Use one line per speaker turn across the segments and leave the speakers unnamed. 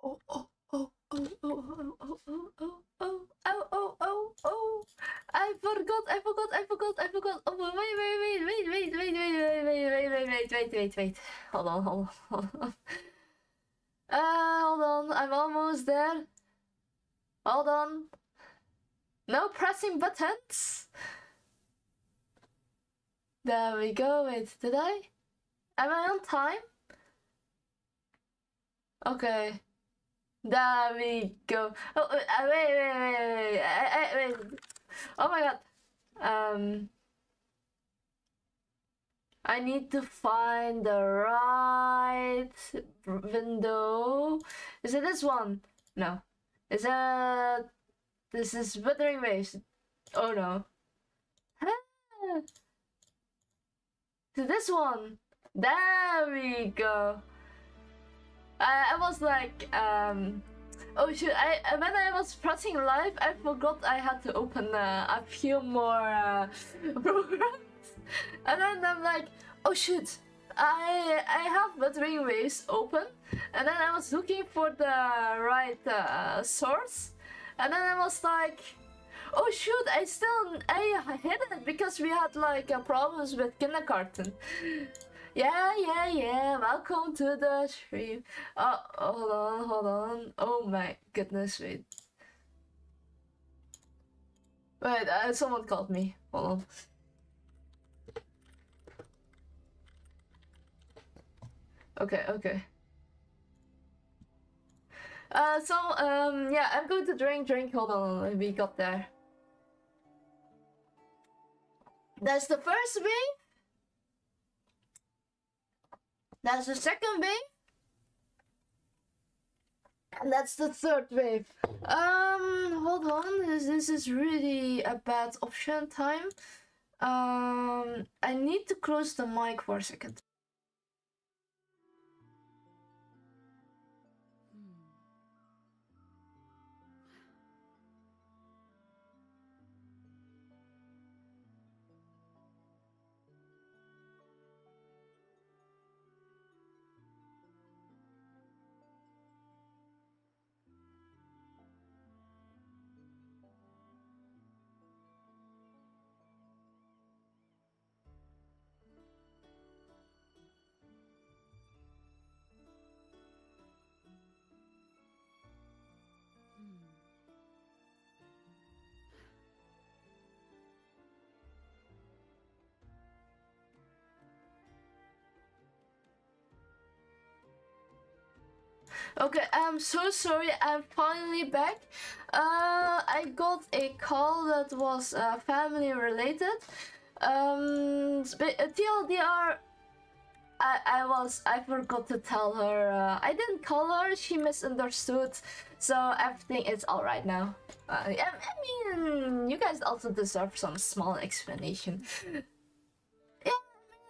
Oh, oh, oh, oh, oh, oh, oh, oh, oh, oh, oh, oh, oh. I forgot. Oh, wait. Hold on. Hold on. I'm almost there. Hold on. No pressing buttons. There we go. Wait, did I? Am I on time? Okay. There we go. Oh, wait. Oh my god. I need to find the right window. Is it this one? No. Is it... This is Wuthering Waves. Oh no. Is it this one? There we go. I was like, oh shoot, when I was pressing live, I forgot I had to open a few more programs. And then I'm like, oh shoot, I have Wuthering Waves open. And then I was looking for the right source. And then I was like, oh shoot, I hid it because we had like problems with kindergarten. Yeah. Welcome to the stream. Oh, hold on. Oh my goodness, wait. Someone called me. Hold on. Okay. Yeah, I'm going to drink. Hold on, we got there. That's the first wave. That's the second wave. And that's the third wave. Hold on. This is really a bad option time. I need to close the mic for a second. Okay, I'm so sorry. I'm finally back. I got a call that was family related. TLDR, I forgot to tell her. I didn't call her. She misunderstood. So everything is all right now. I mean, you guys also deserve some small explanation.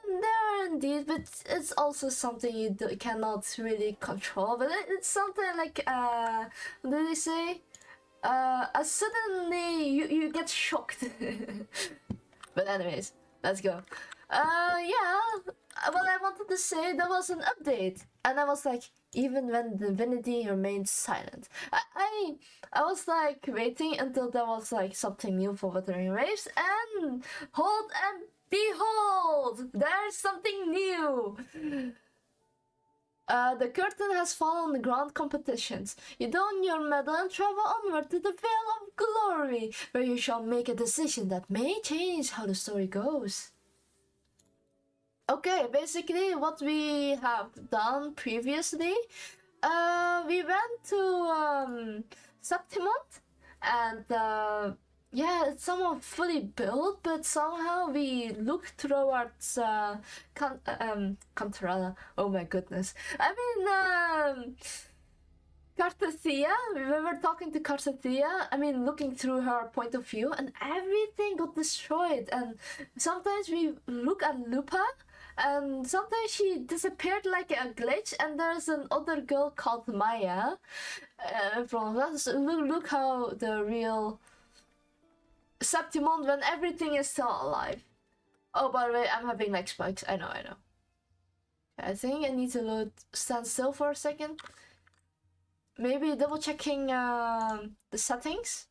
There indeed, but it's also something you cannot really control. But it's something like what did they say? Suddenly you get shocked. But anyways, let's go. Yeah. What I wanted to say, there was an update, and I was like, even when Divinity remained silent, I was like waiting until there was like something new for Wuthering Waves, and hold and behold, there's something new! The curtain has fallen on the grand competitions. You don your medal and travel onward to the Vale of Glory, where you shall make a decision that may change how the story goes. Okay, basically what we have done previously, we went to Septimont, and yeah, it's somewhat fully built, but somehow we looked towards Cantarella. Oh my goodness. I mean, Carthethya. We were talking to Carthethya. I mean, looking through her point of view, and everything got destroyed. And sometimes we look at Lupa, and sometimes she disappeared like a glitch, and there's another girl called Maya in front of us. Look how the real Septimond when everything is still alive. Oh, by the way, I'm having lag spikes. I know. I think I need to stand still for a second. maybe double checking the settings.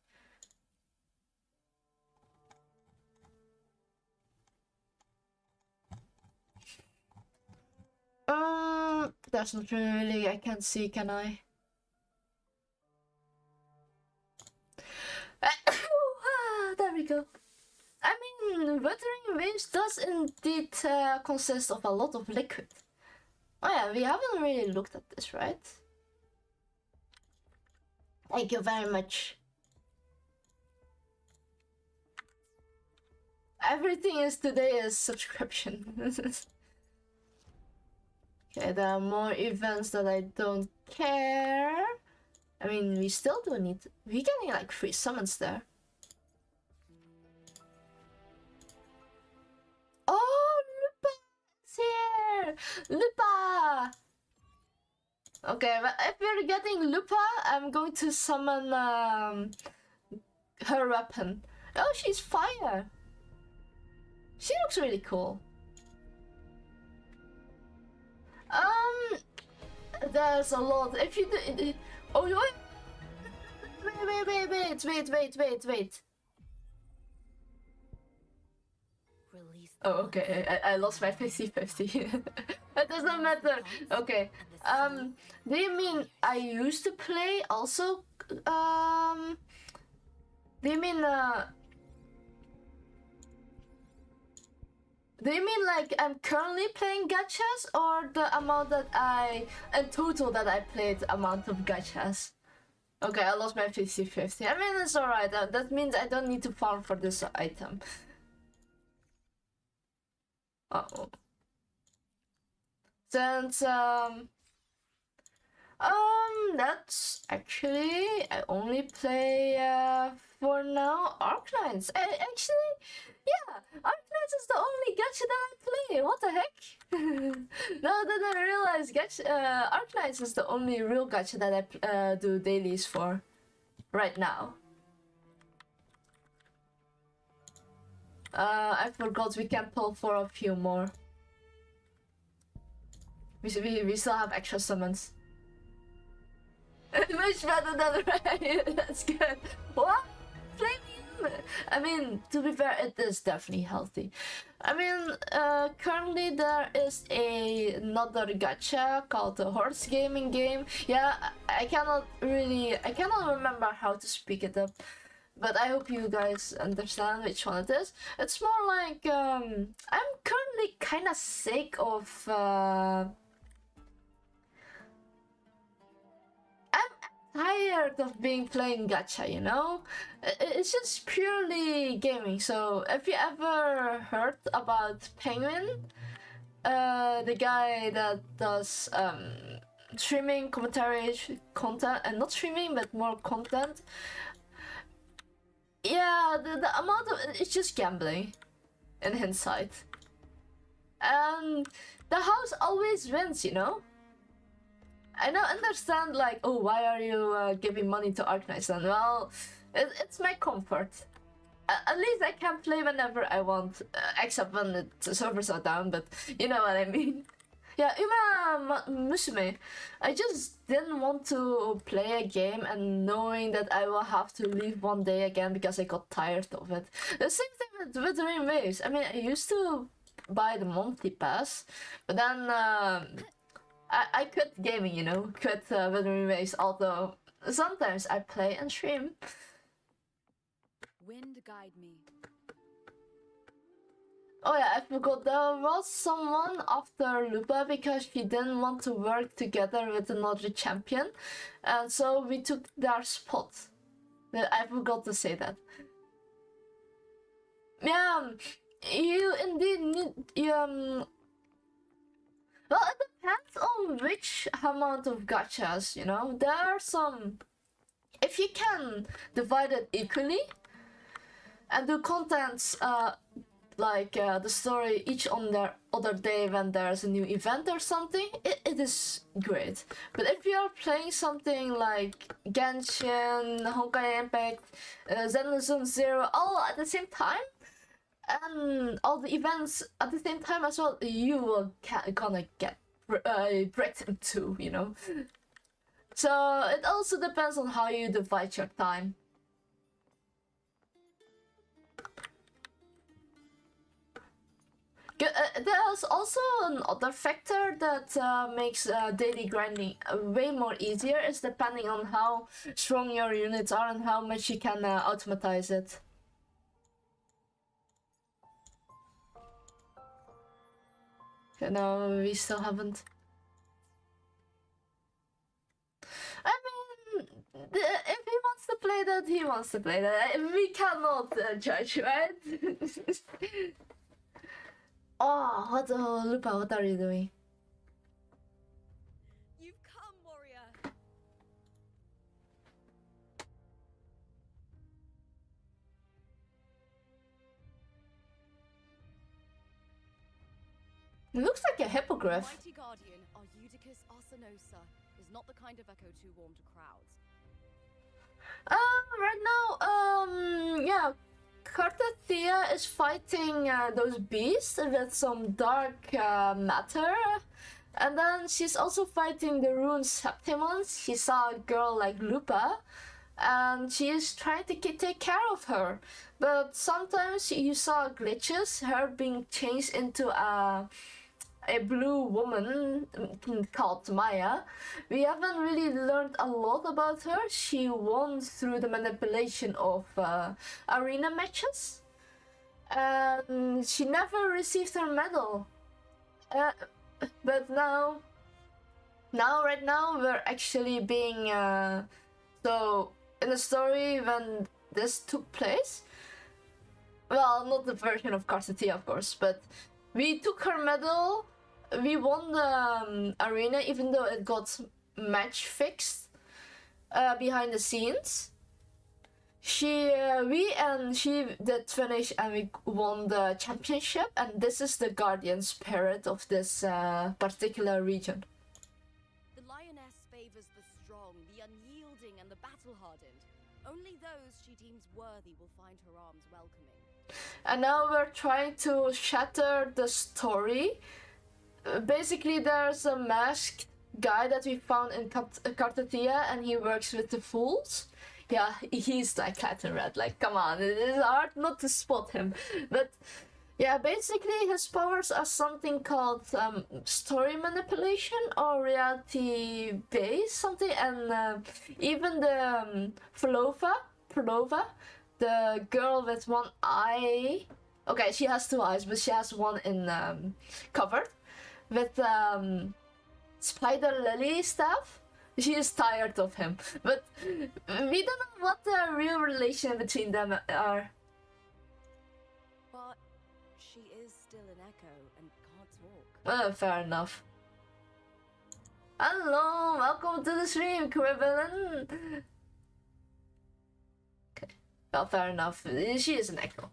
That's not really, I can't see, can I? There we go. I mean, Wuthering Waves does indeed consist of a lot of liquid. Oh yeah, we haven't really looked at this, right? Thank you very much. Everything is today is subscription. Okay, there are more events that I don't care. I mean, we still do need... We're getting like free summons there. Oh, Lupa is here! Lupa! Okay, but if we're getting Lupa, I'm going to summon her weapon. Oh, she's fire! She looks really cool. There's a lot. If you do... Oh, wait. Oh, okay. I lost my 50-50. It doesn't matter. Okay. Do you mean I used to play also? Do you mean do you mean like I'm currently playing gachas, or the amount that in total that I played amount of gachas? Okay, I lost my 50-50. I mean, it's alright. That means I don't need to farm for this item. Uh-oh. Since, that's actually, I only play, for now, Arclights. Actually, yeah, Arclights is the only gacha that I play. What the heck? Now that I realize Arclights is the only real gacha that I do dailies for right now. I forgot we can pull for a few more. We still have extra summons. Much better than Ray. That's good. What? Flame? I mean, to be fair, it is definitely healthy. I mean, currently there is another gacha called the Horse Gaming Game. Yeah, I cannot remember how to speak it up, but I hope you guys understand which one it is. It's more like, I'm currently kind of sick of, tired of playing gacha, you know? It's just purely gaming. So if you ever heard about Penguin, the guy that does streaming commentary content, and not streaming but more content, yeah, the amount of it's just gambling in hindsight, and the house always wins, you know. I don't understand, like, oh, why are you giving money to Arknights then? Well, it's my comfort. At least I can play whenever I want, except when the servers are down, but you know what I mean. Yeah, Uma Musume, I just didn't want to play a game and knowing that I will have to leave one day again because I got tired of it. The same thing with Wuthering Waves. I mean, I used to buy the monthly pass, but then I quit gaming, you know, quit Wuthering Waves, although sometimes I play and stream.
Wind guide me.
Oh yeah, I forgot there was someone after Lupa because she didn't want to work together with another champion, and so we took their spot. I forgot to say that. Yeah, you indeed need, well, it depends on which amount of gachas, you know. There are some, if you can divide it equally and do contents like the story each on their other day when there's a new event or something, it is great. But if you are playing something like Genshin, Honkai Impact, Zenless Zone Zero all at the same time, and all the events at the same time as well, you will gonna get bricked in two, you know. So it also depends on how you divide your time. There's also another factor that makes daily grinding way more easier, is depending on how strong your units are and how much you can automatize it. No, we still haven't. I mean, if he wants to play that, he wants to play that. We cannot judge, right? Oh, what the Lupa, what are you doing?
You've come, warrior.
It looks like a hippogriff.
Mighty guardian, Arudicus Arsenosa, is not the kind of echo too warm to crowds.
Right now, yeah, Carthethya is fighting those beasts with some dark matter. And then she's also fighting the rune Septimons. She saw a girl like Lupa, and she is trying to take care of her. But sometimes you saw glitches, her being changed into a blue woman called Maya. We haven't really learned a lot about her. She won through the manipulation of arena matches, and she never received her medal. But right now, we're actually being so in the story when this took place. Well, not the version of Carthethya, of course, but we took her medal. We won the arena, even though it got match fixed behind the scenes. She did finish, and we won the championship. And this is the guardian spirit of this particular region.
The lioness favors the strong, the unyielding, and the battle-hardened. Only those she deems worthy will find her arms welcoming.
And now we're trying to shatter the story. Basically, there's a masked guy that we found in Carthethya, and he works with the fools. Yeah, he's like clad in red. Like, come on, it is hard not to spot him. But yeah, basically his powers are something called story manipulation or reality based something. And even the Flova, the girl with one eye. Okay, she has two eyes, but she has one in covered. With Spider Lily stuff, she is tired of him. But we don't know what the real relation between them are.
But she is still an echo and can't talk.
Fair enough. Hello, welcome to the stream, Quibbelin. Okay, well, fair enough. She is an echo.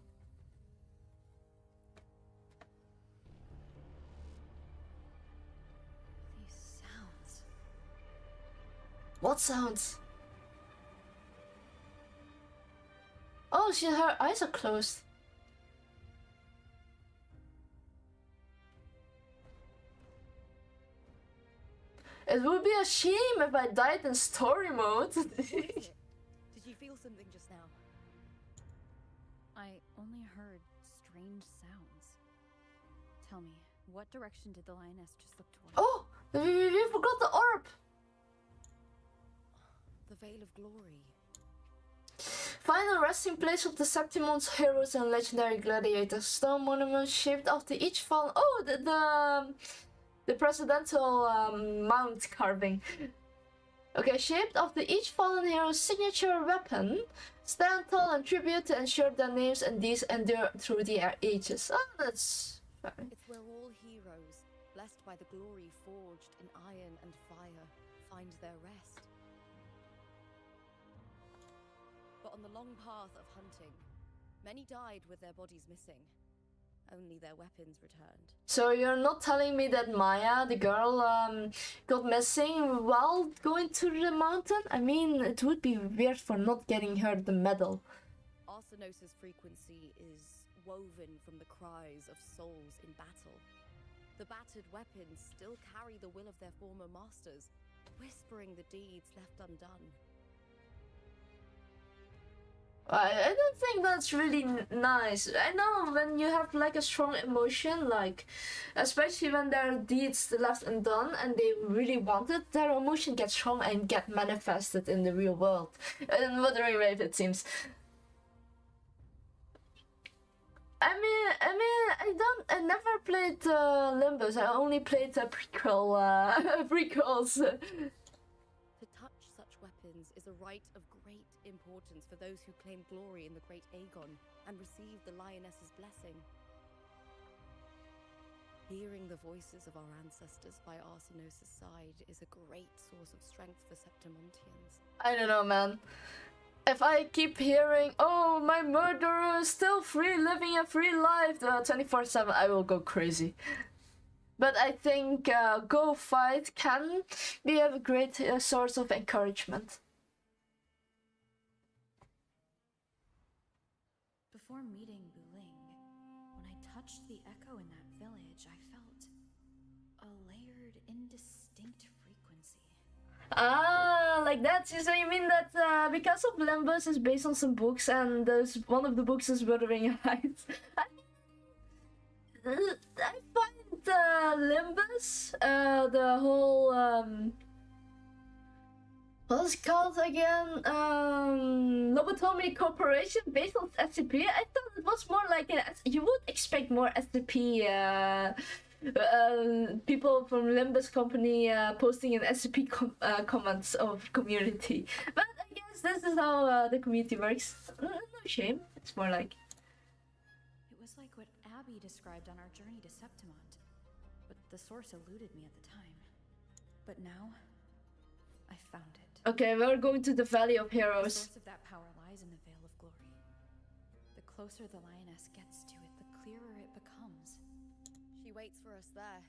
What sounds? Oh, her eyes are closed. It would be a shame if I died in story mode.
Did you feel something just now?
I only heard strange sounds. Tell me, what direction did the lioness just look toward?
Oh, we forgot the orb.
The Veil of Glory.
Find a resting place of the Septimon's heroes and legendary gladiators. Stone monuments shaped after each fallen. Oh, the presidential mount carving. Okay, shaped after each fallen hero's signature weapon. Stand tall and tribute to ensure their names and deeds endure through the ages. Oh, that's fine.
It's where all heroes, blessed by the glory forged in iron and fire, find their rest. But on the long path of hunting, many died with their bodies missing. Only their weapons returned.
So you're not telling me that Maya, the girl, got missing while going to the mountain? I mean, it would be weird for not getting her the medal.
Arsenosa's frequency is woven from the cries of souls in battle. The battered weapons still carry the will of their former masters, whispering the deeds left undone.
I don't think that's really nice. I know when you have like a strong emotion, like especially when there are deeds left undone and they really want it, their emotion gets strong and get manifested in the real world. In Wuthering Wave, it seems. I never played Limbus. I only played the prequels.
To touch such weapons is a rite of great importance for those who claim glory in the great Aegon and receive the Lioness's blessing. Hearing the voices of our ancestors by Arsenos' side is a great source of strength for Septimontians.
I don't know, man. If I keep hearing, oh, my murderer is still free, living a free life 24/7, I will go crazy. But I think go fight can be a great source of encouragement.
Before meeting Wuling, when I touched the echo in that village, I felt a layered, indistinct frequency.
Ah, like that. So you mean that because of Limbus is based on some books, and one of the books is Wuthering Heights. I find Limbus, the whole what's it called again? Lobotomy Corporation based on SCP. I thought it was more like you would expect more SCP. People from Limbus company posting in SCP comments of community, but I guess this is how the community works. No shame. It's more like
It was like what Abby described on our journey to Septimont, but the source eluded me at the time. But now, I found it.
okay. We're going to the Valley of
The
Heroes.
source of that power lies in the Veil of Glory. The closer the Lioness gets to it, the clearer it becomes.
She waits for us there.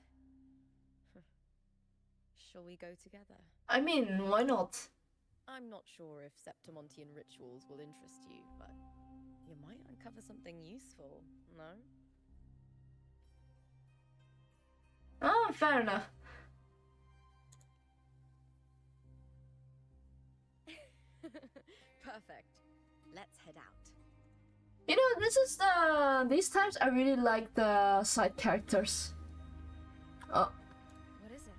Shall we go together?
I mean, why not?
I'm not sure if Septimontian rituals will interest you, but you might uncover something useful, no?
Ah, fair enough.
Perfect. Let's head out.
You know, these times I really like the side characters. Oh,
What is it?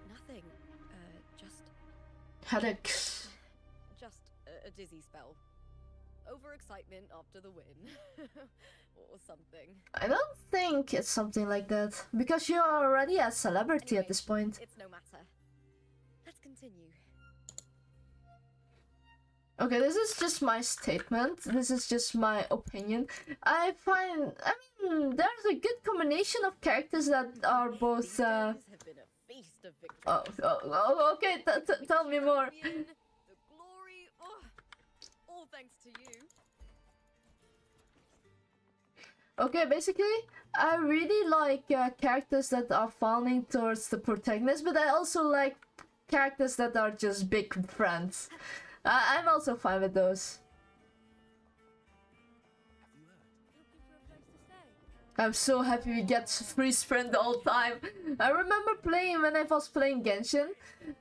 Nothing. Just
headaches.
a dizzy spell. Overexcitement after the win. Or something.
I don't think it's something like that, because you're already a celebrity
Anyway,
at this point.
It's no matter. Let's continue.
Okay, this is just my statement. This is just my opinion. I mean, there's a good combination of characters that are both.
These days have been a feast of victories.
Okay. Tell me more.
The glory, all thanks to you.
Okay, basically, I really like characters that are falling towards the protagonist, but I also like characters that are just big friends. I'm also fine with those.
Looking for a place to stay?
I'm so happy we get free sprint the whole time. I remember playing when I was playing Genshin.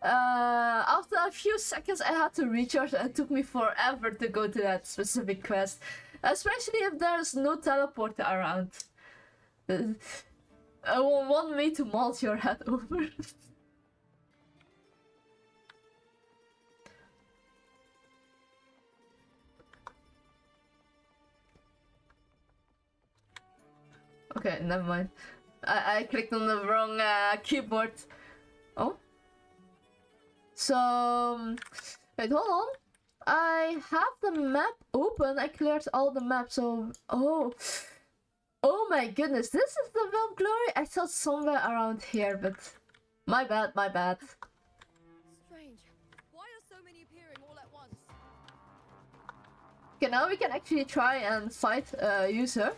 After a few seconds I had to recharge and it took me forever to go to that specific quest. Especially if there's no teleporter around. I want me to melt your head over. Okay, never mind. I clicked on the wrong keyboard. Oh. So, wait, hold on. I have the map open. I cleared all the maps. So, oh my goodness, this is the Veil of Glory. I thought somewhere around here, but my bad.
Strange. Why are so many appearing all at once?
Okay, now we can actually try and fight user.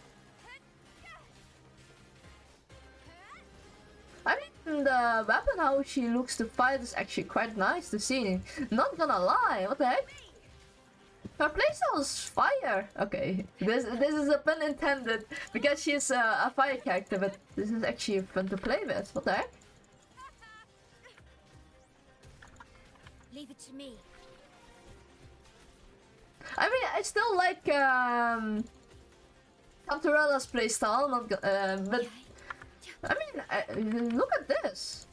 I mean, the weapon, how she looks to fight is actually quite nice to see. Not gonna lie, what the heck? Her playstyle is fire. Okay, this is a pun intended because she's a fire character, but this is actually fun to play with. What the heck?
Leave it to me.
I mean, I still like Cantarella's playstyle, but I mean, look at this.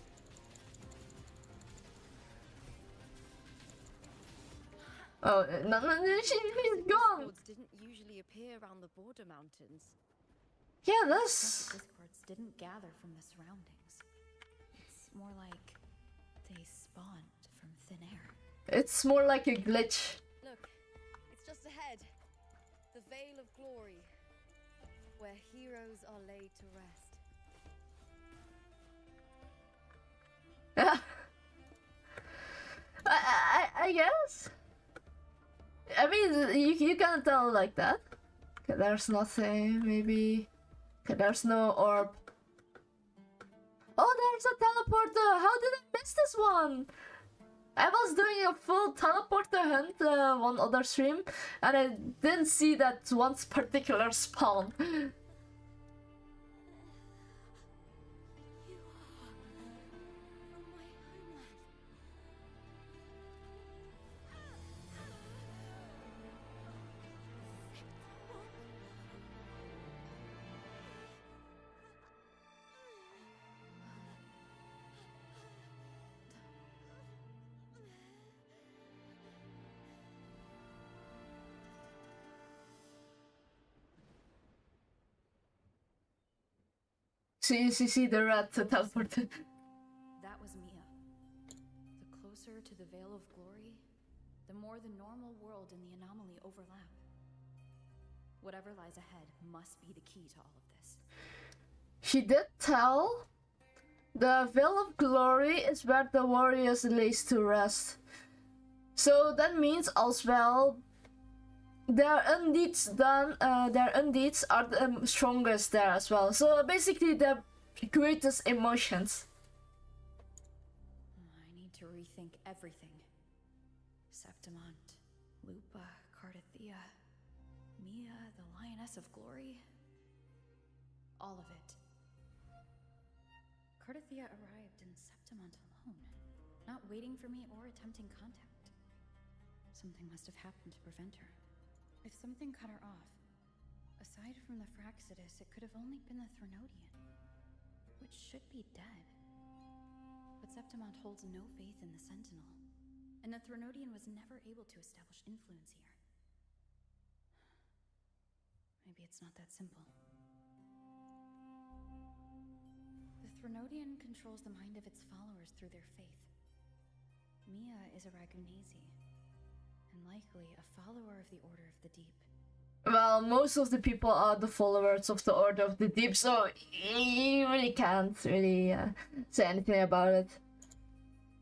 Oh, no, she's gone.
Discords didn't usually appear around the border mountains.
Yeah, this.
Discords didn't gather from the surroundings. It's more like they spawned from thin air.
It's more like a glitch.
Look, it's just ahead. The Vale of Glory, where heroes are laid to rest.
I guess. I mean, you can't tell like that. Okay, there's nothing, maybe. Okay, there's no orb. Oh, there's a teleporter! How did I miss this one? I was doing a full teleporter hunt on other stream, and I didn't see that one particular spawn. So you see the rat teleported.
That was Mia. The closer to the Vale of Glory, the more the normal world and the anomaly overlap. Whatever lies ahead must be the key to all of this.
She did tell the Vale of Glory is where the warriors lays to rest. So that means as well their undeeds are the strongest there as well. So basically the greatest emotions.
I need to rethink everything. Septimont, Lupa, Carthethya, Mia, the Lioness of Glory. All of it. Carthethya arrived in Septimont alone, not waiting for me or attempting contact. Something must have happened to prevent her. If something cut her off, aside from the Fraxidus, it could have only been the Threnodian, which should be dead. But Septimont holds no faith in the Sentinel, and the Threnodian was never able to establish influence here. Maybe it's not that simple. The Threnodian controls the mind of its followers through their faith. Mia is a Ragunasi, and likely a follower of the Order of the Deep.
Well, most of the people are the followers of the Order of the Deep, so you really can't say anything about it.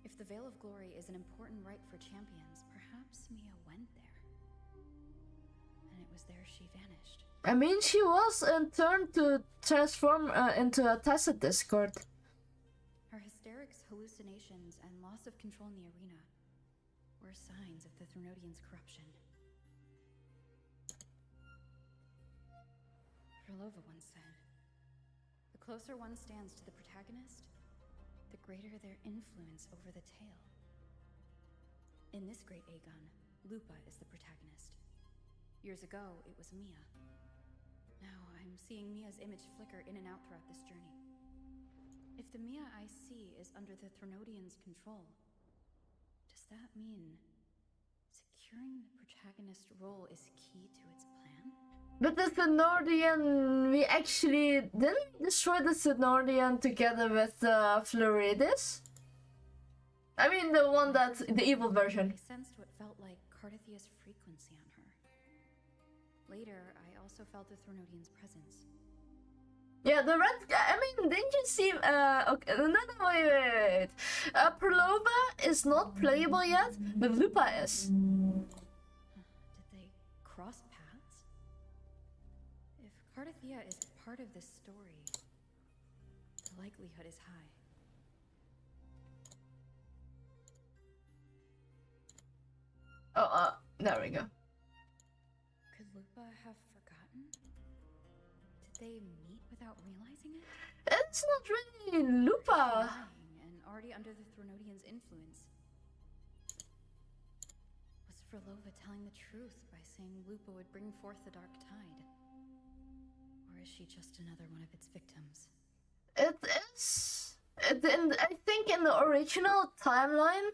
If the Veil of Glory is an important rite for champions, perhaps Mia went there. And it was there she vanished.
I mean, she was in turn to transform into a Tacit Discord.
Her hysterics, hallucinations, and loss of control in the arena were signs of the Threnodian's corruption. Frolova once said, "The closer one stands to the protagonist, the greater their influence over the tale." In this great Aegon, Lupa is the protagonist. Years ago, it was Mia. Now I'm seeing Mia's image flicker in and out throughout this journey. If the Mia I see is under the Threnodian's control, does that mean securing the protagonist role is key to its plan?
But the Thenardian, we actually didn't destroy the Thenardian together with Floridis. I mean the one that the evil version.
I sensed what felt like Carthethya's frequency on her. Later, I also felt the Threnodian's presence.
Yeah, the red. I mean, didn't you see? Okay, no, wait. Prolova is not playable yet, but Lupa is.
Did they cross paths? If Carthethya is part of this story, the likelihood is high.
Oh, there we go.
Could Lupa have forgotten? Did they meet without realizing it?
It's not really Lupa.
Lying and already under the Threnodian's influence. Frolova telling the truth by saying Lupa would bring forth the dark tide? Or is she just another one of its victims?
It is. I think in the original timeline,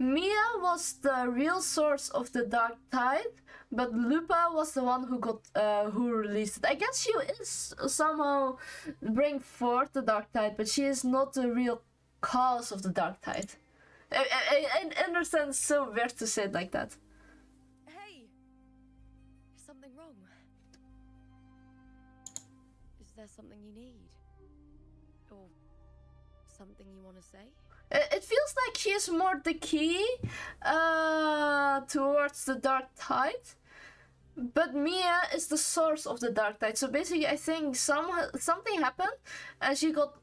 Mia was the real source of the dark tide, but Lupa was the one who released it. I guess she is somehow bring forth the dark tide, but she is not the real cause of the dark tide. I understand it's so weird to say it like that.
Hey! Is something wrong? Is there something you need? Or something you want to say?
It feels like she is more the key towards the dark tide, but Mia is the source of the dark tide. So basically, I think something happened, and she got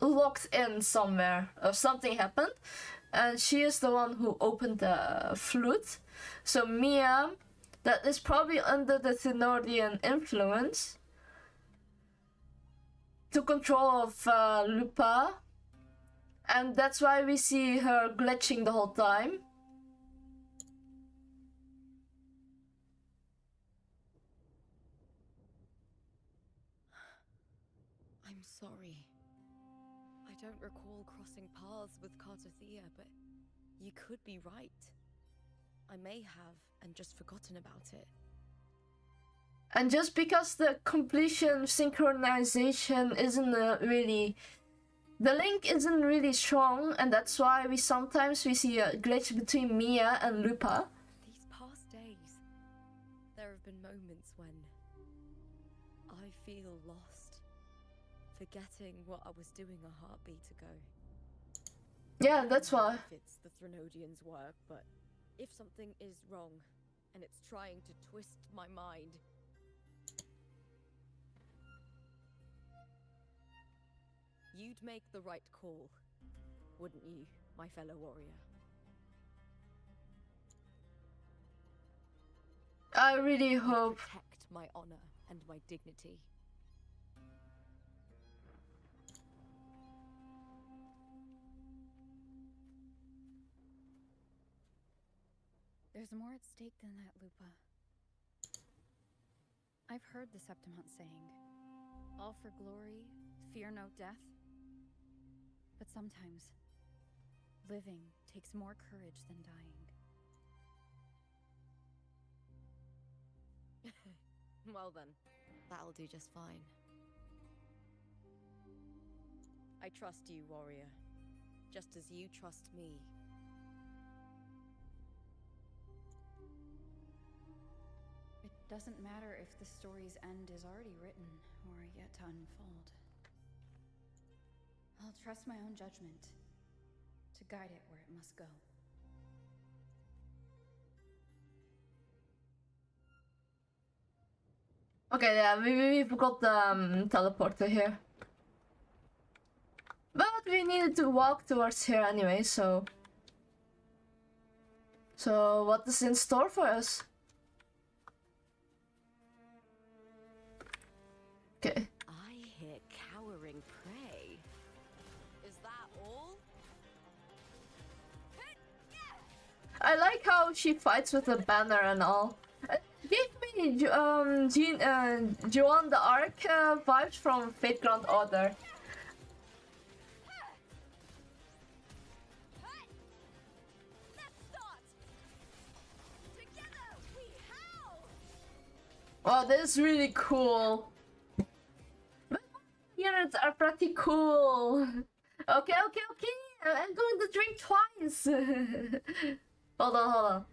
locked in somewhere, or something happened, and she is the one who opened the flute. So Mia, that is probably under the Thenardian influence, took control of Lupa. And that's why we see her glitching the whole time.
I'm sorry. I don't recall crossing paths with Carthethya, but you could be right. I may have and just forgotten about it.
And just because the completion synchronization isn't really... The link isn't really strong, and that's why we sometimes see a glitch between Mia and Lupa.
These past days, there have been moments when I feel lost, forgetting what I was doing a heartbeat ago.
Yeah, that's why.
If it's the Thenodians' work, but if something is wrong, and it's trying to twist my mind, you'd make the right call, wouldn't you, my fellow warrior?
I really hope.
Protect my honor and my dignity.
There's more at stake than that, Lupa. I've heard the Septimont saying, all for glory, fear no death. But sometimes, living takes more courage than dying.
Well then, that'll do just fine. I trust you, warrior, just as you trust me.
It doesn't matter if the story's end is already written or yet to unfold. I'll trust my own judgment to guide it where it must go.
Okay, yeah, we forgot the teleporter here. But we needed to walk towards here anyway, so... So, what is in store for us? Okay.
I hear cowering prey. Is that all?
I like how she fights with a banner and all. Give me Joan the Arc vibes from Fate Grand Order. Wow, this is really cool. Units are pretty cool. Okay. I'm going to drink twice. Hold on.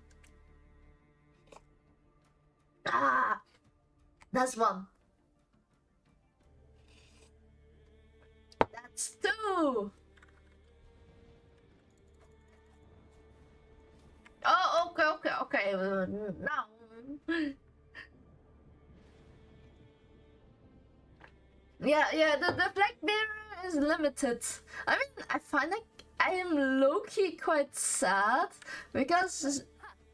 Ah, that's one. That's two. Oh, okay. Now. Yeah, the black mirror is limited. I mean, I find like I am low-key quite sad because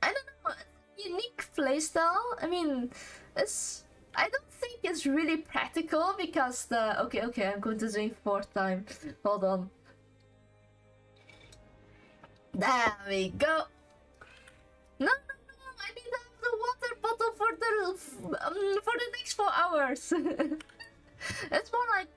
I don't know, it's a unique playstyle. I mean, I don't think it's really practical because okay, I'm going to drink fourth time. Hold on. There we go. No, no, no! I need to have the water bottle for the next 4 hours. It's more like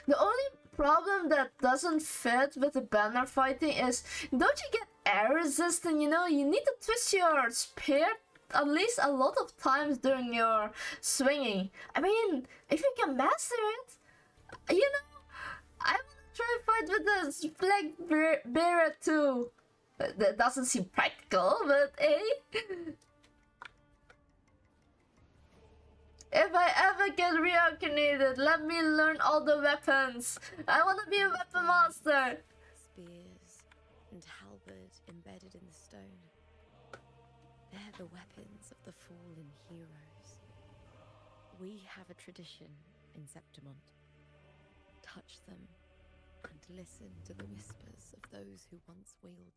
the only problem that doesn't fit with the banner fighting is, don't you get air resistant? You know, you need to twist your spear at least a lot of times during your swinging. I mean, if you can master it, you know, I wanna try fight with the black bear too. That doesn't seem practical, but hey. If I ever get reincarnated, let me learn all the weapons. I wanna be a weapon master.
Spears and halberd embedded in the stone. They're the weapons of the fallen heroes. We have a tradition in Septimont. Touch them and listen to the whispers of those who once wielded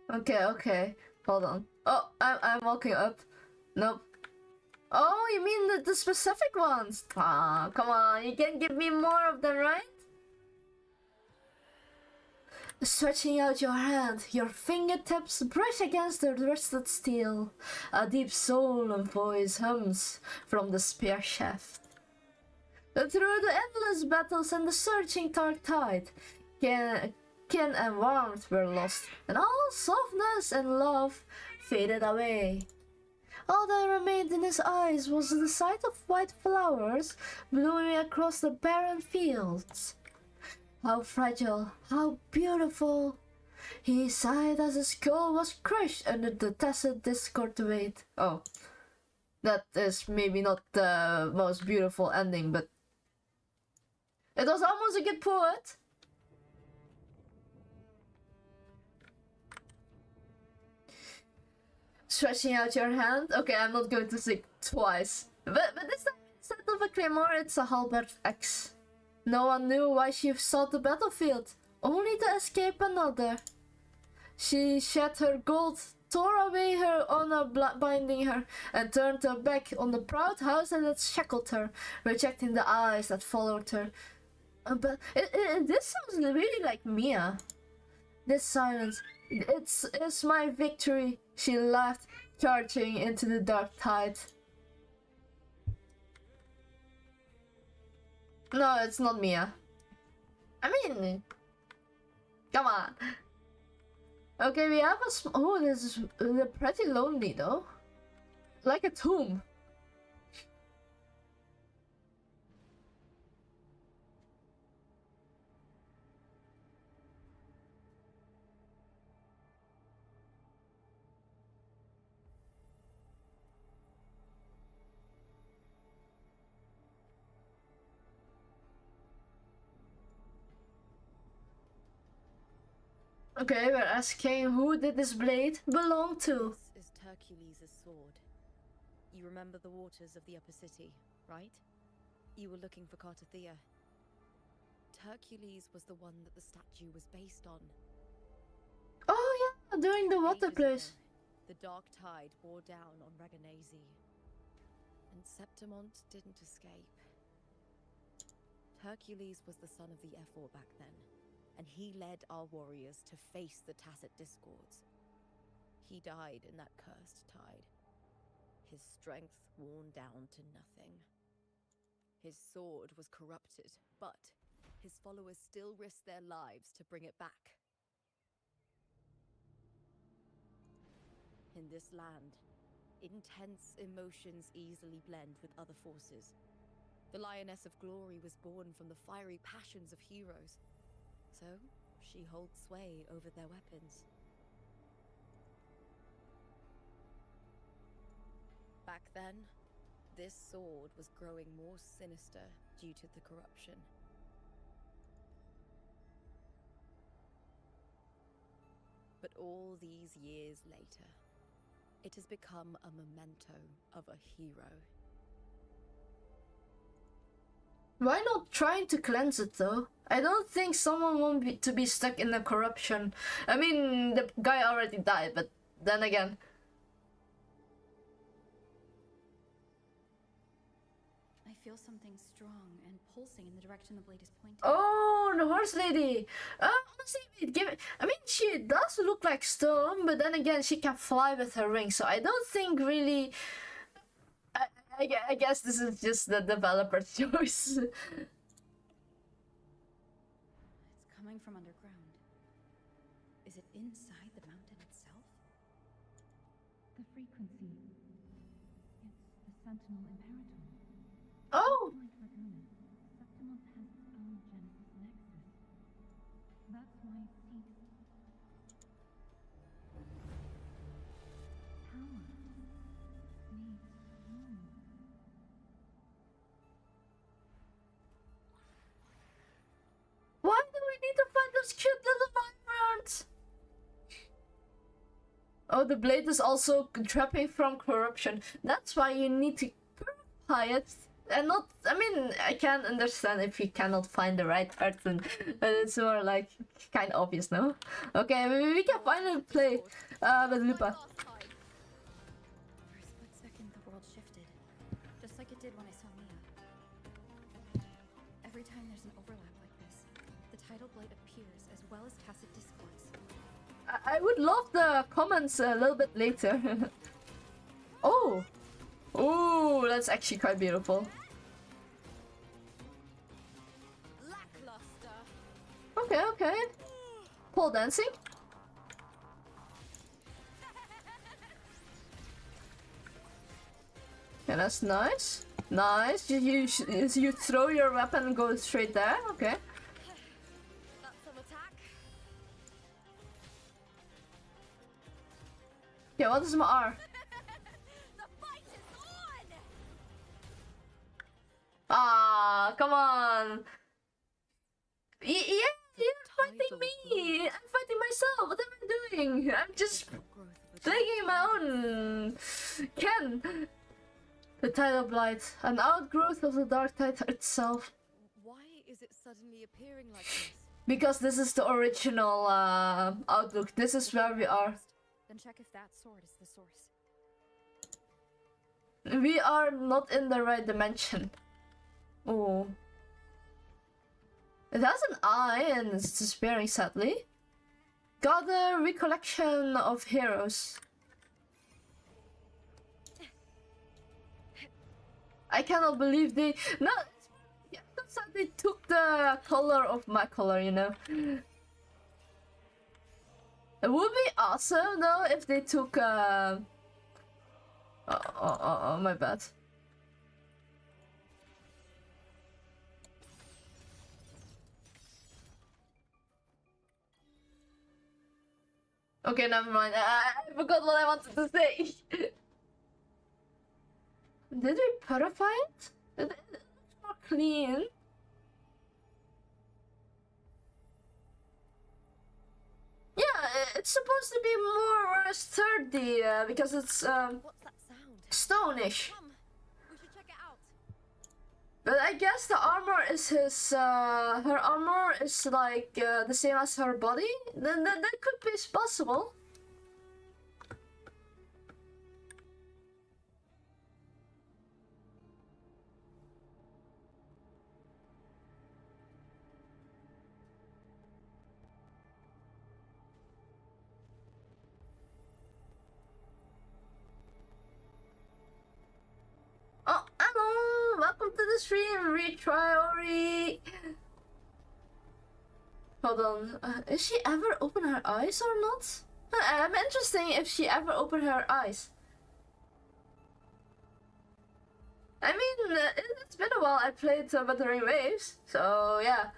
them.
Okay. Hold on. Oh, I'm walking up. Nope. Oh, you mean the specific ones? Ah, come on. You can give me more of them, right? Stretching out your hand, your fingertips brush against the rusted steel. A deep solemn voice hums from the spear shaft. Through the endless battles and the surging dark tide, kin and warmth were lost, and all softness and love faded away. All that remained in his eyes was the sight of white flowers blooming across the barren fields. How fragile, how beautiful! He sighed as his skull was crushed under the tacit discord weight. Oh, that is maybe not the most beautiful ending, but it was almost a good poet. Stretching out your hand. Okay, I'm not going to sing twice. But this time, instead of a claymore, it's a halberd axe. No one knew why she sought the battlefield, only to escape another. She shed her gold, tore away her honor binding her, and turned her back on the proud house that had shackled her, rejecting the eyes that followed her. But this sounds really like Mia. This silence, it's my victory, she laughed, charging into the dark tide. No, it's not Mia. I mean, come on. Okay, we have a oh, this is pretty lonely though. Like a tomb. Okay, we're asking who did this blade belong to?
This is Hercules' sword. You remember the waters of the upper city, right? You were looking for Carthethya. Hercules was the one that the statue was based on.
Oh yeah, during the water
Ages
place.
ago, the dark tide bore down on Raganesi, and Septimont didn't escape. Hercules was the son of the Ephor back then, and he led our warriors to face the Tacit Discords. He died in that cursed tide, his strength worn down to nothing. His sword was corrupted, but his followers still risked their lives to bring it back. In this land, intense emotions easily blend with other forces. The Lioness of Glory was born from the fiery passions of heroes, so she holds sway over their weapons. Back then, this sword was growing more sinister due to the corruption. But all these years later, it has become a memento of a hero.
Why not trying to cleanse it though? I don't think someone want to be stuck in the corruption. I mean, the guy already died, but then again.
I feel something strong and pulsing in the direction the blade is pointing.
Oh, the horse lady. Honestly, I mean, she does look like stone, but then again, she can fly with her wings, so I don't think really. I guess this is just the developer's choice.
It's coming from underground. Is it inside the mountain itself?
The frequency. It's the Sentinel Imperator.
Oh!
Septimus has its own Genesis nexus. That's why it seeks power. Needs room.
Why do we need to find those cute little wyverns? Oh, the blade is also trapping from corruption. That's why you need to purify it. And not, I mean, I can understand if you cannot find the right person. But it's more like, kind of obvious, no? Okay, we can finally play with Lupa.
For a split second, the world shifted. Just like it did when I saw Mia. Every time there's an overlap like this, the tidal blade appears as well as tacit discords.
I would love the comments a little bit later. Oh! Oh, that's actually quite beautiful.
Lackluster.
Okay, okay. Pole dancing. Yeah, that's nice. Nice. You throw your weapon and go straight there. Okay.
That's some attack.
Yeah, what is my R?
The fight is on!
Ah, come on. Yeah, you're fighting
tidal
me. I'm fighting myself. What am I doing? I'm just playing my own Ken. The tidal blight, an outgrowth of the dark tide itself.
Why is it suddenly appearing like this?
Because this is the original outlook. This is where we are.
Then check if that sword is the source.
We are not in the right dimension. Oh. It has an eye and it's disappearing sadly. Gather recollection of heroes. I cannot believe they... No, yeah, that's how they took the color of my color, you know. It would be awesome though if they took oh, my bad. Okay, never mind. I forgot what I wanted to say. Did we purify it? It looks more clean. Yeah, it's supposed to be more sturdy because it's
What's that sound?
stonish.
Come, we should check it out.
But I guess the armor is his. Her armor is like the same as her body. Then that could be possible. Oh, hello! Welcome to the stream, retry Ori! Hold on, is she ever open her eyes or not? I'm interested if she ever opened her eyes. I mean, it's been a while I played Wuthering Waves, so yeah.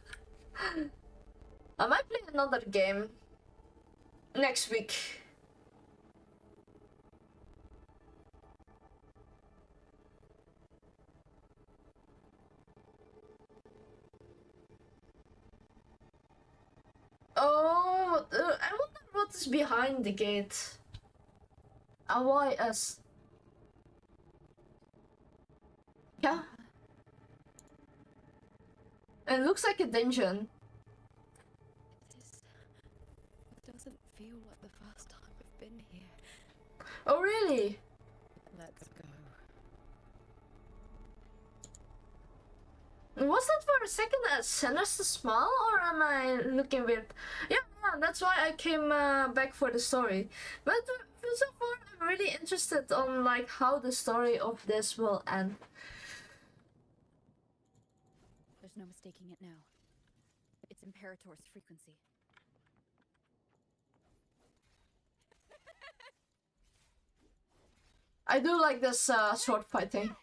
I might play another game next week. Oh, I wonder what is behind the gate. And why us? Yeah. It looks like a dungeon.
This doesn't feel like the first time I've been here.
Oh, really?
Let's go.
Was that for a second a sinister smile, or am I looking weird? Yeah, that's why I came back for the story. But so far, I'm really interested on like how the story of this will end.
There's no mistaking it now. It's Imperator's frequency.
I do like this sword fighting.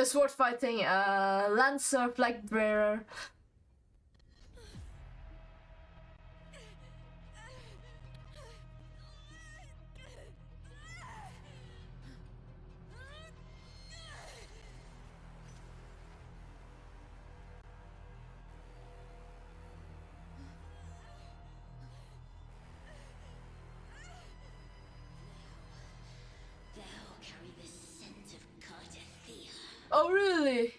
Sword fighting, lancer, flag bearer.
Thou carry the scent of Carthethya.
Oh really?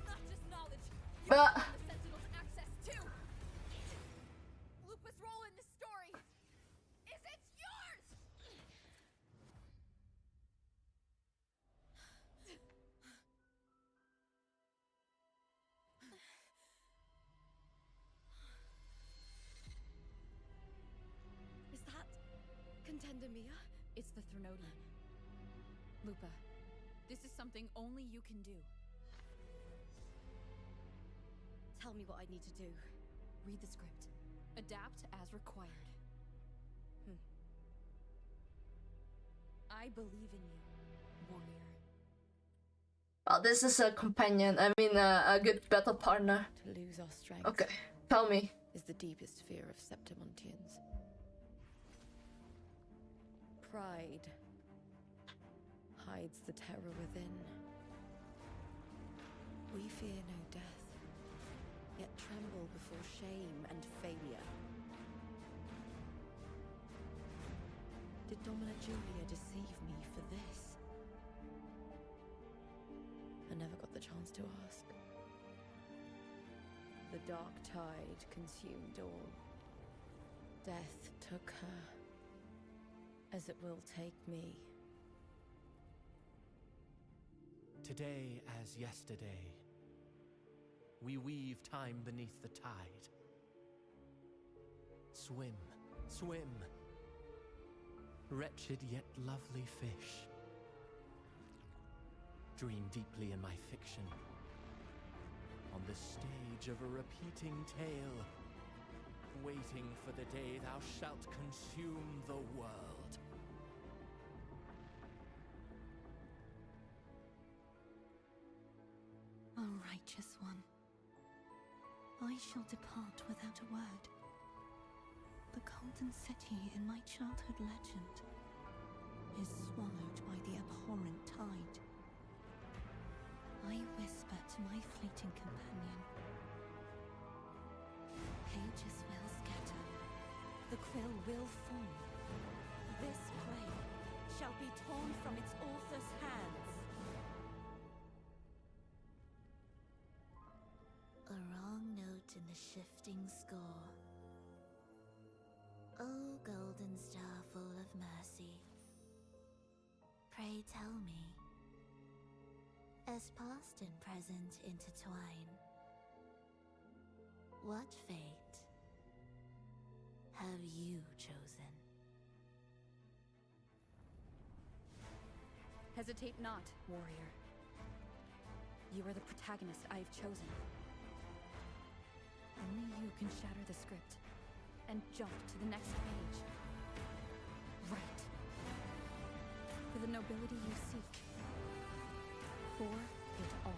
Not just knowledge. You
But
have the Sentinel's access too. Lupa's role in this story is it's yours. Is that Contender Mia?
It's the Threnodian. Lupa, this is something only you can do.
Tell me what I need to do.
Read the script. Adapt as required. I believe in you, warrior.
oh, this is a companion. I mean, a good battle partner.
To lose our strength
Okay, tell me.
is the deepest fear of Septimontians. Pride hides the terror within. We fear no death, yet tremble before shame and failure. Did Domina Julia deceive me for this? I never got the chance to ask. The dark tide consumed all. Death took her, as it will take me.
Today as yesterday, we weave time beneath the tide. Swim, swim, wretched yet lovely fish. Dream deeply in my fiction, on the stage of a repeating tale, waiting for the day thou shalt consume the world.
O righteous one, I shall depart without a word. The golden city in my childhood legend is swallowed by the abhorrent tide. I whisper to my fleeting companion. Pages will scatter, the quill will fall.
This play shall be torn from its author's hands.
A wrong note in the shifting score. O golden star full of mercy, pray tell me, as past and present intertwine, what fate have you chosen?
Hesitate not, warrior. You are the protagonist I have chosen. Only you can shatter the script and jump to the next page. Right. For the nobility you seek. For it all.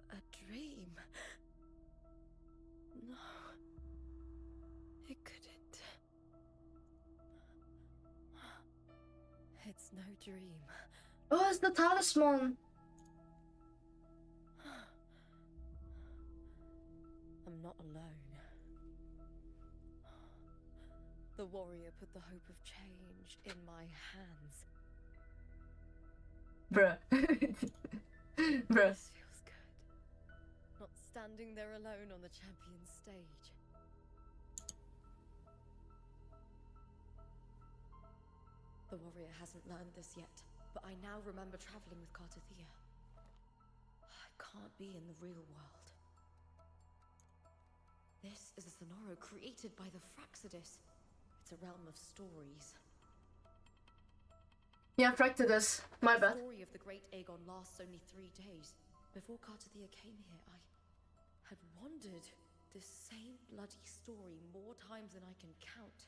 A dream. No. It's no dream.
Oh, it's the talisman.
I'm not alone. The warrior put the hope of change in my hands.
Bruh. Bruh.
This feels good. Not standing there alone on the champion's stage. The warrior hasn't learned this yet, but I now remember traveling with Carthethya. I can't be in the real world. This is a Sonoro created by the Fraxidus. It's a realm of stories.
Yeah, Fractidus. My bad.
The story of the great Aegon lasts only 3 days. Before Carthethya came here, I had wandered this same bloody story more times than I can count.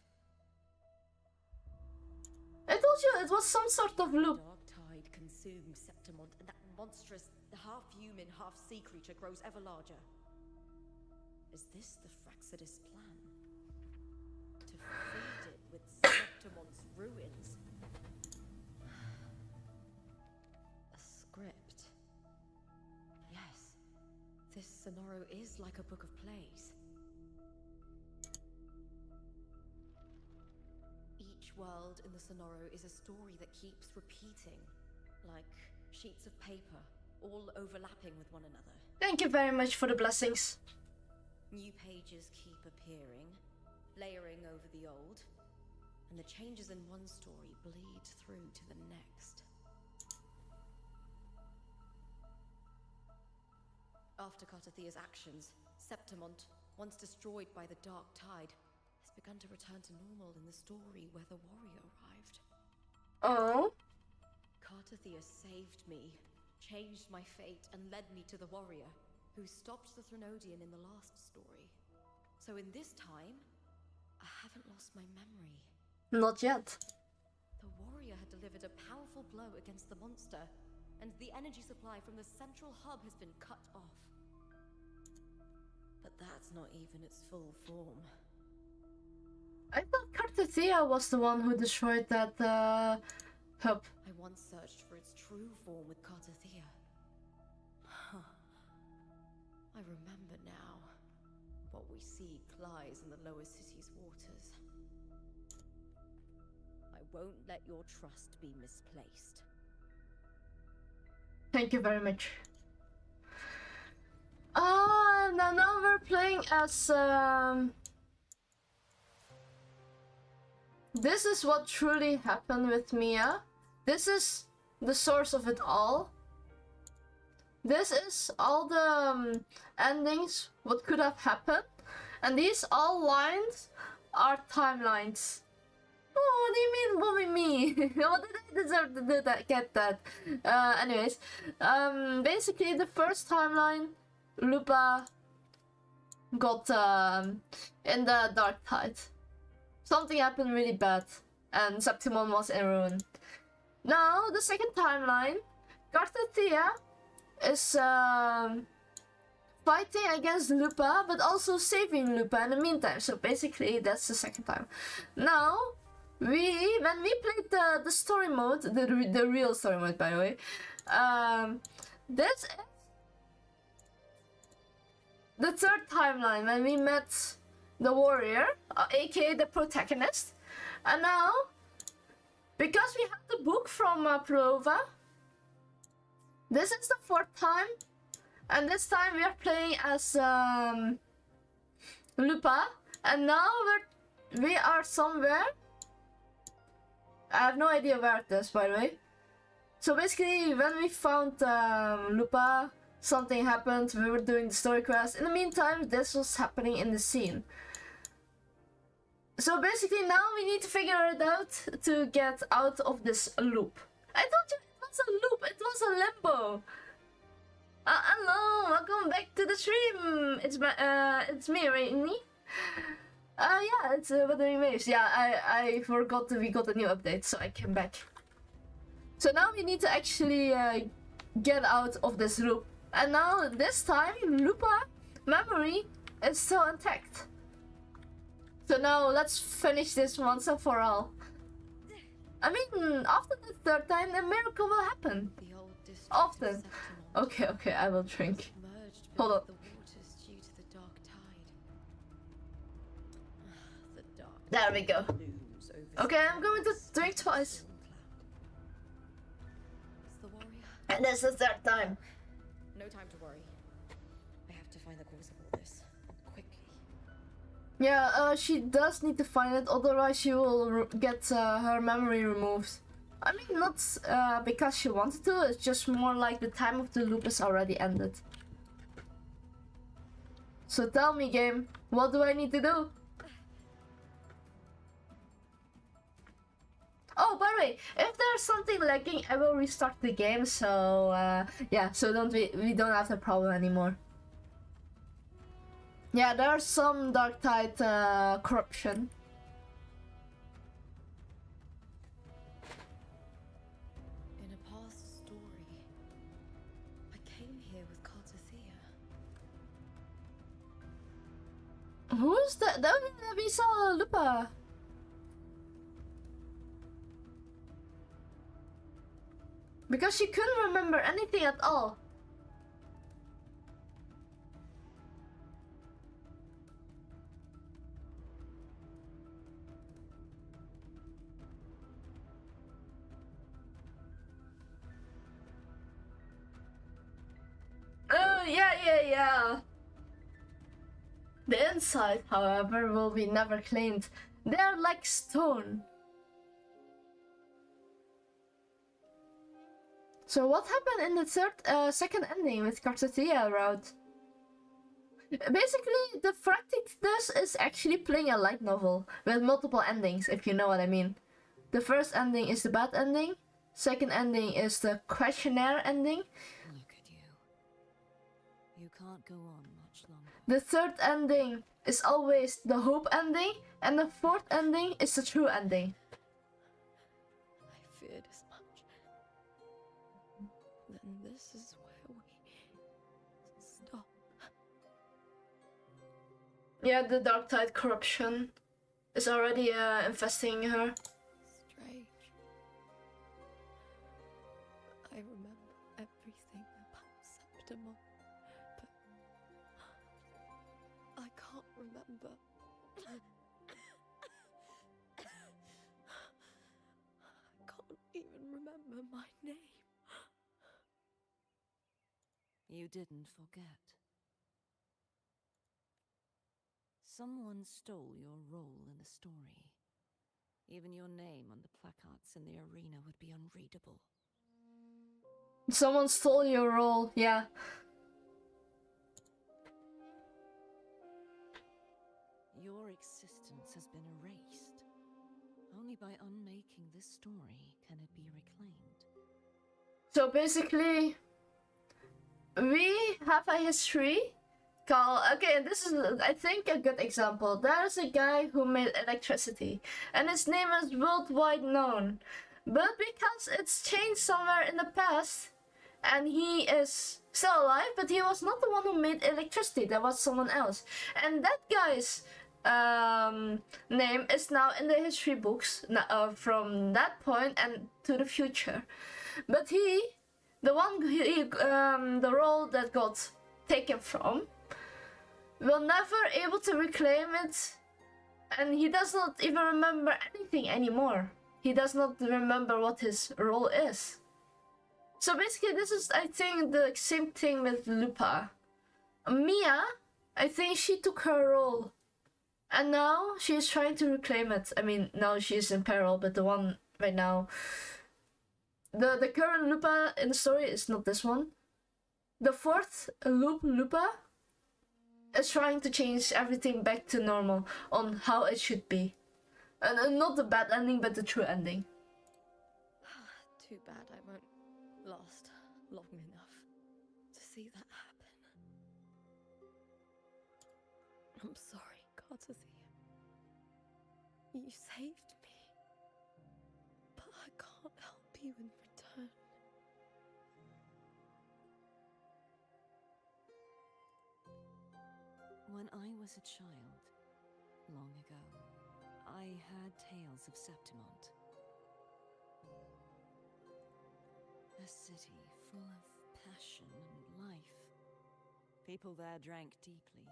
I told you it was some sort of loop.
Dark tide consumes Septimont, and that monstrous, half-human, half-sea creature grows ever larger. Is this the Fraxidus plan? To feed it with Septimont's ruins? A script. Yes, this Sonoro is like a book of plays. Each world in the Sonoro is a story that keeps repeating, like sheets of paper, all overlapping with one another.
Thank you very much for the blessings.
New pages keep appearing, layering over the old, and the changes in one story bleed through to the next. After Carthethya's actions, Septimont, once destroyed by the Dark Tide, has begun to return to normal in the story where the warrior arrived.
Oh?
Carthethya saved me, changed my fate, and led me to the warrior, who stopped the Threnodian in the last story. So in this time, I haven't lost my memory.
Not yet.
The warrior had delivered a powerful blow against the monster, and the energy supply from the central hub has been cut off. But that's not even its full form.
I thought Carthethya was the one who destroyed that hub.
I once searched for its true form with Carthethya. I remember now. What we seek lies in the lower city's waters. I won't let your trust be misplaced.
Thank you very much. Now we're playing as this is what truly happened with Mia. This is the source of it all. This is all the endings, what could have happened. And these all lines are timelines. Oh, what do you mean, bully me? What did I deserve to do that? Get that? Anyways, basically the first timeline, Lupa got in the Dark Tide. Something happened really bad, and Septimon was in ruin. Now the second timeline, Carthethya is fighting against Lupa, but also saving Lupa in the meantime. So basically, that's the second time. Now, when we played the story mode, the real story mode, by the way, this is the third timeline when we met the warrior, aka the protagonist, and now because we have the book from Prova, this is the fourth time, and this time we are playing as Lupa, and now we are somewhere. I have no idea where it is, by the way. So basically, when we found Lupa, something happened. We were doing the story quest. In the meantime, this was happening in the scene. So basically, now we need to figure it out to get out of this loop. I told you it was a loop. It was a limbo. Hello, welcome back to the stream. It's me, Rainy. Yeah, it's Wuthering Waves. Yeah, I forgot we got a new update, so I came back. So now we need to actually get out of this loop. And now this time, Lupa memory is still intact. So now let's finish this once and for all. I mean, after the third time, a miracle will happen.
The old district
Often.
of Septimont
Okay, okay, I will drink.
was merged
Hold
beneath
on.
the waters due to the dark tide. The dark
There we go.
looms over
Okay, I'm going to
Septimon's
drink twice.
storm cloud. Is the warrior?
And that's the third time.
No time to worry. I have to find the cause of all this. Quickly.
Yeah, she does need to find it, otherwise she will get her memory removed. I mean, not because she wanted to, it's just more like the time of the loop is already ended. So tell me, game, what do I need to do? Oh, by the way, if there's something lagging, I will restart the game, so yeah, so we don't have the problem anymore. Yeah, there's some dark tide corruption.
In a past story, I came here with Carthethya.
Who's that? We saw Lupa. Because she couldn't remember anything at all. Oh, yeah. The inside, however, will be never cleaned. They're like stone. So what happened in the second ending with Carthethya route? Basically, the Fracticness is actually playing a light novel with multiple endings, if you know what I mean. The first ending is the bad ending, second ending is the questionnaire ending,
Look at you. You can't go on much longer.
the third ending is always the hope ending, and the fourth ending is the true ending.
I feared as much. Then this is where we stop.
Yeah, the dark tide corruption is already infesting her.
Strange. I remember everything about Septimont, but I can't remember. I can't even remember my name.
You didn't forget. Someone stole your role in the story. Even your name on the placards in the arena would be unreadable.
Someone stole your role, yeah.
Your existence has been erased. Only by unmaking this story can it be reclaimed.
So basically, we have a history called, okay, this is, I think, a good example. There's a guy who made electricity, and his name is worldwide known. But because it's changed somewhere in the past, and he is still alive, but he was not the one who made electricity, that was someone else. And that guy's name is now in the history books from that point and to the future. But the role that got taken from, will never able to reclaim it, and he does not even remember anything anymore. He does not remember what his role is. So basically, this is, I think, the same thing with Lupa. Mia, I think she took her role, and now she is trying to reclaim it. I mean, now she is in peril, but the one right now, the current Lupa in the story is not this one. The fourth Lupa is trying to change everything back to normal on how it should be. And not the bad ending, but the true ending.
Too bad I won't last long enough to see that happen. I'm sorry, Carthethya. You saved me. But I can't help you in return.
When I was a child, long ago, I heard tales of Septimont. city full of passion and life. People there drank deeply,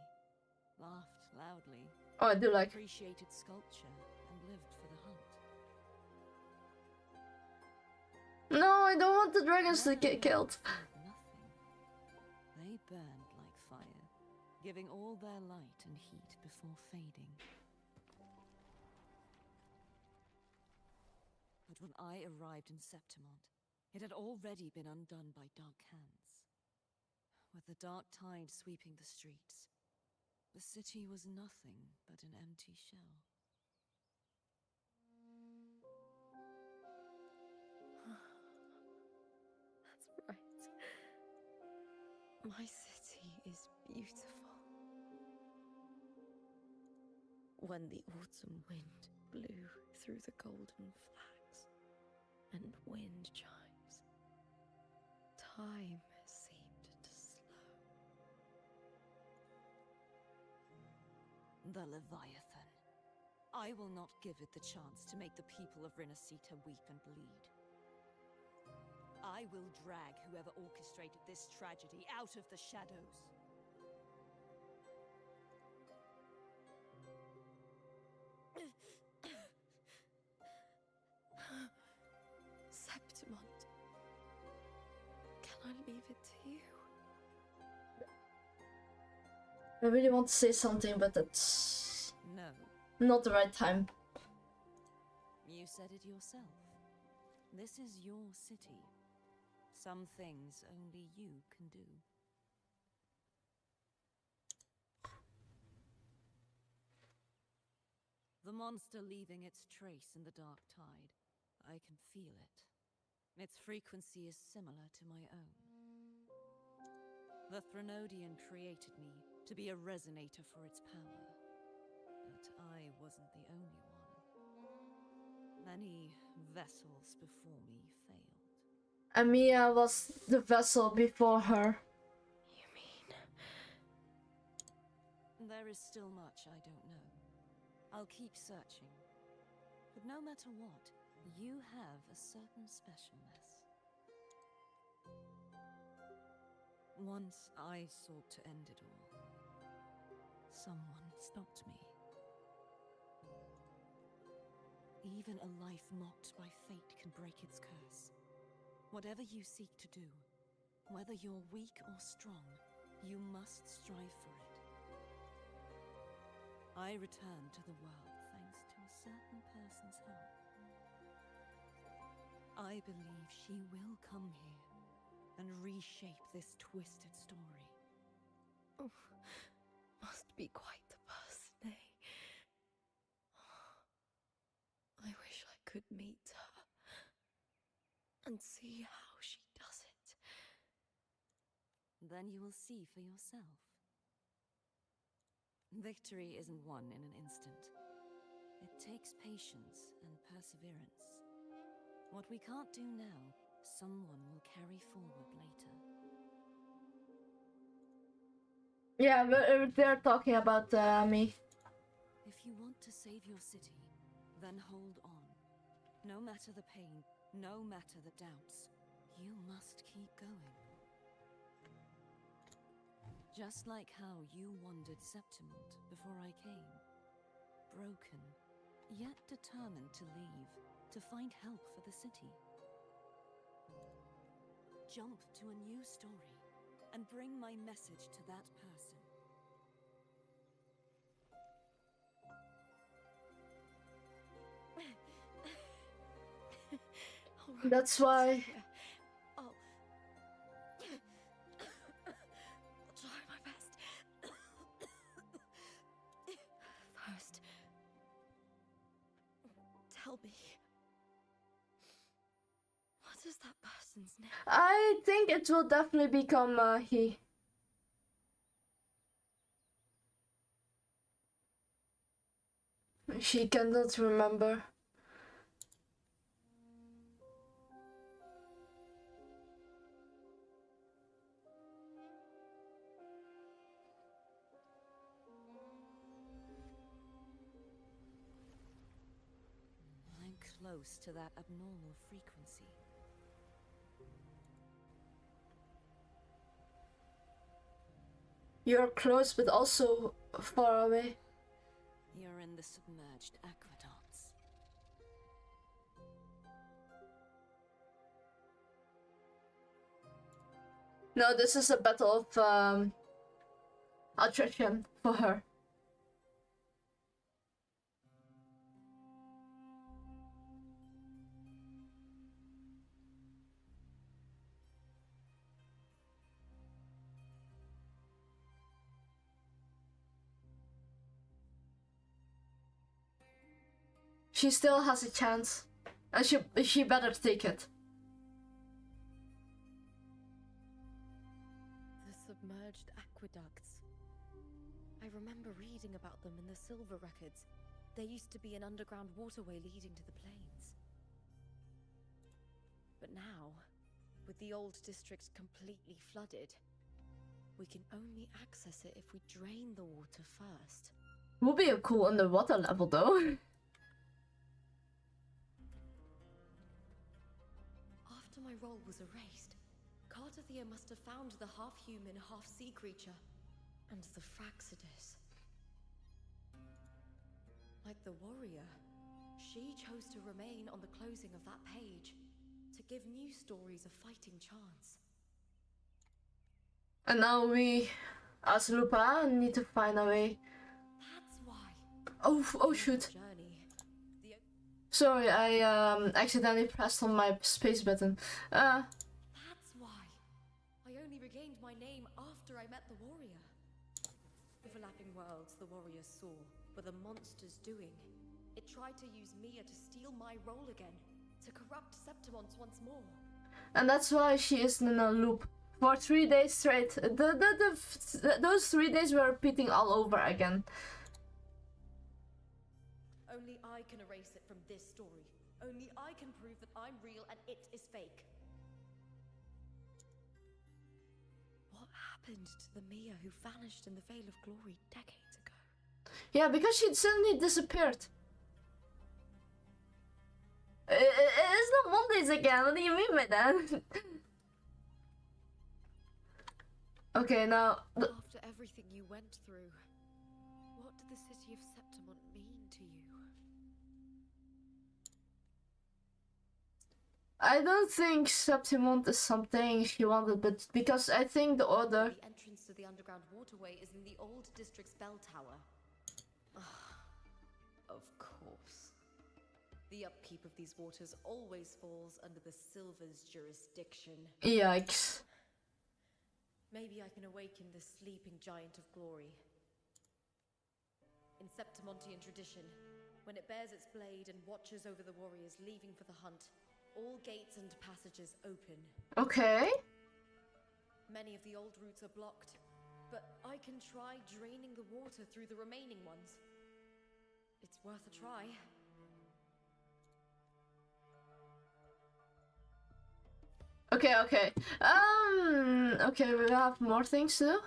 laughed loudly,
Oh, I do like.
appreciated sculpture, and lived for the hunt.
No, I don't want the dragons to
Their
get killed.
lives meant nothing. They burned like fire, giving all their light and heat before fading. But when I arrived in Septimont, it had already been undone by dark hands. With the dark tide sweeping the streets, the city was nothing but an empty shell.
That's right. My city is beautiful. When the autumn wind blew through the golden flags and wind chimes, time seemed to slow.
The Leviathan. I will not give it the chance to make the people of Rinasita weep and bleed. I will drag whoever orchestrated this tragedy out of the shadows.
Septimont, can I leave it to you?
I really want to say something, but that's
No,
not the right time.
you said it yourself. This is your city. Some things only you can do. The monster leaving its trace in the dark tide. I can feel it. Its frequency is similar to my own. The Threnodian created me to be a resonator for its power. But I wasn't the only one. Many vessels before me failed.
Amia was the vessel before her.
You mean...
There is still much I don't know. I'll keep searching. But no matter what, you have a certain specialness. Once I sought to end it all. Someone stopped me. Even a life mocked by fate can break its curse. Whatever you seek to do, whether you're weak or strong, you must strive for it. I return to the world thanks to a certain person's help. I believe she will come here and reshape this twisted story.
Oh, must be quite the person, eh? I wish I could meet her and see how she does it.
Then you will see for yourself. Victory isn't won in an instant. It takes patience and perseverance. What we can't do now, someone will carry forward later.
Yeah, but they're talking about me.
If you want to save your city, then hold on. No matter the pain, no matter the doubts, you must keep going. Just like how you wandered Septimont before I came. Broken, yet determined to leave, to find help for the city. Jump to a new story, and bring my message to that person.
That's why.
I'll try my best. First, tell me, what is that person's name?
I think it will definitely become he. She cannot remember.
I'm close to that abnormal frequency.
You're close, but also far away.
You're in the submerged aqueducts.
No, this is a battle of attrition for her. She still has a chance, and she better take it.
The submerged aqueducts. I remember reading about them in the Silver records. There used to be an underground waterway leading to the plains. But now, with the old district completely flooded, we can only access it if we drain the water first.
Would be a cool underwater level though.
After my role was erased, Carthethya must have found the half-human, half-sea creature, and the Fraxidus. Like the warrior, she chose to remain on the closing of that page, to give new stories a fighting chance.
And now we, as lupa, need to find a way.
That's why.
Oh shoot.
Journey. The
Sorry, I accidentally pressed on my space button.
That's why. I only regained my name after I met the warrior. Overlapping worlds the warrior saw were the monster's doing. It tried to use Mia to steal my role again, to corrupt Septimont once more.
And that's why she is in a loop. For 3 days straight. Those 3 days were repeating all over again.
Only I can erase it from this story. Only I can prove that I'm real and it is fake. What happened to the Mia who vanished in the Veil of Glory decades ago?
Yeah, because she suddenly disappeared. It's not Mondays again. What do you mean by that? Okay, now...
After everything you went through, what did the city of Septimont mean to you?
I don't think Septimont is something she wanted, but because I think the order...
The entrance to the underground waterway is in the old district's bell tower. Of course. The upkeep of these waters always falls under the Silver's jurisdiction.
Yikes.
Maybe I can awaken the sleeping giant of glory. In Septimontian tradition, when it bears its blade and watches over the warriors leaving for the hunt, all gates and passages open.
Okay.
Many of the old routes are blocked, but I can try draining the water through the remaining ones. It's worth a try.
Okay. Okay, we have more things to do.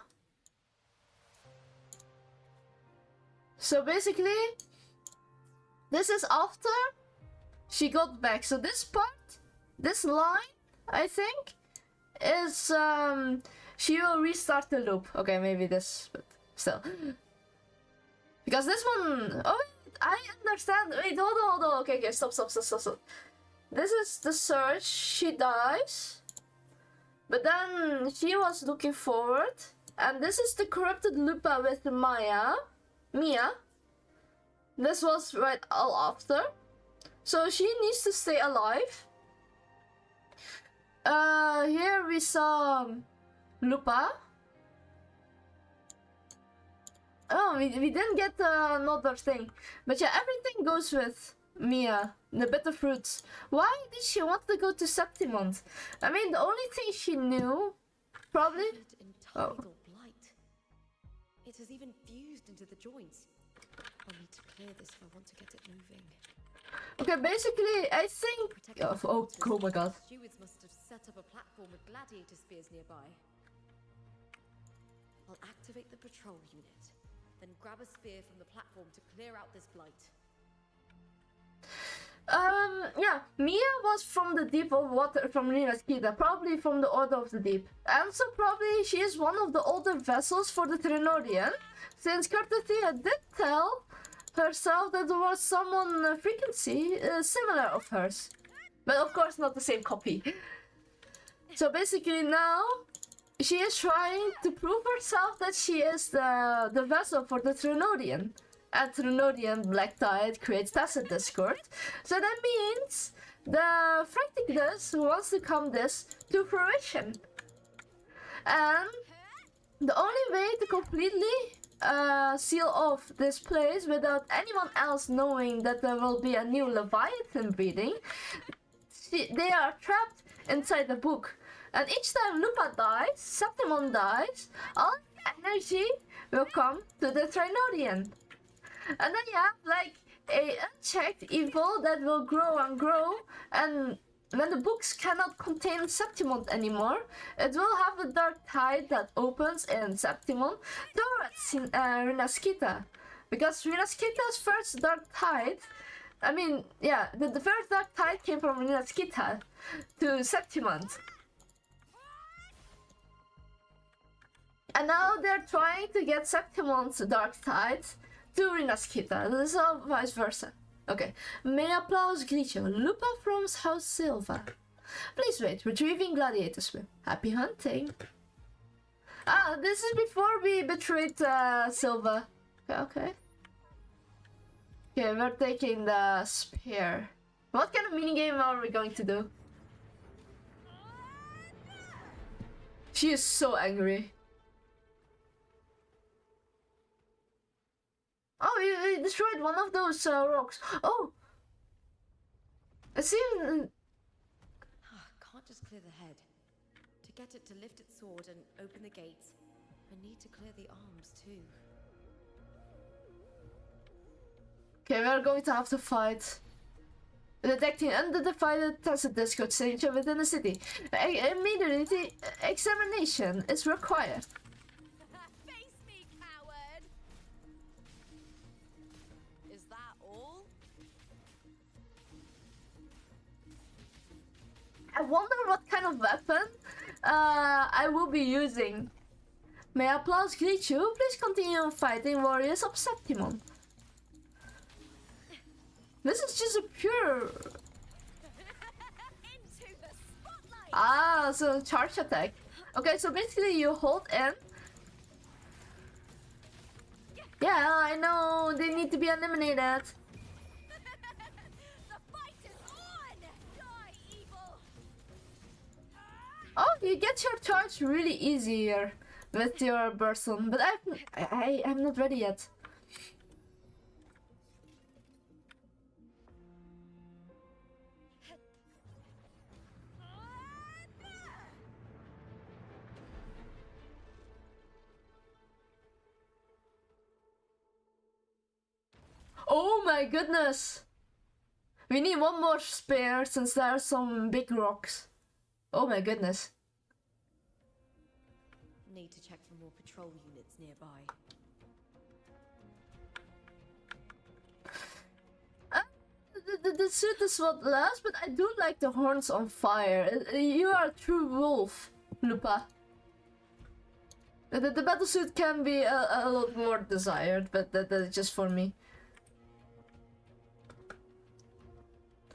So basically, this is after she got back. So this part, this line, I think, is she will restart the loop. Okay, maybe this, but still. Because this one, oh wait, I understand. Wait, hold on. Okay, stop. This is the search. She dies. But then she was looking forward. And this is the corrupted lupa with Mia. This was right all after. So she needs to stay alive. Here we saw lupa. Oh, we didn't get another thing. But yeah, everything goes with Mia, the bitter fruits. Why did she want to go to Septimont? I mean, the only thing she knew, probably...
Covered in tidal blight. It has even fused into the joints. I'll need to clear this if I want to get it moving.
Okay, basically, I think... Oh my god.
Stewards must have set up a platform with gladiator spears nearby. I'll activate the patrol unit, then grab a spear from the platform to clear out this blight.
Yeah, Mia was from the deep of water from Rinaskita, probably from the Order of the Deep. And so probably she is one of the older vessels for the Trinorian, since Carthethya did tell herself that there was someone frequency similar of hers. But of course not the same copy. So basically now, she is trying to prove herself that she is the vessel for the Trinorian. And Trinorian Black Tide creates tacit discord. So that means the Fracticus wants to come this to fruition. And the only way to completely seal off this place without anyone else knowing that there will be a new Leviathan breeding, they are trapped inside the book. And each time Lupa dies, Septimon dies, all energy will come to the Trinorian. And then you have like a unchecked evil that will grow and grow, and when the books cannot contain Septimon anymore, it will have a dark tide that opens in Septimon towards Rinaskita. Because Rinaskita's first dark tide, I mean, yeah, the first dark tide came from Rinaskita to Septimon. And now they're trying to get Septimon's dark tide to Rinaskita. This is all vice versa. Okay. May applause greet you. Lupa from House Silva. Please wait. Retrieving gladiator swim. Happy hunting. Ah, this is before we betrayed Silva. Okay. Okay, we're taking the spear. What kind of minigame are we going to do? She is so angry. Oh, you destroyed one of those rocks. Oh! I see.
Can't just clear the head. To get it to lift its sword and open the gates, I need to clear the arms too.
Okay, we're going to have to fight. Detecting undivided tacit discord signature within the city. Immediately, examination is required.
Face me, coward! Is that all?
I wonder what kind of weapon I will be using. May applause greet you. Please continue fighting warriors of Septimon. This is just a pure...
Into the spotlight!
Ah, so charge attack. Okay, so basically you hold in. Yeah, I know, they need to be eliminated.
The fight is on! Die, evil!
Oh, you get your charge really easier with your person, but I'm not ready yet. Oh my goodness! We need one more spear since there are some big rocks. Oh my goodness.
Need to check for more patrol units nearby.
The suit is what last, but I do like the horns on fire. You are a true wolf, Lupa. The battle suit can be a lot more desired, but that's just for me.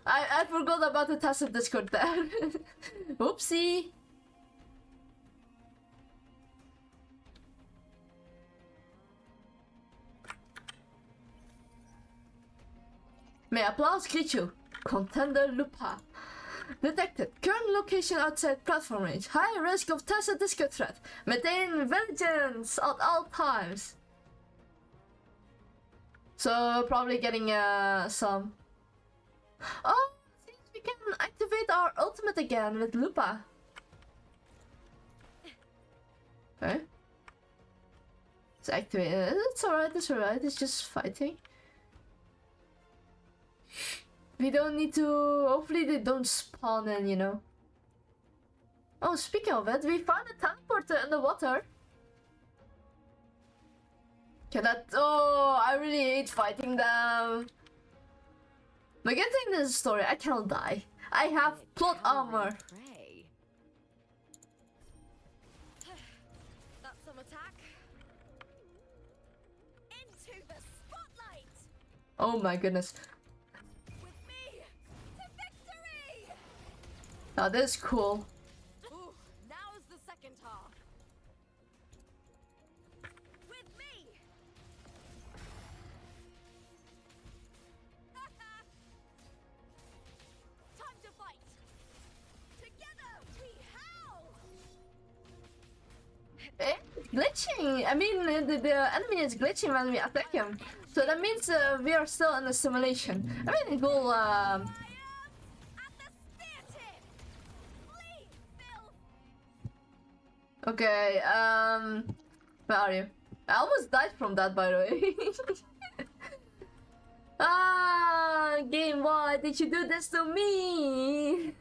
I forgot about the tacit discord there. Oopsie. May applause greet you. Contender Lupa. Detected. Current location outside platform range. High risk of tacit discord threat. Maintain vigilance at all times. So probably getting some... Oh, since we can activate our ultimate again with Lupa. Okay. It's activated. It's alright, it's just fighting. We don't need to... Hopefully they don't spawn in, you know. Oh, speaking of it, we found a teleporter in the water. Okay, that... Oh, I really hate fighting them. But getting this story, I cannot die. I have plot armor.
Prey. That's some attack. Into the spotlight.
Oh my goodness.
With me to victory.
Oh, this is cool.
Ooh, now's the second half. With me. Time to fight. Together we howl.
It's glitching. I mean, the enemy is glitching when we attack him. So that means we are still in a simulation. I mean, it will.
At the spear tip. Flee, filth.
Okay. Where are you? I almost died from that, by the way. Ah, game, why did you do this to me?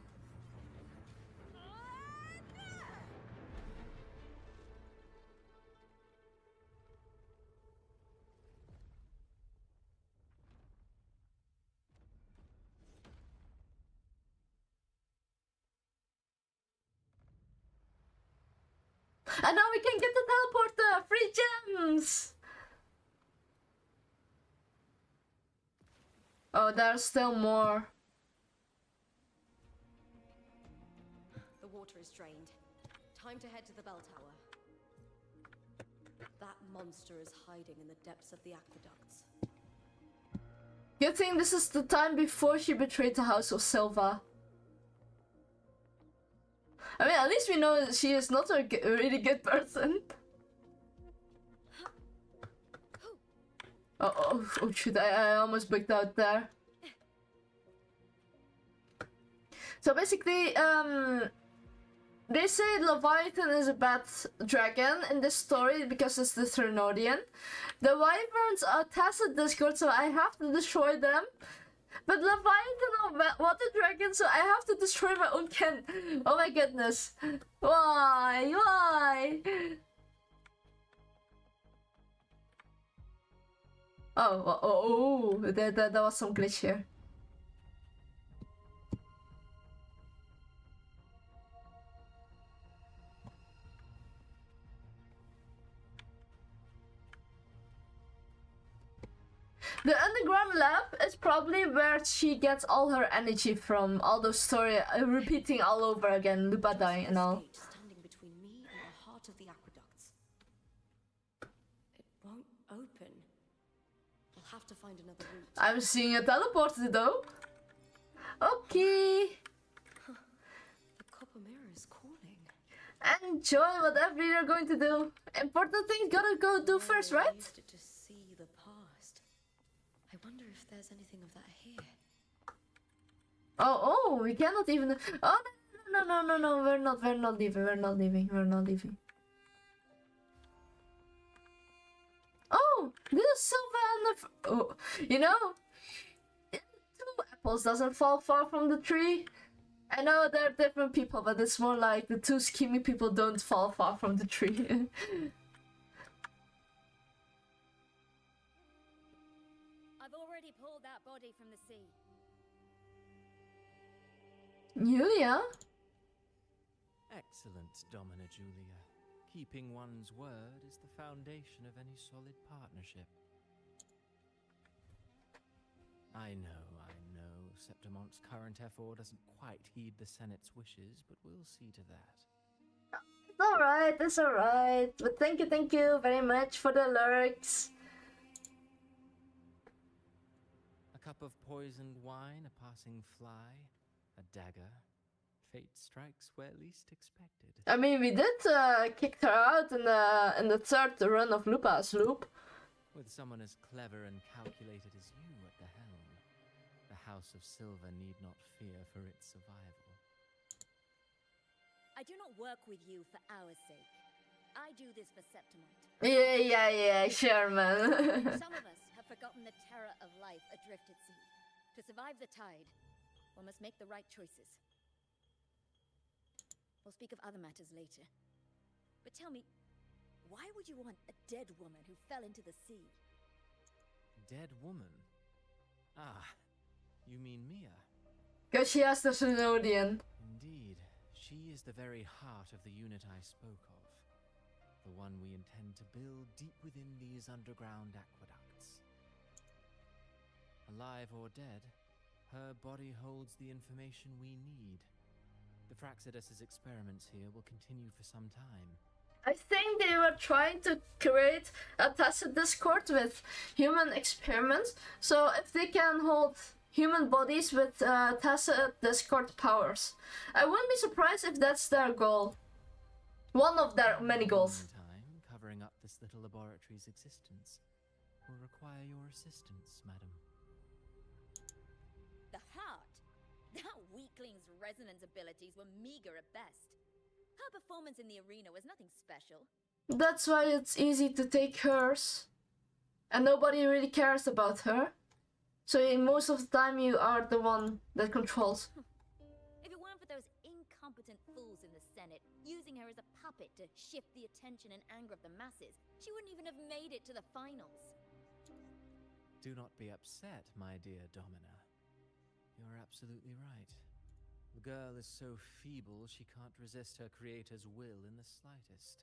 And now we can get the teleporter! Free gems! Oh, there's still more.
The water is drained. Time to head to the bell tower. That monster is hiding in the depths of the aqueducts.
Good thing this is the time before she betrayed the House of Silva. I mean, at least we know she is not a really good person. Oh shoot, I almost bugged out there. So basically, they say Leviathan is a bad dragon in this story because it's the Trinodian. The Wyverns are Tacet Discord, so I have to destroy them. But Leviathan are water dragons, so I have to destroy my own kin. Oh my goodness. Why? Why? Oh, there was some glitch here. The underground lab is probably where she gets all her energy from, all those story repeating all over again, Lupa dying and all.
Standing between me and the heart of the aqueducts. It won't open. I'll have to find another route.
I'm seeing a teleporter though. Okay.
The copper mirror is calling.
Enjoy whatever you're going to do. Important things gotta go do first,
I
right?
used it to see the past. I wonder if there's anything of that here.
Oh, we cannot even. Oh no, we're not leaving. Oh, this is Silva and the. Oh, you know, two apples doesn't fall far from the tree. I know they're different people, but it's more like the two scheming people don't fall far from the tree.
I've already pulled that body from the sea.
Julia?
Excellent, Domina Julia. Keeping one's word is the foundation of any solid partnership. I know. Septimonte's current effort doesn't quite heed the Senate's wishes, but we'll see to that.
It's alright. But thank you very much for the lurks.
A cup of poisoned wine, a passing fly, a dagger. Fate strikes where least expected.
I mean, we did kick her out in the third run of Lupa's loop.
With someone as clever and calculated as you at the helm, the House of Silva need not fear for its survival.
I do not work with you for our sake. I do this for Septimont.
Yeah, sure, man.
Some of us have forgotten the terror of life adrift at sea. To survive the tide, one must make the right choices. We'll speak of other matters later. But tell me, why would you want a dead woman who fell into the sea?
Dead woman? Ah, You mean Mia?
Because she has the Synodian.
Indeed, she is the very heart of the unit I spoke of. The one we intend to build deep within these underground aqueducts. Alive or dead, her body holds the information we need. The Fraxidus's experiments here will continue for some time.
I think they were trying to create a tacit discord with human experiments. So if they can hold human bodies with tacit discord powers, I wouldn't be surprised if that's their goal. One of their many goals.
Meantime, covering up this little laboratory's existence will require your assistance, madam.
The heart? That weakling's resonance abilities were meager at best. Her performance in the arena was nothing special.
That's why it's easy to take hers. And nobody really cares about her. So most of the time you are the one that controls.
If it weren't for those incompetent fools in the Senate using her as a puppet to shift the attention and anger of the masses, she wouldn't even have made it to the finals.
Do not be upset, my dear Domina. You're absolutely right. The girl is so feeble she can't resist her creator's will in the slightest.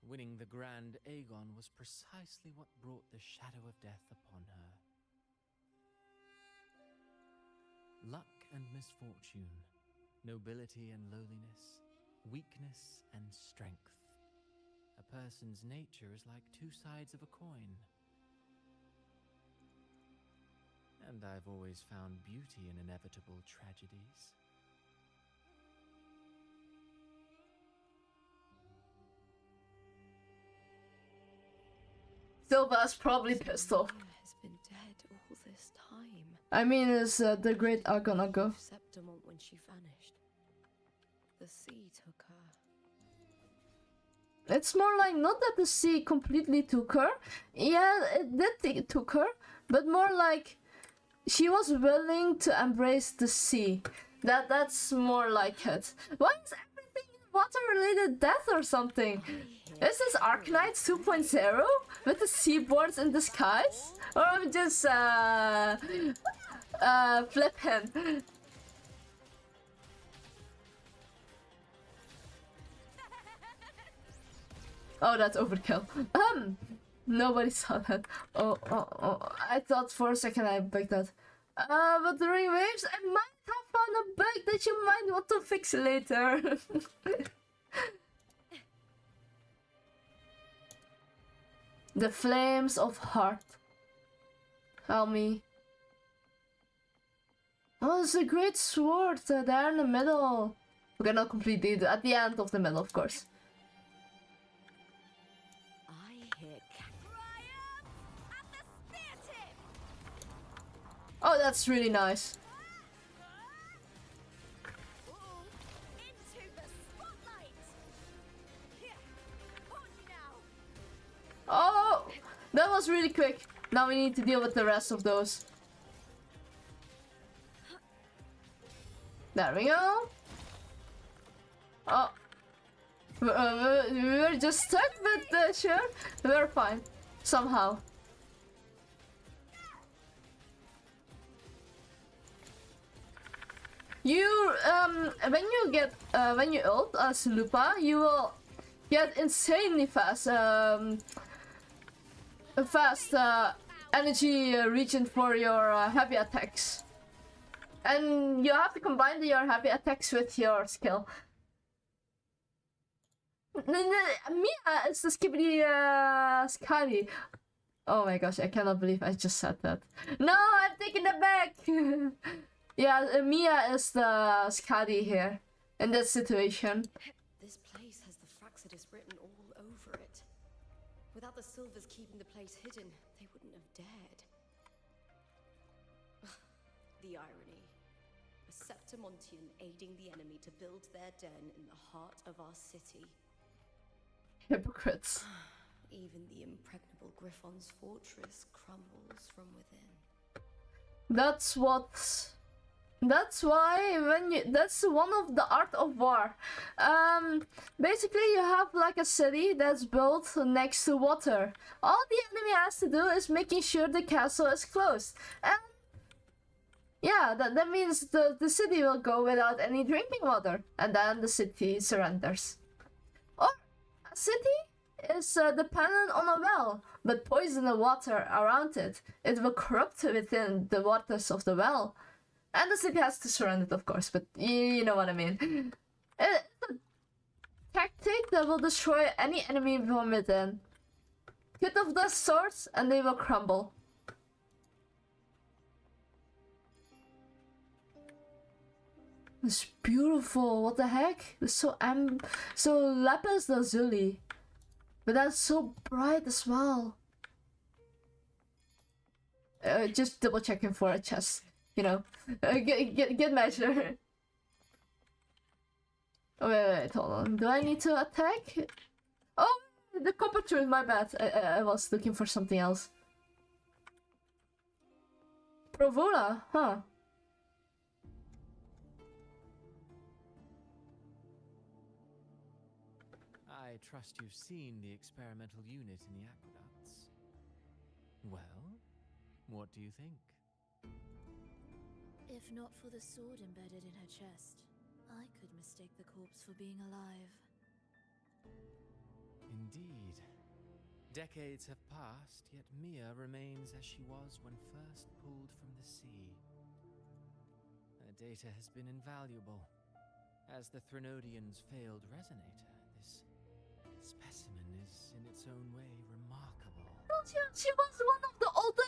Winning the Grand Aegon was precisely what brought the shadow of death upon her. Luck and misfortune, nobility and lowliness, weakness and strength. A person's nature is like two sides of a coin. And I've always found beauty in inevitable tragedies.
Silva's probably pissed off.
Mia has been dead all this time.
I mean, it's the great Agonago.
Septimont when she vanished. The sea took her.
It's more like not that the sea completely took her. Yeah, it did took her, but more like she was willing to embrace the sea. That's more like it. Why is everything water-related death or something? Is this Arknights 2.0 with the seaboards in the skies? Or I'm just flipping. Oh, that's overkill. Nobody saw that. Oh, I thought for a second I bugged that. Wuthering waves, I might have found a bug that you might want to fix later. The flames of heart. Help me. Oh, it's a great sword there in the middle. Okay, not completely, at the end of the middle, of course.
I hear
Oh, that's really nice. Oh, that was really quick. Now we need to deal with the rest of those. There we go. Oh, we were just stuck, but sure, we're fine somehow. You when you ult as Lupa, you will get insanely fast energy regen for your heavy attacks, and you have to combine your heavy attacks with your skill. Mia is the skibbity Scotty. Oh my gosh, I cannot believe I just said that. No, I'm taking it back. Yeah, Mia is the Scotty here in this situation.
This place has the Fraxidus written all over it. Without the Silvers keeping the place hidden, they wouldn't have dared. The irony. A Septimontian aiding the enemy to build their den in the heart of our city.
Hypocrites.
Even the impregnable Griffon's fortress crumbles from within.
That's what That's why that's one of the art of war. Basically you have like a city that's built next to water. All the enemy has to do is making sure the castle is closed. And yeah, that means the city will go without any drinking water. And then the city surrenders. Or a city is dependent on a well, but poison the water around it. It will corrupt within the waters of the well. And the city has to surrender, of course, but you know what I mean. It's a tactic that will destroy any enemy from within. Cut off their swords and they will crumble. It's beautiful, what the heck? It's so lapis lazuli. But that's so bright as well. Just double checking for a chest. You know, get measure. Oh, wait, hold on. Do I need to attack? Oh, the copper tooth, my bad. I was looking for something else. Provola, huh?
I trust you've seen the experimental unit in the aqueducts. Well, what do you think?
If not for the sword embedded in her chest, I could mistake the corpse for being alive.
Indeed. Decades have passed, yet Mia remains as she was when first pulled from the sea. Her data has been invaluable. As the Threnodian's failed resonator, this specimen is, in its own way, remarkable.
She was one of the older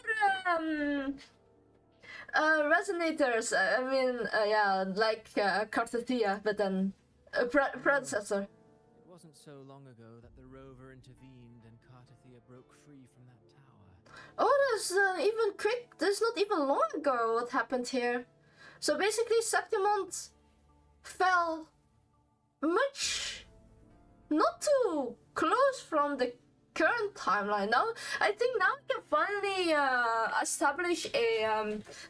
resonators. I mean, yeah, like Carthethya, but then a predecessor.
It wasn't so long ago that the rover intervened and Carthethya broke free from that tower.
Oh, there's not even long ago what happened here. So basically Septimont fell much not too close from the current timeline. Now I think now we can finally establish a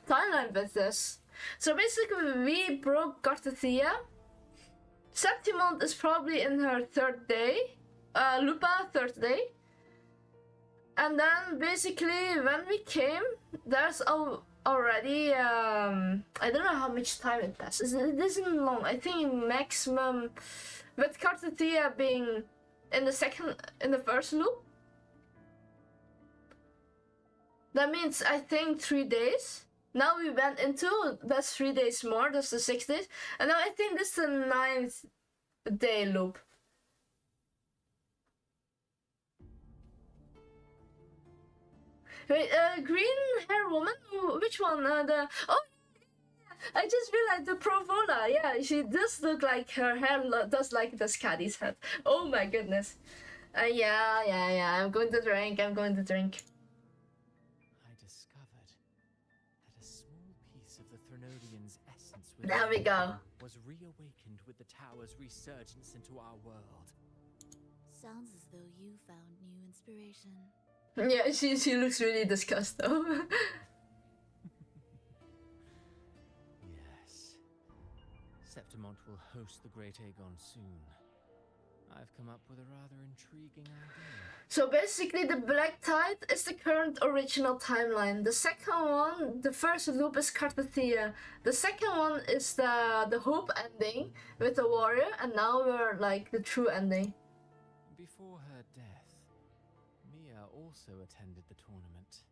timeline with this. So basically we broke Carthethya. Septimont is probably in her third day. Lupa, third day. And then basically when we came, there's already I don't know how much time it passes. It isn't long. I think maximum with Carthethya being in the first loop. That means I think 3 days. Now we went into that's 3 days more, that's the 6 days. And now I think this is the 9th day loop. Wait, green hair woman? Which one? I just realized the Provola. Yeah, she does look like her hair does like the Scotty's head. Oh my goodness. Yeah. I'm going to drink.
I discovered that a small piece of the Threnodian's essence
there we go.
Was reawakened with the tower's resurgence into our world.
Sounds as though you found new inspiration.
Yeah, she looks really disgusted though.
Yes. Septimont will host the Great Aegon soon. I've come up with a rather intriguing idea.
So basically the Black Tide is the current original timeline. The second one, the first loop is Carthethya. The second one is the Hope ending with the warrior, and now we're like the true ending.
Before her death, Mia also attended the tournament.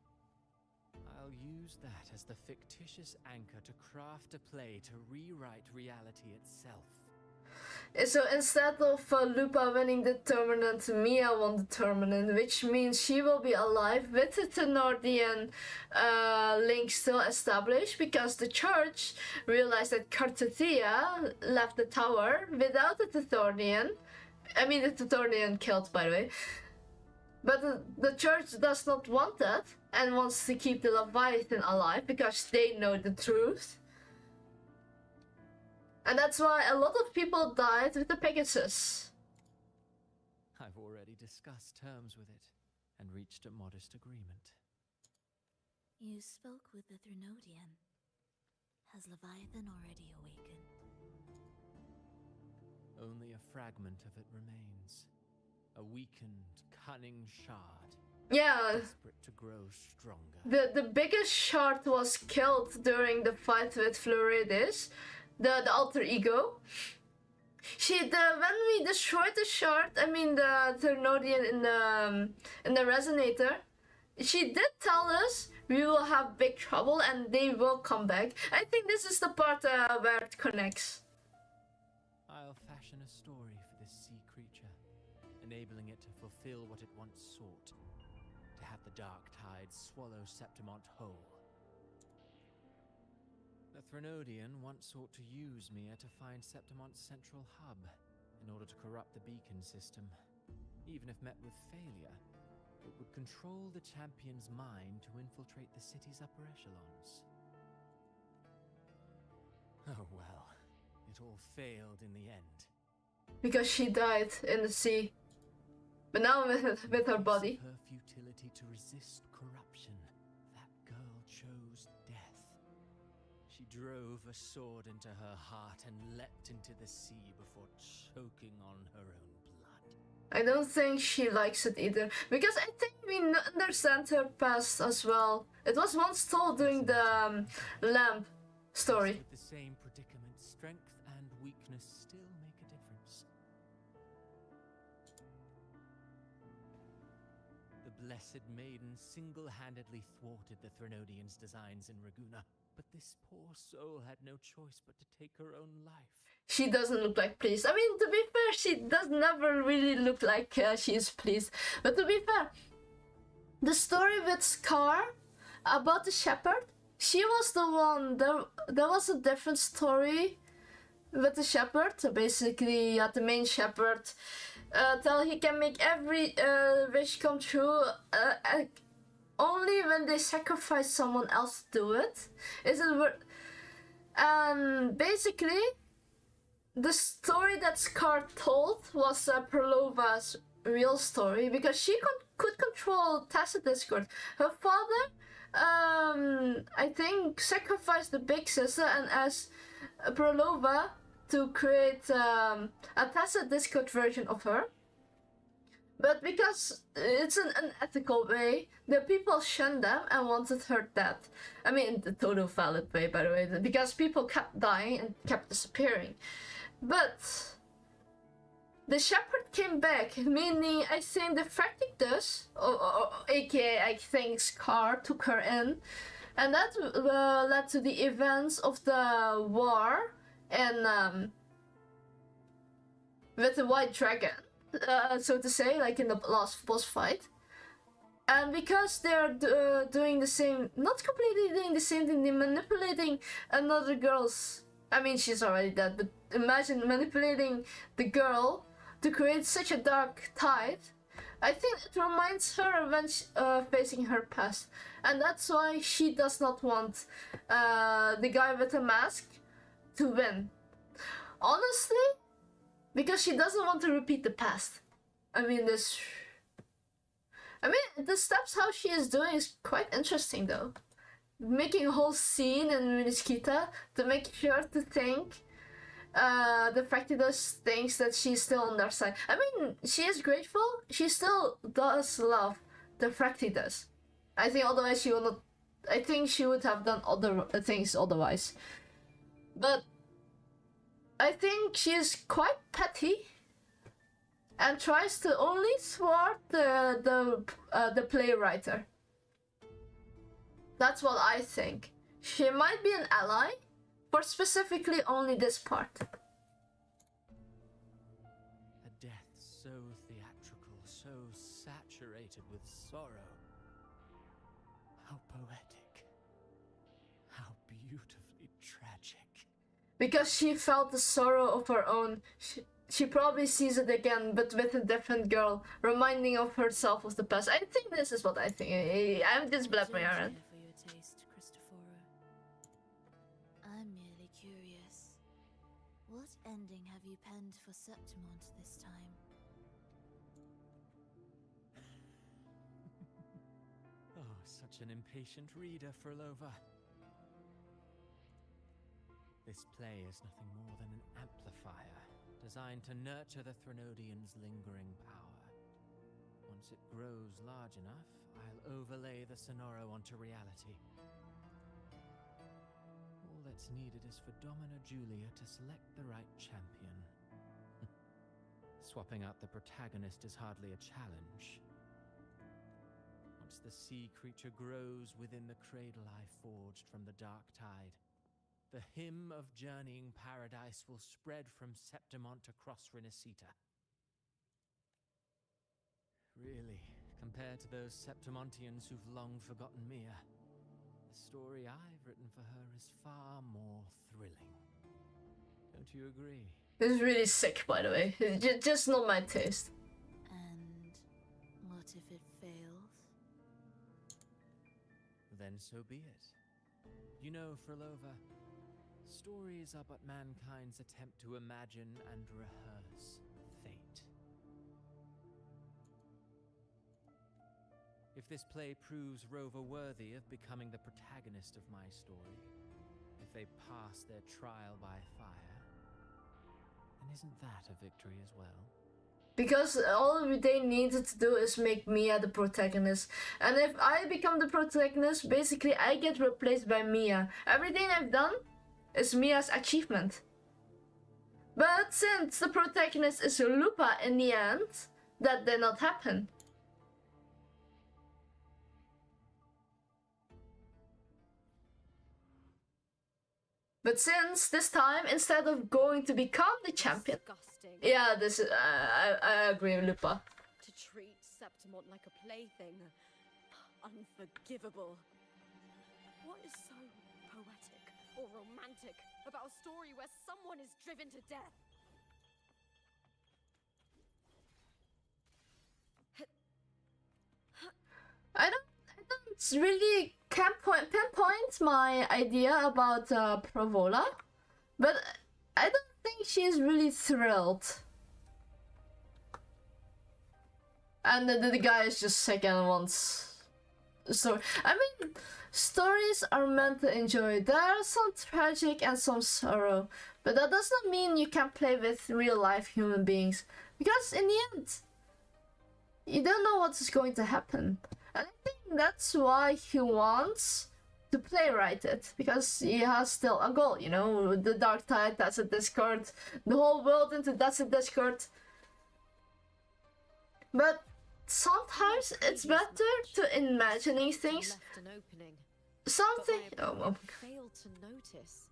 I'll use that as the fictitious anchor to craft a play to rewrite reality itself.
So instead of Lupa winning the tournament, Mia won the tournament, which means she will be alive with the Thenardian link still established, because the church realized that Carthethya left the tower without the Thenardian. I mean, the Thenardian killed, by the way. But the church does not want that and wants to keep the Leviathan alive because they know the truth. And that's why a lot of people died with the Pegasus.
I've already discussed terms with it and reached a modest agreement.
You spoke with the Threnodian. Has Leviathan already awakened?
Only a fragment of it remains. A weakened, cunning shard.
Yeah,
Desperate to grow stronger.
the biggest shard was killed during the fight with Floridis, the alter ego. When we destroyed the shard, I mean the Ternodian in the resonator, she did tell us we will have big trouble and they will come back. I think this is the part where it connects.
I'll fashion a story for this sea creature, enabling it to fulfill what it once sought, to have the dark tide swallow Septimont whole. The Threnodian once sought to use Mia to find Septimont's central hub, in order to corrupt the beacon system. Even if met with failure, it would control the champion's mind to infiltrate the city's upper echelons. Oh well, it all failed in the end.
Because she died in the sea. But now with her body.
Her futility to resist corruption, that girl chose death. She drove a sword into her heart and leapt into the sea before choking on her own blood.
I don't think she likes it either. Because I think we understand her past as well. It was once told during the lamp story.
With the same predicament, strength and weakness still make a difference. The Blessed Maiden single-handedly thwarted the Threnodians' designs in Raguna, but this poor soul had no choice but to take her own life.
She doesn't look like pleased. I mean, to be fair, she does never really look like she is pleased. But to be fair, the story with Scar about the shepherd, she was the one. There was a different story with the shepherd. So basically, you had the main shepherd tell he can make every wish come true. Only when they sacrifice someone else to do it. Is it worth? And basically, the story that Scar told was Perlova's real story because she could control Tacit Discord. Her father, I think, sacrificed the big sister and asked Perlova to create a Tacit Discord version of her. But because it's an unethical way, the people shunned them and wanted her dead. I mean, the total valid way, by the way, because people kept dying and kept disappearing. But the shepherd came back, meaning I think the Fracticus, or aka I think Scar, took her in, and that led to the events of the war and with the White Dragon. So to say, like in the last boss fight. And because they're doing the same, not completely doing the same thing, they're manipulating another girl's, I mean she's already dead, but imagine manipulating the girl to create such a dark tide. I think it reminds her when facing her past. And that's why she does not want the guy with the mask to win. Honestly, because she doesn't want to repeat the past. I mean, the steps how she is doing is quite interesting though. Making a whole scene in Miniskita to make sure to think the Fractidus thinks that she's still on their side. I mean, she is grateful. She still does love the Fractidus. I think otherwise she would not. I think she would have done other things otherwise. But I think she is quite petty and tries to only thwart the playwriter. That's what I think. She might be an ally, but specifically only this part.
A death so theatrical, so saturated with sorrow. How poetic. How beautifully tragic.
Because she felt the sorrow of her own. She probably sees it again, but with a different girl, reminding of herself of the past. I think this is what I think. I'm just blabbering around.
For your taste, Cristoforo. I'm merely curious. What ending have you penned for Septimont this time?
Oh, such an impatient reader, Frolova. This play is nothing more than an amplifier, designed to nurture the Threnodian's lingering power. Once it grows large enough, I'll overlay the Sonoro onto reality. All that's needed is for Domina Julia to select the right champion. Swapping out the protagonist is hardly a challenge. Once the sea creature grows within the cradle I forged from the dark tide, the hymn of journeying paradise will spread from Septimont across Renacita. Really, compared to those Septimontians who've long forgotten Mia, the story I've written for her is far more thrilling. Don't you agree?
It's really sick, by the way. It's just not my taste.
And what if it fails?
Then so be it. You know, Frolova, stories are but mankind's attempt to imagine and rehearse fate. If this play proves Rover worthy of becoming the protagonist of my story, if they pass their trial by fire, then isn't that a victory as well?
Because all they needed to do is make Mia the protagonist. And if I become the protagonist, basically I get replaced by Mia. Everything I've done is Mia's achievement. But since the protagonist is Lupa in the end, that did not happen. But since this time, instead of going to become the champion,
Disgusting.
yeah, this is I agree with Lupa.
To treat Septimont like a plaything. Unforgivable. What is so poetic or romantic about a story where someone is driven to death?
I don't really pinpoint my idea about Provola, but I don't think she's really thrilled. And the guy is just sick and wants. So I mean, stories are meant to enjoy. There are some tragic and some sorrow, but that does not mean you can't play with real life human beings, because in the end, you don't know what is going to happen. And I think that's why he wants to playwright it, because he has still a goal, you know, the Dark Tide, that's a Discord, the whole world into that's a Discord. But sometimes it's better to imagining things.
Left an opening,
Something.
but my
Oh, well.
opponent failed to notice.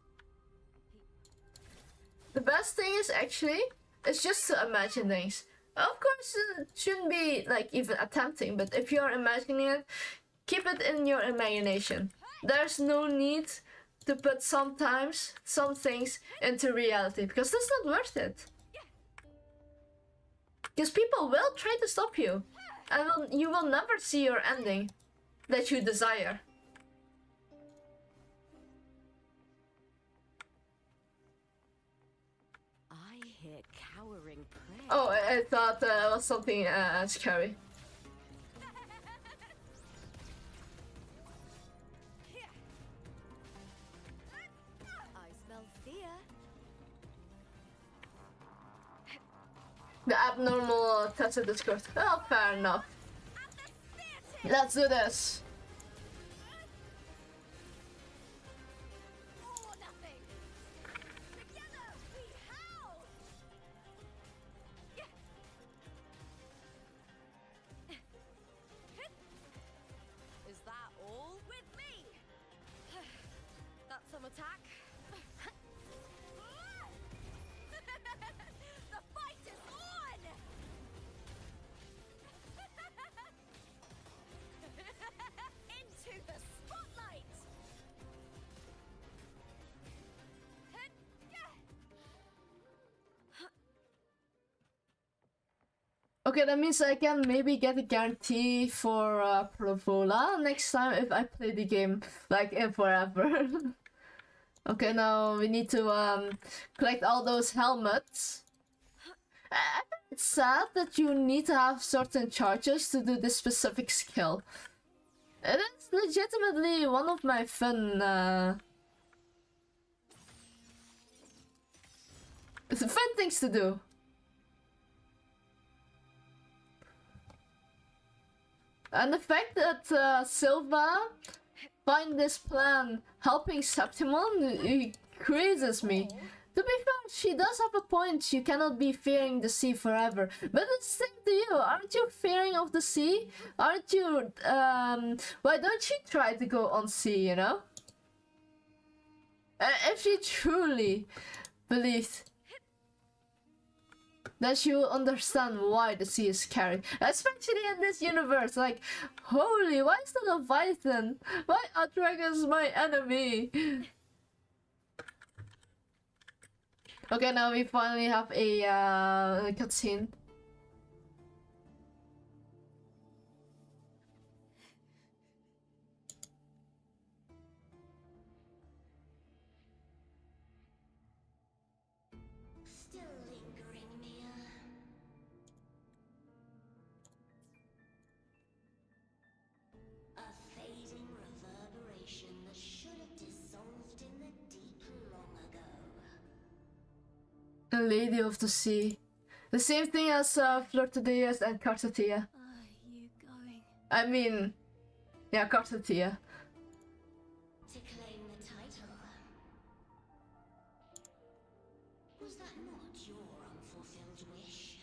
The best thing is actually, it's just to imagine things. Of course, it shouldn't be like even attempting, but if you're imagining it, keep it in your imagination. There's no need to put sometimes some things into reality, because that's not worth it. Because people will try to stop you, and you will never see your ending that you desire.
I hear cowering prayer.
Oh, I thought it was something scary.
I smell fear.
The abnormal test of Discord. Oh, fair enough. Let's do this.
Or nothing. Together we howl. Is that all? With me. That's some attack. The fight is on. Into the spotlight.
Okay, that means I can maybe get a guarantee for Provola next time if I play the game like in forever. Okay, now we need to collect all those helmets. I think it's sad that you need to have certain charges to do this specific skill. It is legitimately one of my fun It's fun things to do. And the fact that Silva find this plan helping Septimon, it crazes me. To be fair, she does have a point. You cannot be fearing the sea forever. But it's the same to you. Aren't you fearing of the sea? Aren't you, why don't you try to go on sea, you know? If she truly believes, then she will understand why the sea is scary. Especially in this universe, like, holy, why is the Leviathan? Why are dragons my enemy? Okay, now we finally have a cutscene.
Still lingering, Mia. A fading reverberation that should have dissolved in the deep long ago.
A lady of the sea. The same thing as Flirtadias and Carthethya.
Are you going?
I mean, yeah, Carthethya.
To claim the title. Was that not your unfulfilled wish?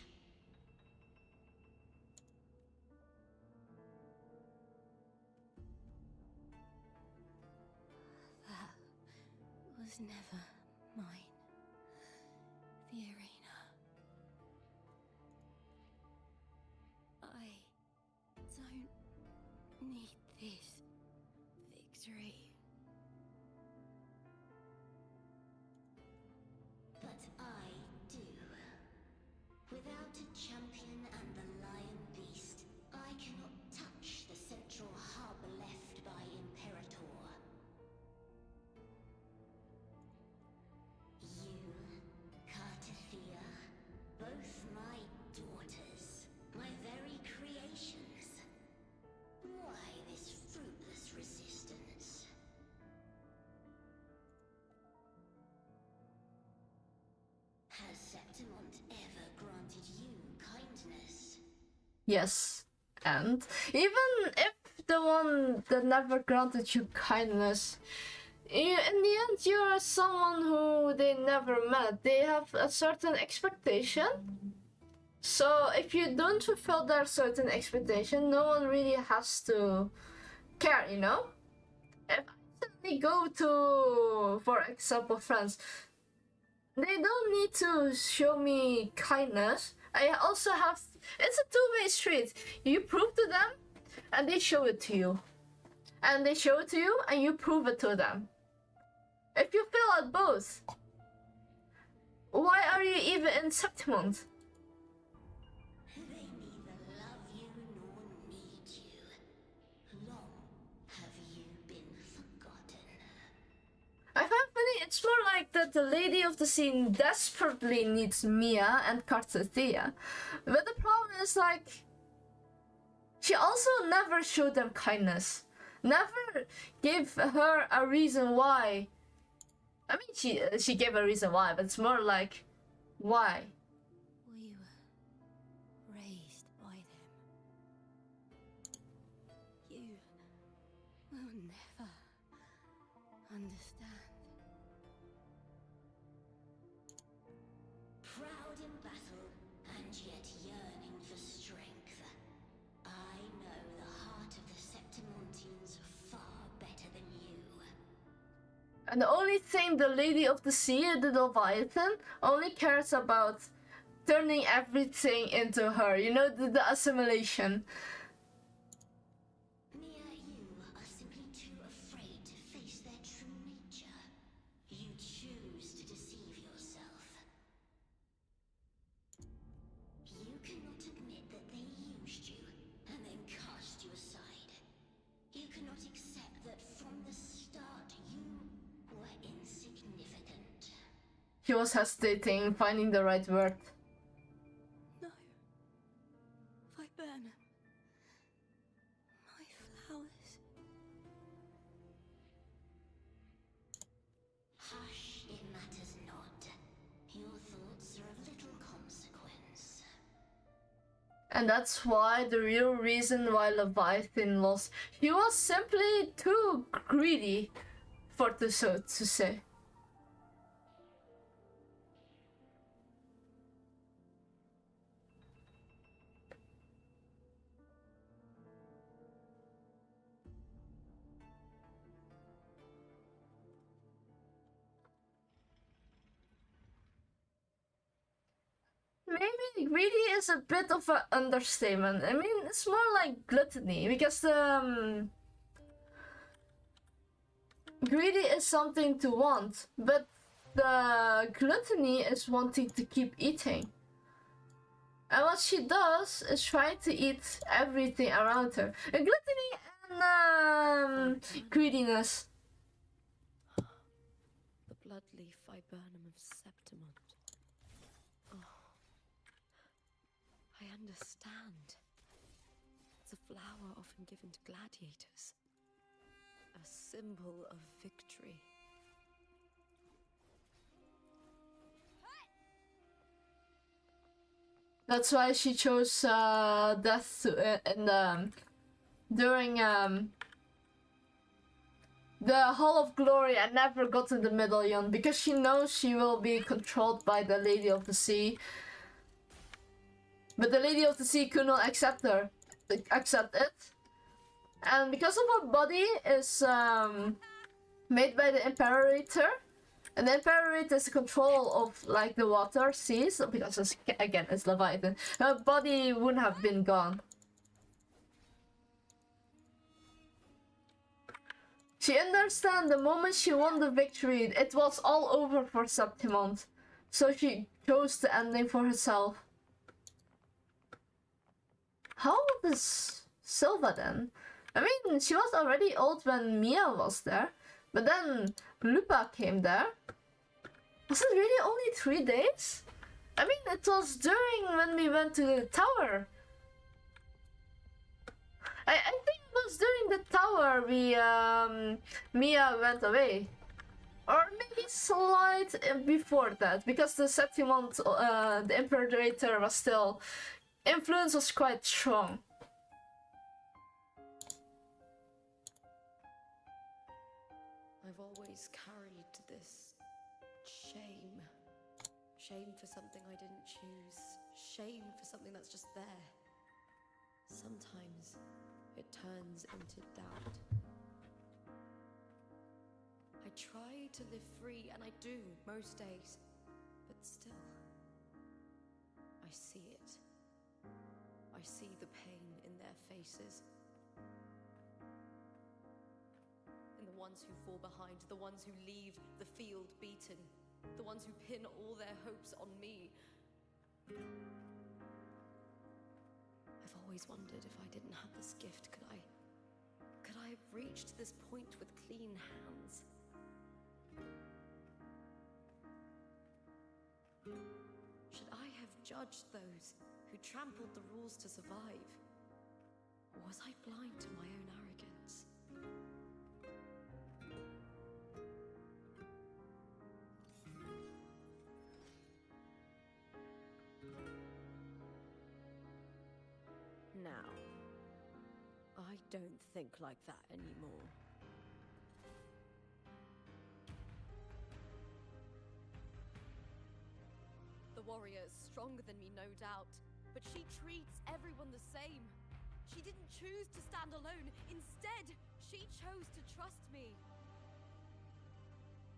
That was never mine. The arena. I don't need this victory.
But I do. Without a champion and the lion beast, I cannot touch the central hub left by Imperator. You, Carthethya, both my daughters, my very creations. Why this fruitless resistance? Has Septimont ever granted you kindness?
Yes. And even if the one that never granted you kindness, in the end you are someone who they never met. They have a certain expectation. So if you don't fulfill their certain expectation, no one really has to care, you know? If I suddenly go to, for example, France, they don't need to show me kindness. I also have, it's a two-way street. You prove to them and they show it to you. And they show it to you and you prove it to them. If you fail at both, why are you even in Septimont?
They neither love you nor need you. Long have you been forgotten.
I find funny, it's more like that the Lady of the Sea desperately needs Mia and Carthethya. But the problem is, like, she also never showed them kindness. Never gave her a reason why. I mean, she gave a reason why, but it's more like, why?
We were raised by them. You will never understand.
Proud in battle, and yet yearning for strength. I know the heart of the Septimontines far better than you.
And the only thing the Lady of the Sea, the Leviathan, only cares about turning everything into her. You know, the assimilation.
Mia, you are simply too afraid to face their true nature. You choose to deceive yourself. You cannot admit that they used you and then cast you aside. You cannot accept that from the start you were insignificant.
He was hesitating, finding the right word.
No. Viburnum. My flowers.
Hush, it matters not. Your thoughts
And that's why the real reason why Leviathan lost. He was simply too greedy, for to so to say. Maybe greedy is a bit of an understatement. I mean, it's more like gluttony because greedy is something to want, but the gluttony is wanting to keep eating. And what she does is try to eat everything around her. And gluttony and greediness.
The bloodleaf viburnum of Septimont. Oh, I understand. It's a flower often given to gladiators. A symbol of victory.
That's why she chose death to, during the Hall of Glory and never got in the medallion because she knows she will be controlled by the Lady of the Sea. But the Lady of the Sea could not accept it. And because of her body is made by the Imperator, and the Imperator is control of like the water seas, because it's, again it's Leviathan, her body wouldn't have been gone. She understands the moment she won the victory, it was all over for Septimont. So she chose the ending for herself. How old is Silva then? I mean, she was already old when Mia was there, but then Lupa came there. Was it really only 3 days? I mean, it was during when we went to the tower. I think it was during the tower Mia went away. Or maybe slight before that, because the Septimont, the Imperator was still... influence was quite strong.
I've always carried this shame. Shame for something I didn't choose. Shame for something that's just there. Sometimes it turns into doubt. I try to live free, and I do most days, but still, I see it. I see the pain in their faces. In the ones who fall behind, the ones who leave the field beaten, the ones who pin all their hopes on me. I've always wondered if I didn't have this gift, could I have reached this point with clean hands? Should I have judged those who trampled the rules to survive? Or was I blind to my own arrogance? Now, I don't think like that anymore. The warrior is stronger than me, no doubt, but she treats everyone the same. She didn't choose to stand alone. Instead, she chose to trust me.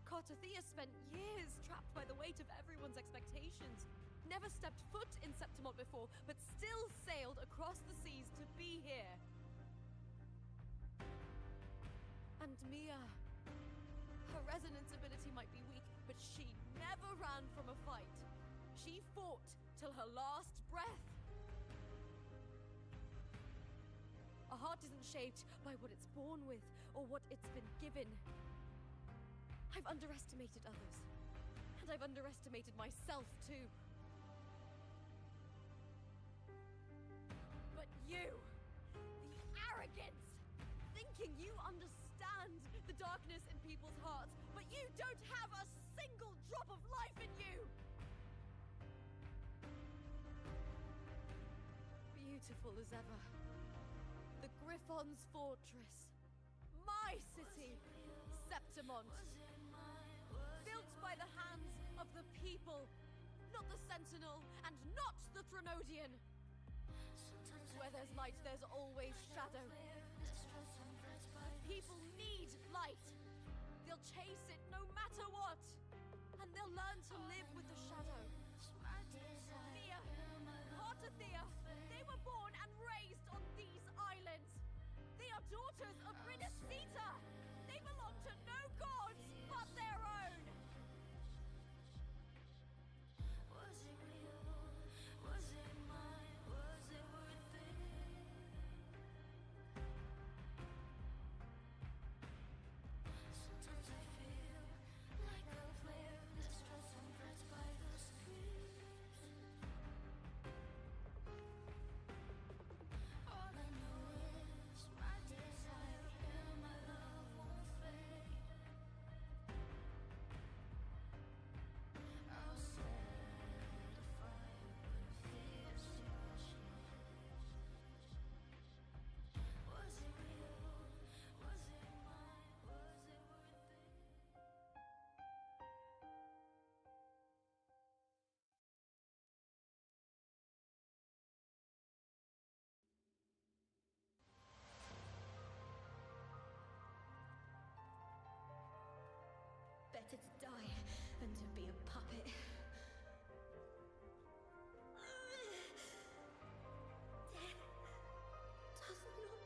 Carthethya spent years trapped by the weight of everyone's expectations. Never stepped foot in Septimont before, but still sailed across the seas to be here. And Mia, her resonance ability might be weak, but she never ran from a fight. She fought till her last breath. A heart isn't shaped by what it's born with or what it's been given. I've underestimated others, and I've underestimated myself too. But you, the arrogance, thinking you understand the darkness in people's hearts, but you don't have a single drop of life in you. beautiful as ever. The Griffon's fortress. My city, Septimont. Built by the hands of the people, not the Sentinel and not the Threnodian. Where there's light, there's always shadow. People need light. They'll chase it no matter what. And they'll learn to live with the shadow. Thea, Carthethya, they were born and raised on these islands. They are daughters of Rinasita. They belong to no gods but their own.
Was it real? Was it mine? Was it worth it? Sometimes I feel like a player distressed and pressed by the screams. All I know is my desire and my love won't fade. I'll set a fire with fears to ashes. Was it real? Was it mine? Was it worth it?
Better to die than to be a puppet.
Death does not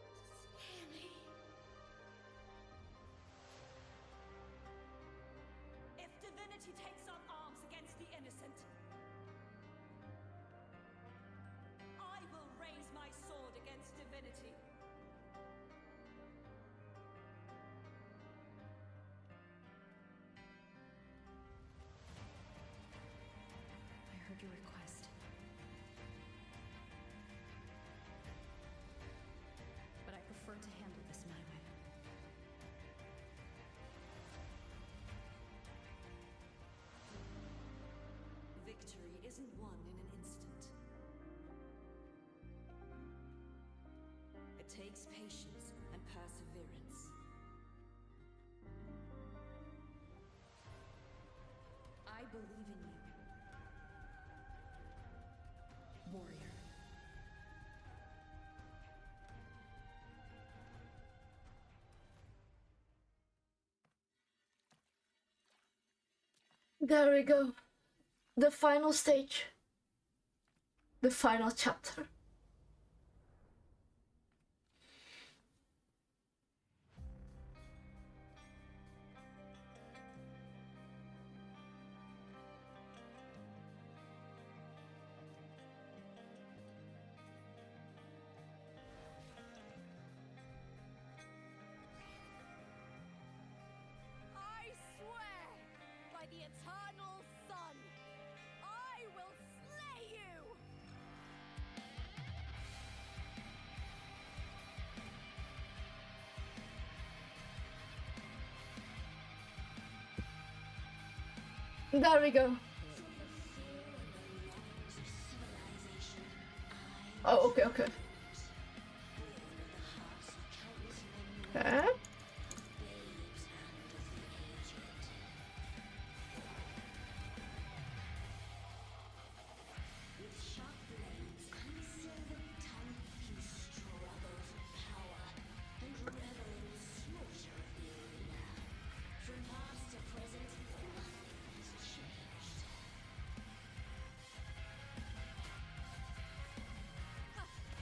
scare me.
If divinity takes up arms against the innocent, I will raise my sword against divinity.
I heard your request. But I prefer to handle this my way.
Victory isn't won in an instant. It takes patience and perseverance. I believe in you, warrior.
There we go. The final stage. The final chapter.
I swear by the eternal sun, I will slay you!
There we go. Oh, okay, okay. Okay.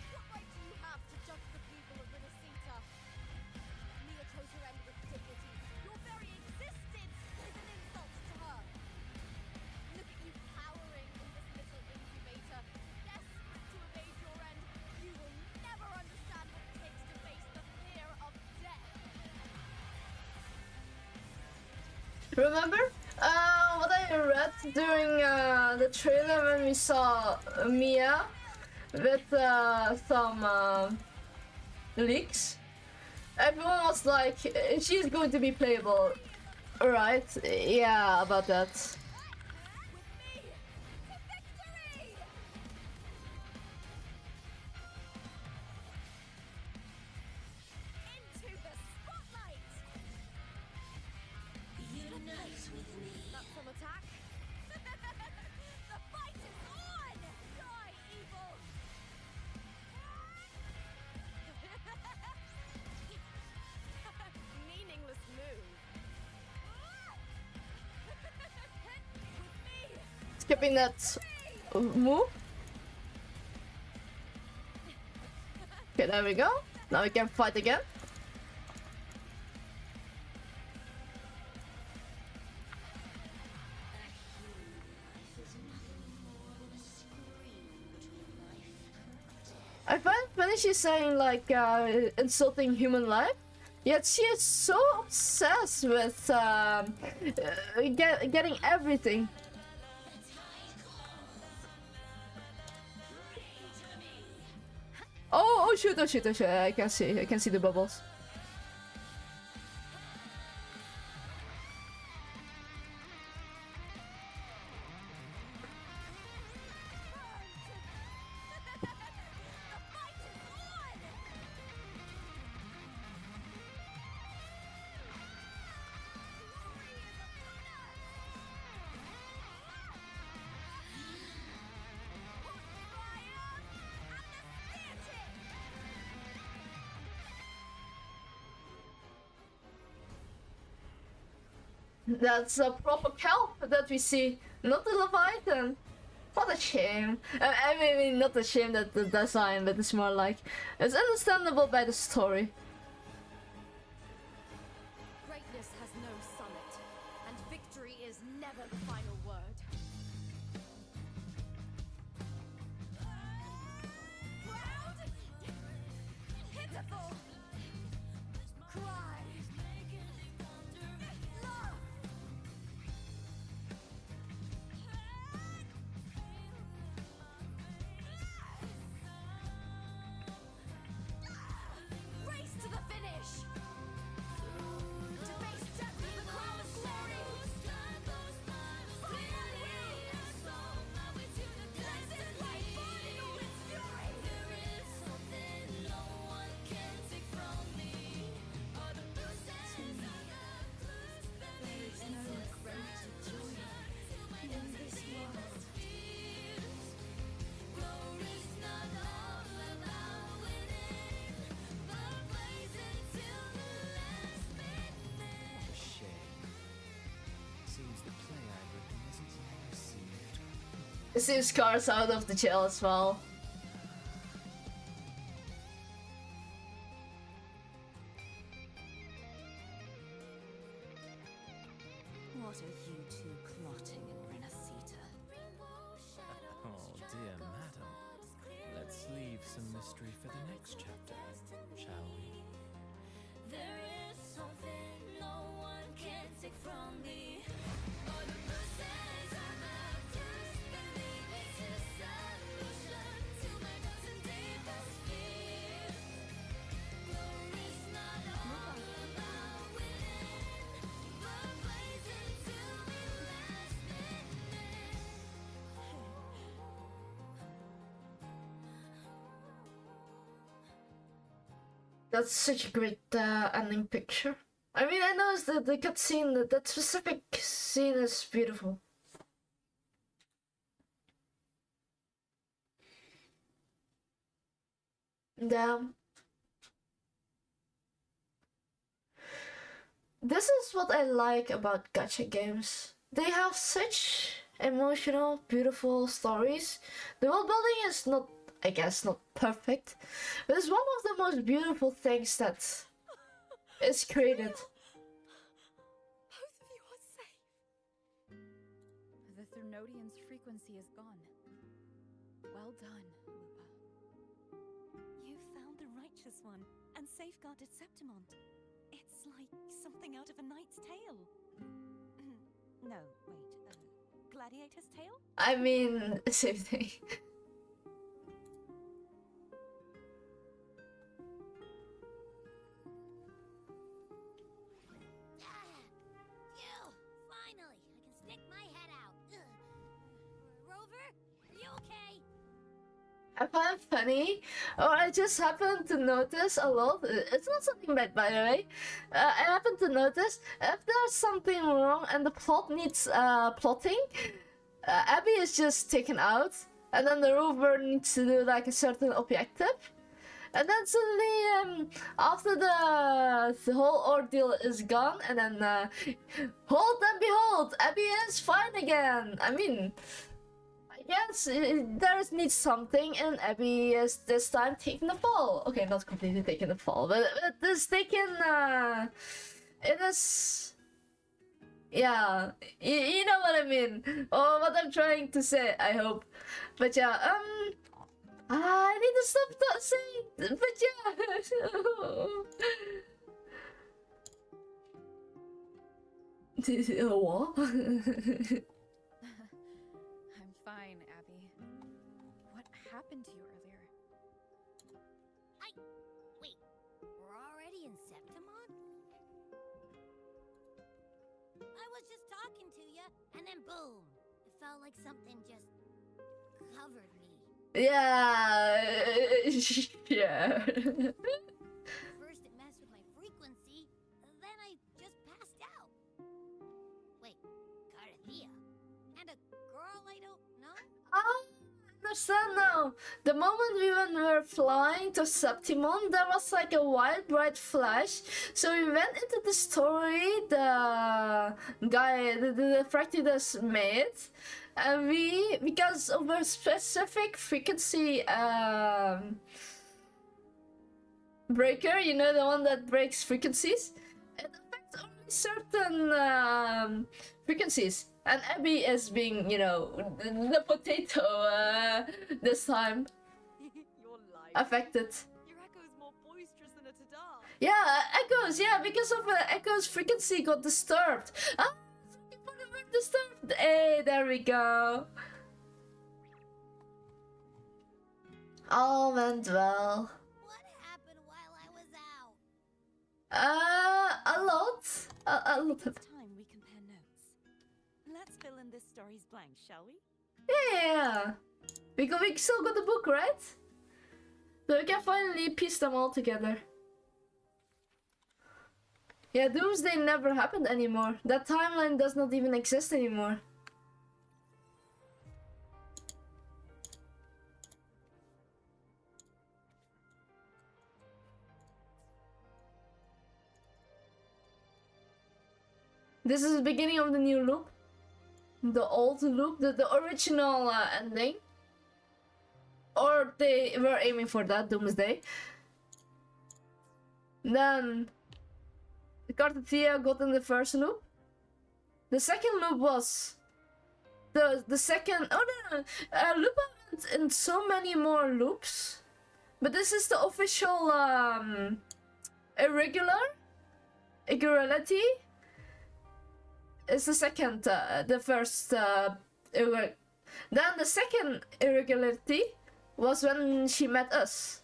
What right do you have to judge the people of Rinasita? Mia chose her end with dignity. Your very existence is an insult to her. Look at you cowering in this little incubator, desperate to evade your end. You will never understand what it takes to face the fear of death.
Remember what I read during the trailer when we saw Mia with some leaks? Everyone was like, she's going to be playable, right? Yeah, about that.
With me to victory!
skipping that move. Okay, there we go. Now we can fight again. I find funny she's saying like insulting human life, yet she is so obsessed with getting everything. Oh shoot, oh shoot, oh shoot, I can see the bubbles. That's a proper kelp that we see, not the Leviathan. What a shame. I mean, not a shame that the design, but it's more like it's understandable by the story.
Greatness has no summit, and victory is never the final word. Proud, pitiful, cry, love. Race to the finish. To face death with the crown of glory. Let this light burn you with fury. There is no greater joy in this world.
What a shame. Seems the play I've written isn't well received.
It seems Car's out of the jail as well.
What are you two plotting in Renacita?
Oh dear madam. Let's leave some mystery for the next chapter, shall we?
There is something no one can take from me.
That's such a great ending picture. I mean, I know it's the cutscene, that specific scene is beautiful. Damn. This is what I like about gacha games. They have such emotional, beautiful stories. The world building is not, I guess, not perfect, but it's one of the most beautiful things that is created.
Both of you are safe. The Threnodian's frequency is gone. Well done, Lupa.
You found the righteous one and safeguarded Septimont. It's like something out of a knight's tale. No, wait, gladiator's tale?
I mean, same thing.
Phew! Finally, I can stick my head out. Ugh. Rover, you okay?
I find it funny, or I just happen to notice a lot. It's not something bad, by the way. I happen to notice if there's something wrong and the plot needs plotting, Abby is just taken out, and then the rover needs to do like a certain objective, and then suddenly, after the whole ordeal is gone, and then hold and behold, Abby is fine again. I mean, Yes, there needs something, and Abby is this time taking the fall. Okay, not completely taking the fall, but it is taking. It is. Yeah, you know what I mean, or what I'm trying to say. I hope, but yeah. I need to stop saying, but yeah. What?
I'm fine, Abby. What happened to you earlier?
Wait, we're already in Septimon? I was just talking to you, and then boom! It felt like something just covered me.
Yeah. Yeah.
First it messed with my frequency, then I just passed out. Wait, Carthethya? And a girl I don't know?
I understand now. The moment we were flying to Septimon, there was like a wild bright flash. So we went into the story the guy, the Fractidus made. And we, because of a specific frequency breaker, you know, the one that breaks frequencies, it affects only certain frequencies. And Abby is being, you know, the potato this time
Your life.
affected.
Your echo is more boisterous than a Tadar.
Yeah, echoes, yeah, because of echo's frequency got disturbed. Ah, looking for the word disturbed. Hey, there we go. All went well.
What happened while I was out?
A lot. A lot.
It's time we compare notes. Let's fill in this story's blanks, shall we?
Yeah. Because we still got the book, right? So we can finally piece them all together. Yeah, Doomsday never happened anymore. That timeline does not even exist anymore. This is the beginning of the new loop. The old loop, the original ending. Or they were aiming for that, Doomsday. Then Carthethya got in the first loop. The second loop was the second. Oh no! Lupa went in so many more loops, but this is the official irregularity. It's the second, the first. Then the second irregularity was when she met us,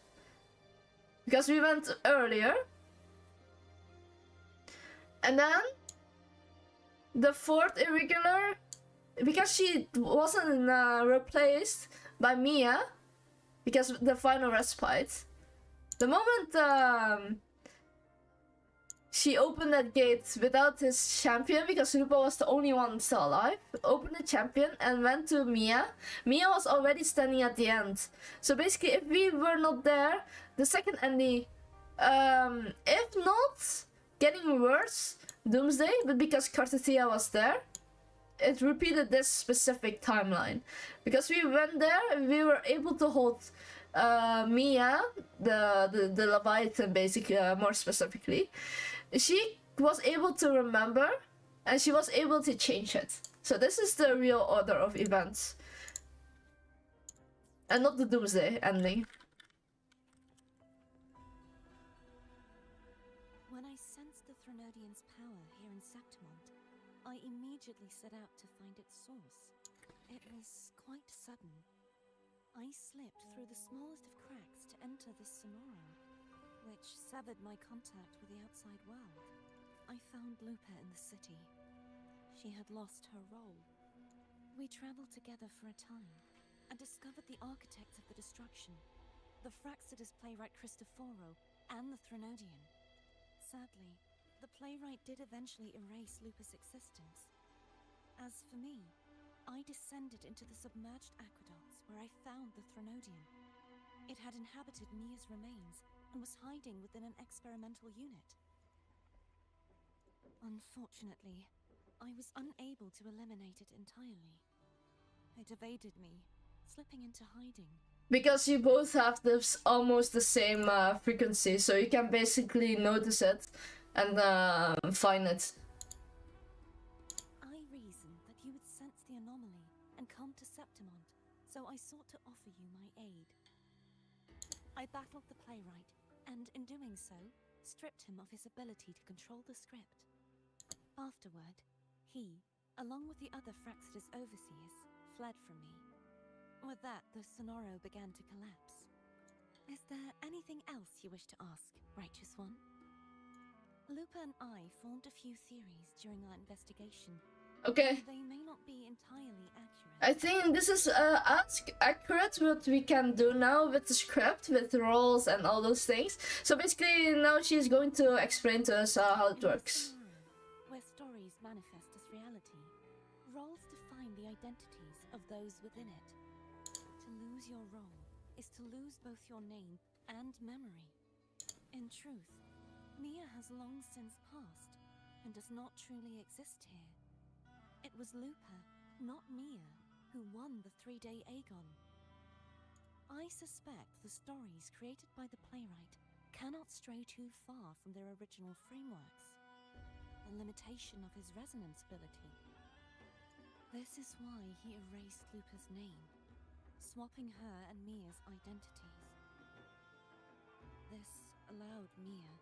because we went earlier. And then the fourth irregular, because she wasn't replaced by Mia, because the final respite. The moment she opened that gate without his champion, because Lupa was the only one still alive, opened the champion and went to Mia. Mia was already standing at the end. So basically, if we were not there, the second ending, if not getting worse, Doomsday, but because Carthethya was there, it repeated this specific timeline. Because we went there, we were able to hold Mia, the Leviathan, basically, more specifically. She was able to remember, and she was able to change it. So this is the real order of events, and not the Doomsday ending.
When I sensed the Threnodian's power here in Septimont, I immediately set out to find its source. It was quite sudden. I slipped through the smallest of cracks to enter the Sonorum, which severed my contact with the outside world. I found Lupa in the city. She had lost her role. We traveled together for a time, and discovered the architects of the destruction, the Fractsidus playwright Cristoforo, and the Threnodian. Sadly, the playwright did eventually erase Lupa's existence. As for me, I descended into the submerged aqueducts where I found the Threnodian. It had inhabited Mia's remains and was hiding within an experimental unit. Unfortunately, I was unable to eliminate it entirely. It evaded me, slipping into hiding.
Because you both have this almost the same frequency, so you can basically notice it and find it.
I reasoned that you would sense the anomaly and come to Septimont, so I sought to offer you my aid. I battled the playwright, and in doing so, stripped him of his ability to control the script. Afterward, he, along with the other Fraxidus overseers, fled from me. With that, the Sonoro began to collapse. Is there anything else you wish to ask, Righteous One? Lupa and I formed a few theories during our investigation.
Okay.
They may not be entirely accurate.
I think this is as accurate what we can do now with the script, with the roles and all those things. So basically now she's going to explain to us how it works.
Where stories manifest as reality, roles define the identities of those within it. To lose your role is to lose both your name and memory. In truth, Mia has long since passed and does not truly exist here. It was Lupa, not Mia, who won the 3-day Aegon. I suspect the stories created by the playwright cannot stray too far from their original frameworks, the limitation of his resonance ability. This is why he erased Lupa's name, swapping her and Mia's identities. This allowed Mia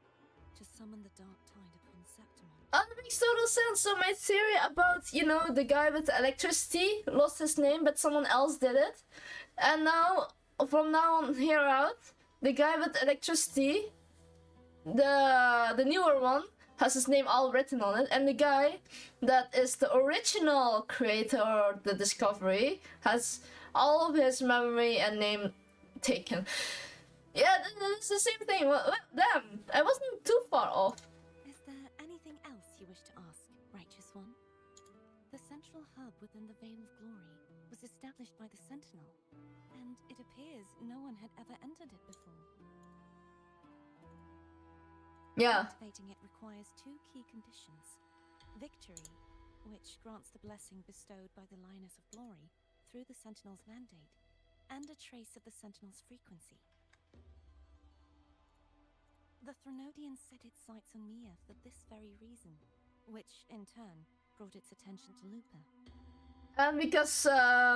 to summon the Dark Tide upon Septimont.
That makes total sense. So my theory about, you know, the guy with electricity lost his name, but someone else did it. And now, from now on here out, the guy with electricity, the newer one, has his name all written on it. And the guy that is the original creator of the discovery has all of his memory and name taken. Yeah, it's the same thing. Damn, I wasn't too far off.
Is there anything else you wish to ask, Righteous One? The central hub within the Veil of Glory was established by the Sentinel, and it appears no one had ever entered it before.
Yeah.
Activating it requires two key conditions. Victory, which grants the blessing bestowed by the Lioness of Glory through the Sentinel's mandate, and a trace of the Sentinel's frequency. The Threnodian set its sights on Mia for this very reason, which, in turn, brought its attention to Lupa.
And because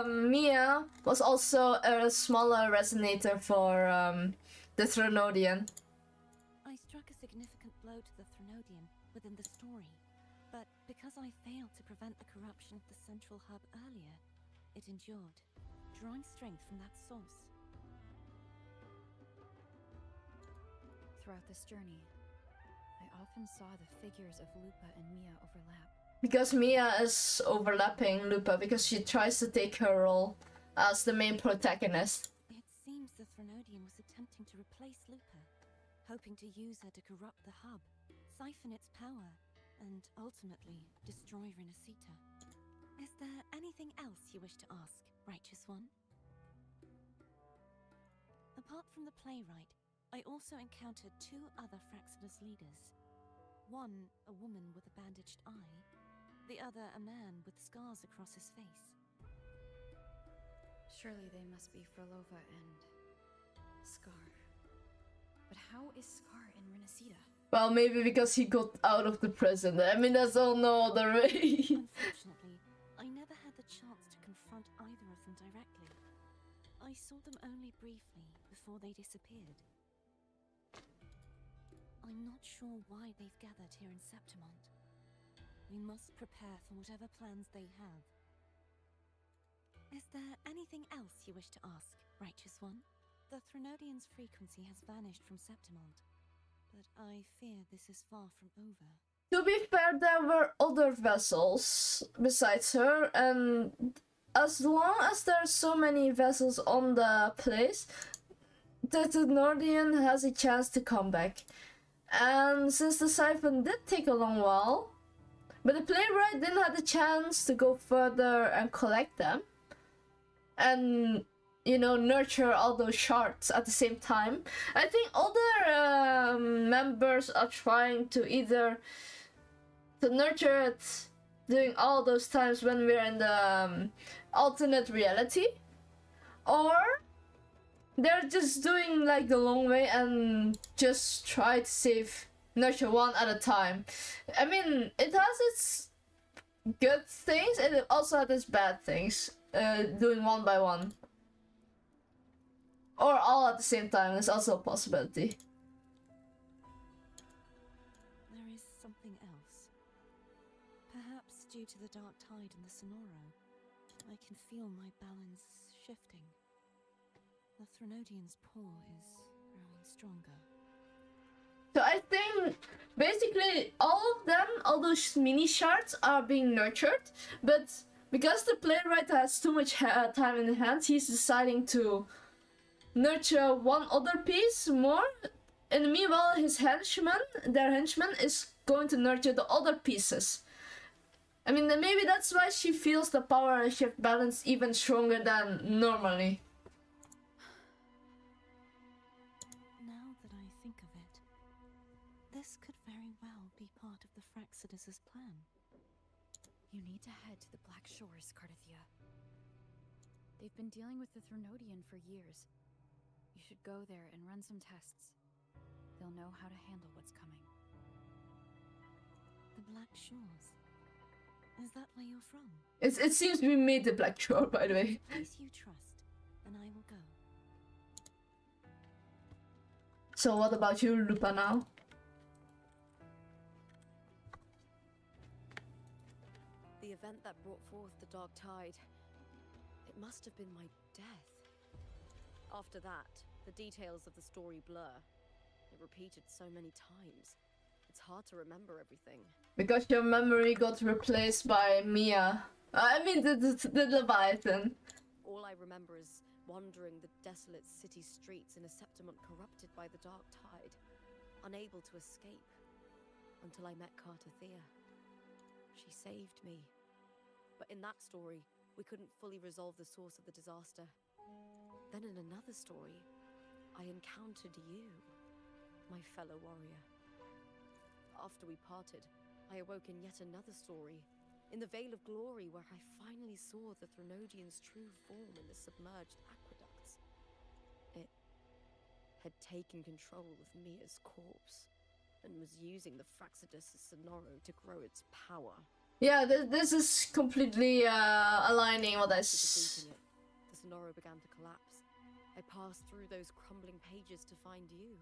Mia was also a smaller resonator for the Threnodian.
I struck a significant blow to the Threnodian within the story, but because I failed to prevent the corruption of the central hub earlier, it endured, drawing strength from that source.
Throughout this journey, I often saw the figures of Lupa and Mia overlap.
Because Mia is overlapping Lupa because she tries to take her role as the main protagonist.
It seems the Threnodian was attempting to replace Lupa, hoping to use her to corrupt the hub, siphon its power, and ultimately destroy Renacita. Is there anything else you wish to ask, Righteous One? Apart from the playwright, I also encountered two other Fraxidus leaders. One, a woman with a bandaged eye, the other a man with scars across his face.
Surely they must be Frolova and Scar. But how is Scar in Renacita?
Well, maybe because he got out of the prison. I mean, there's no other way.
Unfortunately, I never had the chance to confront either of them directly. I saw them only briefly before they disappeared. I'm not sure why they've gathered here in Septimont. We must prepare for whatever plans they have. Is there anything else you wish to ask, Righteous One? The Threnodian's frequency has vanished from Septimont, but I fear this is far from over.
To be fair, there were other vessels besides her, and as long as there are so many vessels on the place, the Threnodian has a chance to come back. And since the siphon did take a long while, but the playwright didn't have the chance to go further and collect them and, you know, nurture all those shards at the same time. I think other members are trying to either to nurture it during all those times when we're in the alternate reality, or they're just doing like the long way and just try to save nurture one at a time. I mean, it has its good things and it also has its bad things. Doing one by one. Or all at the same time is also a possibility.
There is something else. Perhaps due to the dark tide in the Sonoro, I can feel my balance shifting. The Threnodian's pull is growing stronger.
So I think basically all of them, all those mini shards are being nurtured, but because the playwright has too much time in hand, he's deciding to nurture one other piece more, and meanwhile their henchman is going to nurture the other pieces. I mean, maybe that's why she feels the power shift balance even stronger than normally.
Now that I think of it, this could very well be part of the Fraxidus' plan.
You need to head to the Black Shores, Carthethya. They've been dealing with the Threnodian for years. You should go there and run some tests. They'll know how to handle what's coming.
The Black Shores? Is that where you're from?
It seems we made the Black Shore, by the way.
Place you trust, and I will go.
So what about you, Lupa, now?
The event that brought forth the Dark Tide. It must have been my death. After that, the details of the story blur. It repeated so many times. It's hard to remember everything.
Because your memory got replaced by Mia. I mean the Leviathan.
All I remember is wandering the desolate city streets in a Septimont corrupted by the Dark Tide, unable to escape, until I met Carthethya. She saved me. But in that story, we couldn't fully resolve the source of the disaster. Then in another story, I encountered you, my fellow warrior. After we parted, I awoke in yet another story, in the Vale of Glory, where I finally saw the Threnodian's true form in the submerged aqueducts. It had taken control of Mia's corpse, and was using the Fraxidus' Sonoro to grow its power.
Yeah, this is completely aligning what I
Defeating it, the Sonoro began to collapse. I passed through those crumbling pages to find you.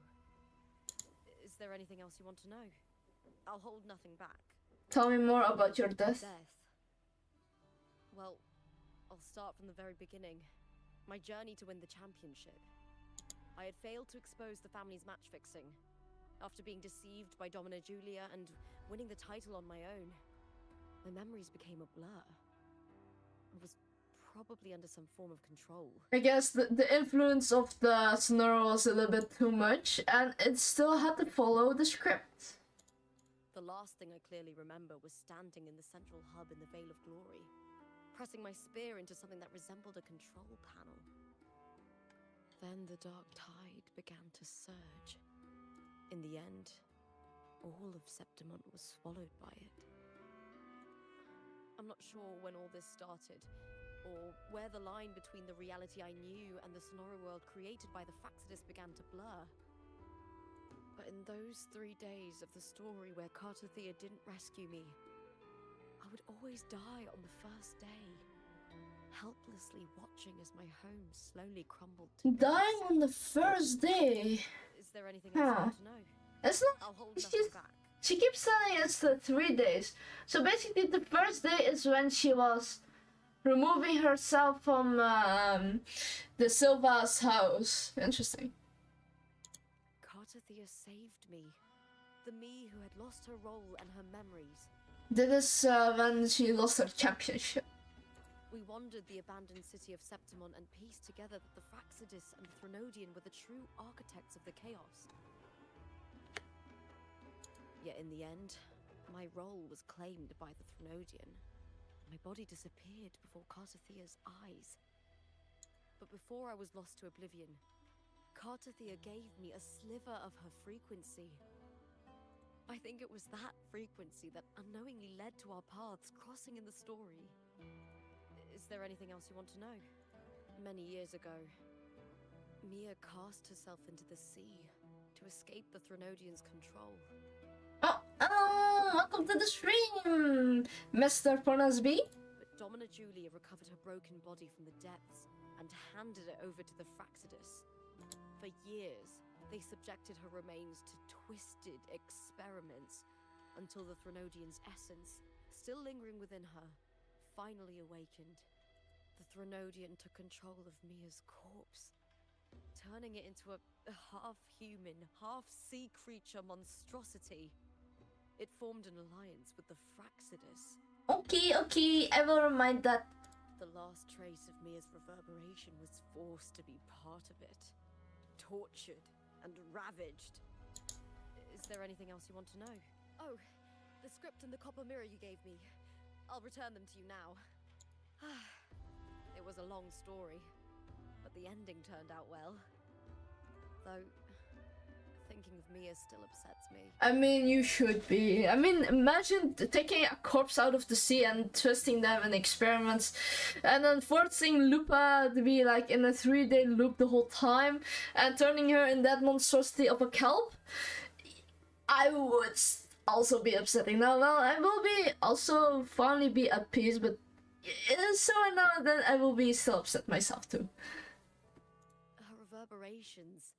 Is there anything else you want to know? I'll hold nothing back.
Tell me more about your death.
Well, I'll start from the very beginning. My journey to win the championship. I had failed to expose the family's match fixing. After being deceived by Domina Julia and winning the title on my own, my memories became a blur. I was probably under some form of control.
I guess the influence of the Sonoro was a little bit too much, and it still had to follow the script.
The last thing I clearly remember was standing in the central hub in the Vale of Glory, pressing my spear into something that resembled a control panel. Then the Dark Tide began to surge. In the end, all of Septimont was swallowed by it. I'm not sure when all this started, or where the line between the reality I knew and the Sonoro world created by the Fraxidus began to blur. But in those 3 days of the story where Carthethya didn't rescue me, I would always die on the first day, helplessly watching as my home slowly crumbled to
Dying on the first day.
Is there anything else you want to know?
It's not.
I'll hold nothing back.
She keeps saying it's the 3 days. So basically, the first day is when she was removing herself from the Silva's house. Interesting.
Carthethya saved me. The me who had lost her role and her memories.
This is when she lost her championship.
We wandered the abandoned city of Septimont and pieced together that the Fraxidus and the Threnodian were the true architects of the chaos. Yet in the end, my role was claimed by the Threnodian. My body disappeared before Carthethya's eyes. But before I was lost to oblivion, Carthethya gave me a sliver of her frequency. I think it was that frequency that unknowingly led to our paths crossing in the story. Is Is there anything else you want to know? Many years ago, Mia cast herself into the sea to escape the Threnodians' control.
Oh, welcome to the stream, Mr. Pornosby.
But Domina Julia recovered her broken body from the depths and handed it over to the Fraxidus. For years, they subjected her remains to twisted experiments until the Threnodian's essence, still lingering within her, finally awakened. The Threnodian took control of Mia's corpse, turning it into a half-human, half-sea creature monstrosity. It formed an alliance with the Fraxidus.
Okay, I will remind that.
The last trace of Mia's reverberation was forced to be part of it. Tortured and ravaged. Is there anything else you want to know? Oh, the script and the copper mirror you gave me. I'll return them to you now. It was a long story, but the ending turned out well. Though, thinking of Mia still upsets me.
I mean, you should be. I mean, imagine taking a corpse out of the sea and twisting them in experiments, and then forcing Lupa to be like in a 3-day loop the whole time, and turning her in that monstrosity of a kelp. I would also be upsetting. Now, well, I will be also finally be at peace, but so now and then I will be still upset myself too.
Her reverberations,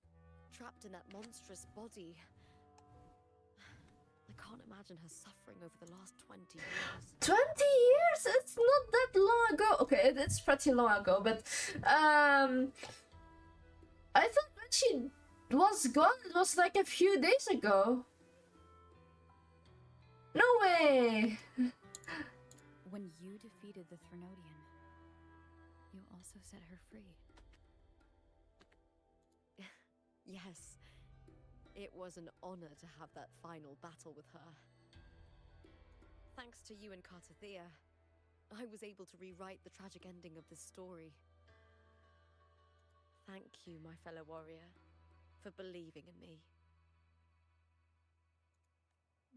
trapped in that monstrous body. I can't imagine her suffering over the last 20 years.
20 years? It's not that long ago. Okay, it's pretty long ago, but I thought when she was gone, it was like a few days ago. No way!
When you defeated the Threnodian, you also set her free.
Yes, it was an honor to have that final battle with her. Thanks to you and Carthethya, I was able to rewrite the tragic ending of this story. Thank you, my fellow warrior, for believing in me.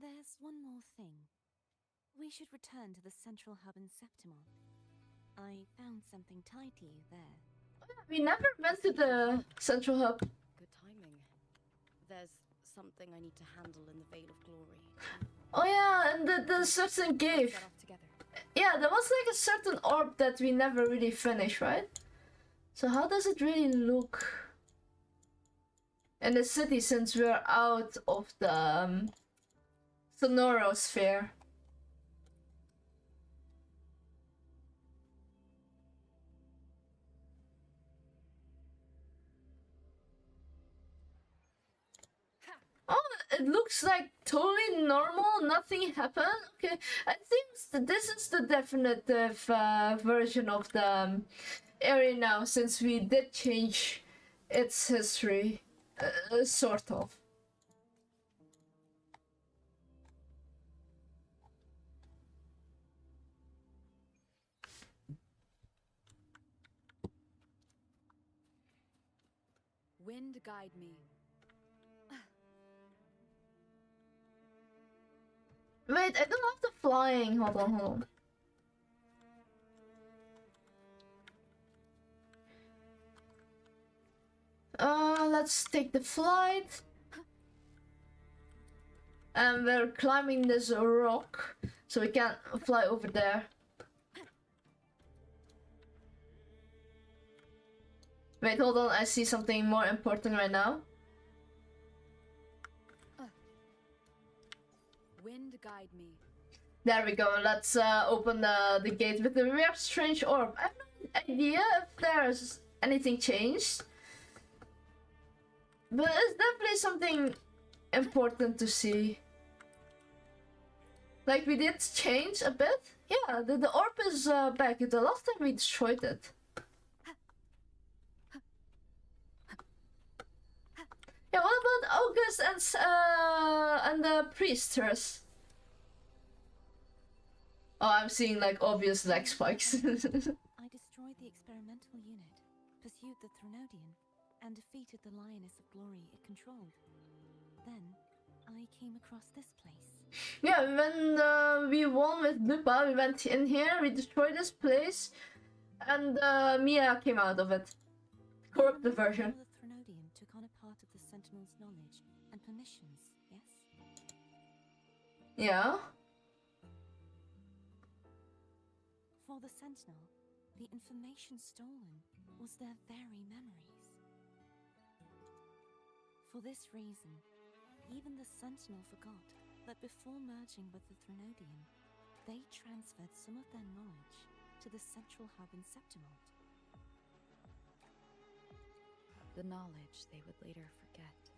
There's one more thing. We should return to the central hub in Septimon. I found something tied to you there.
We never went to the central hub.
Good timing. There's something I need to handle in the Veil of Glory.
Oh yeah, and the certain cave.
Set off together.
Yeah, there was like a certain orb that we never really finished, right? So how does it really look in the city since we're out of the Sonorosphere? Oh, it looks like totally normal, nothing happened. Okay, I think this is the definitive version of the area now, since we did change its history, sort of.
Wind guide me.
Wait, I don't have the flying. Hold on. Let's take the flight. And we're climbing this rock, so we can't fly over there. Wait, hold on, I see something more important right now.
Wind guide me.
There we go, let's open the gate with the weird strange orb. I have no idea if there's anything changed. But it's definitely something important to see. Like, we did change a bit. Yeah, the orb is back. The last time we destroyed it. Yeah, what about August and the priestess? Oh, I'm seeing like obvious leg spikes.
I destroyed the experimental unit, pursued the Threnodian, and defeated the Lioness of Glory it controlled. Then, I came across this place.
Yeah, when we won with Lupa, we went in here, we destroyed this place, And Mia came out of it. Corrupted version.
The Threnodian took on a part of the Sentinel's knowledge and permissions, yes?
Yeah.
For the Sentinel, the information stolen was their very memories. For this reason, even the Sentinel forgot that before merging with the Threnodian, they transferred some of their knowledge to the central hub in Septimont.
The knowledge they would later forget.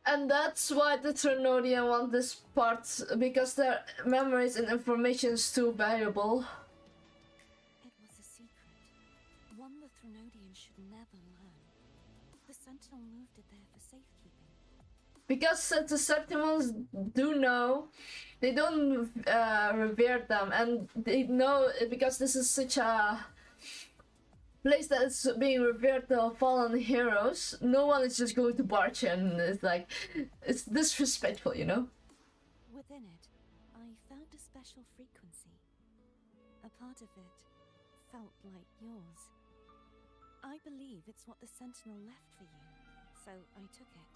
And that's why the Threnodian want this part, because their memories and information is too valuable.
It was a secret, one the Threnodian should never learn. The Sentinel moved it there for safekeeping.
Because the Septimons do know, they don't revere them, and they know because this is such a place that is being revered the fallen heroes. No one is just going to barge in. It's like, it's disrespectful, you know?
Within it, I found a special frequency. A part of it felt like yours. I believe it's what the Sentinel left for you, so I took it.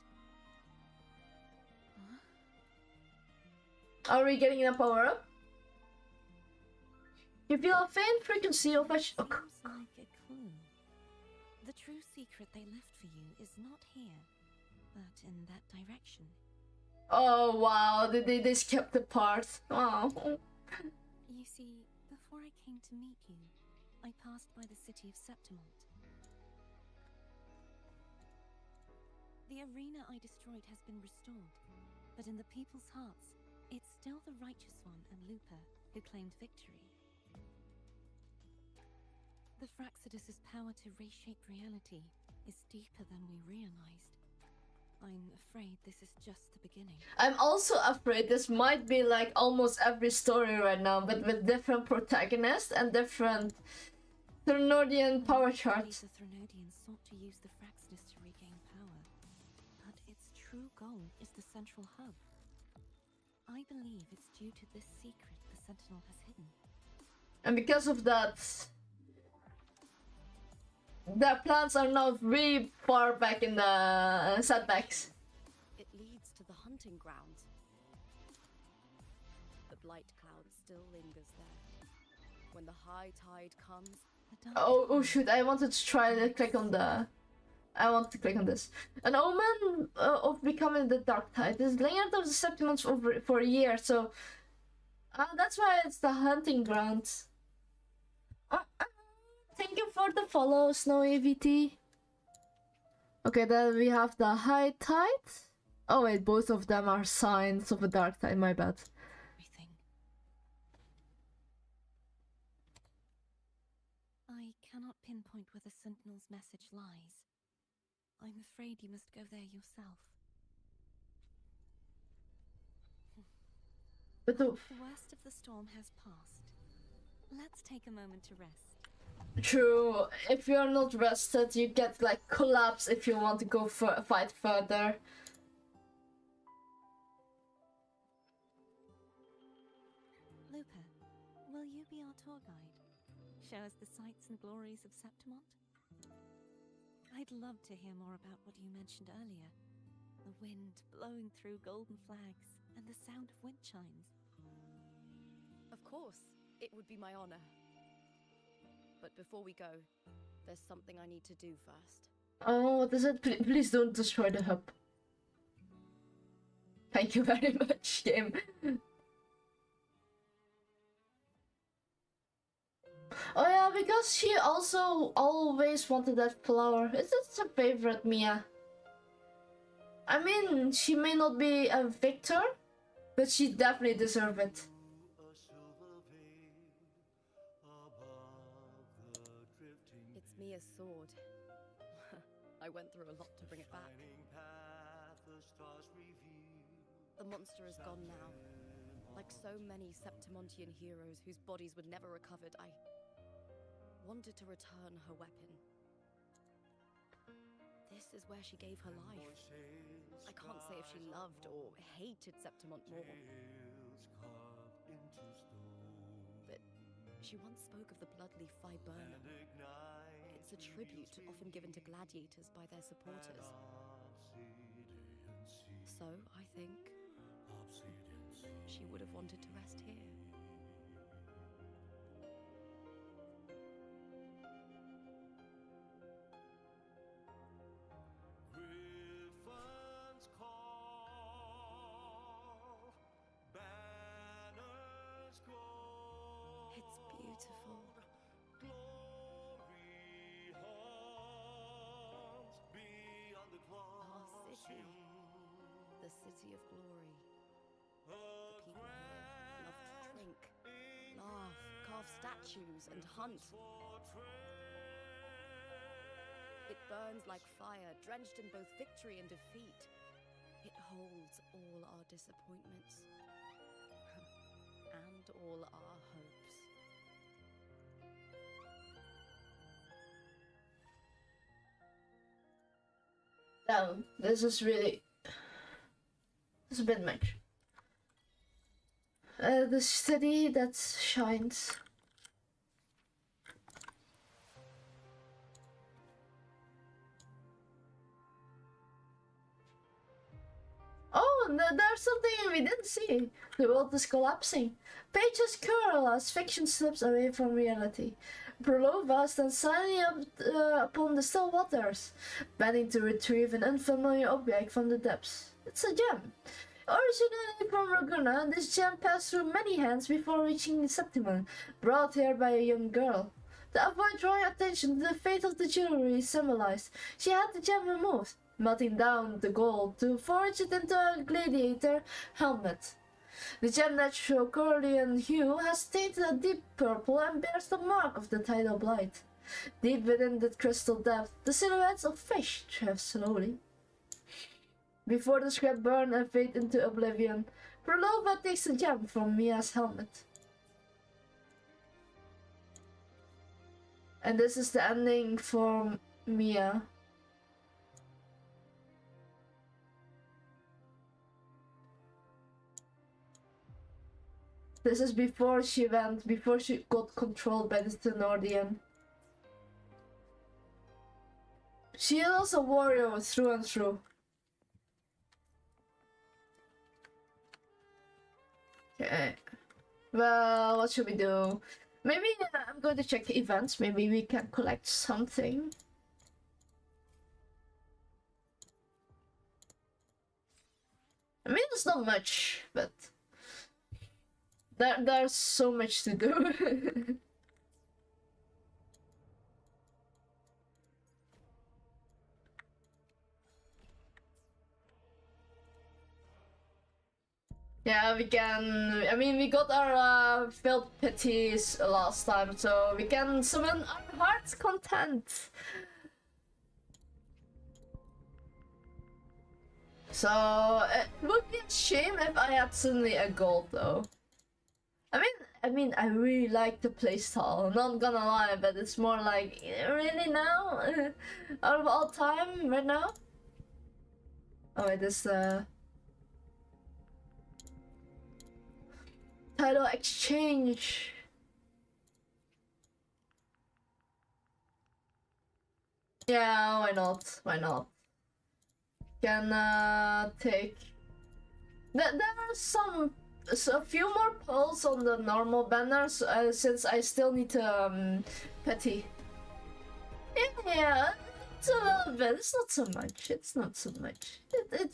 Are we getting a power up? You feel a faint frequency of a
Seems like a clue. The true secret they left for you is not here, but in that direction.
Oh wow, they skipped the part. Oh.
You see, before I came to meet you, I passed by the city of Septimont. The arena I destroyed has been restored, but in the people's hearts, it's still the Righteous One and Lupa who claimed victory. The Fraxidus' power to reshape reality is deeper than we realized. I'm afraid this is just the beginning.
I'm also afraid this might be like almost every story right now, but with different protagonists and different Threnodian power charts.
The Threnodians sought to use the Fraxidus to regain power, but its true goal is the central hub. I believe it's due to this secret the Sentinel has hidden.
And because of that, their plans are now really far back in the setbacks.
It leads to the hunting grounds. The blight cloud still lingers there. When the high tide comes...
Oh shoot, I wanted to try to click on the... I want to click on this. An omen of becoming the Dark Tide is layered of the Septimons over for a year, so... that's why it's the hunting grounds. Thank you for the follow, Snowy VT. Okay, then we have the High Tide. Oh wait, both of them are signs of a Dark Tide, my bad.
Everything. I cannot pinpoint where the Sentinel's message lies. I'm afraid you must go there yourself.
But the
worst of the storm has passed. Let's take a moment to rest.
True, if you're not rested, you get like collapse if you want to go fight further.
Lupa, will you be our tour guide? Show us the sights and glories of Septimont? I'd love to hear more about what you mentioned earlier. The wind blowing through golden flags and the sound of wind chimes.
Of course, it would be my honor. But before we go, there's something I need to do first.
Oh, what is it? Please don't destroy the hub. Thank you very much, game. Oh yeah, because she also always wanted that flower. It's a favorite, Mia. I mean, she may not be a victor, but she definitely deserves it.
It's Mia's sword. I went through a lot to bring it back. The monster is gone now. Like so many Septimontian heroes whose bodies were never recovered, I wanted to return her weapon. This is where she gave her life. I can't say if she loved or hated Septimont more. But She once spoke of the bloodleaf viburnum. It's a tribute often given to gladiators by their supporters. So, I think she would have wanted to rest here.
Griffins call, banners gold.
It's beautiful.
Glory hunts beyond the
Our city. The city of glory. The people here love to drink, laugh, carve statues, and hunt. It burns like fire, drenched in both victory and defeat. It holds all our disappointments and all our hopes.
No, this is really... It's a bit much. The city that shines. Oh, there's something we didn't see. The world is collapsing. Pages curl as fiction slips away from reality. Prolova stands silently upon the still waters, bending to retrieve an unfamiliar object from the depths. It's a gem. Originally from Raguna, this gem passed through many hands before reaching Septimon, brought here by a young girl. To avoid drawing attention to the fate of the jewelry symbolized, she had the gem removed, melting down the gold to forge it into a gladiator helmet. The gem's natural Corlean hue has tainted a deep purple and bears the mark of the tidal blight. Deep within that crystal depth, the silhouettes of fish drift slowly. Before the scrap burn and fade into oblivion, Prolova takes the gem from Mia's helmet. And this is the ending for Mia. This is before she got controlled by the Thenardian. She is also a warrior through and through. Okay. Well, what should we do? Maybe I'm going to check the events. Maybe we can collect something. I mean, it's not much, but there's so much to do. Yeah, we can. I mean, we got our filled pities last time, so we can summon our heart's content. So it would be a shame if I had suddenly a gold, though. I mean, I really like the playstyle. Not gonna lie, but it's more like really now, out of all time, right now. Oh wait, this title exchange. Yeah, why not? Why not? Can take. There are a few more pulls on the normal banners since I still need to petty. Yeah, it's a little bit. It's not so much. It's not so much.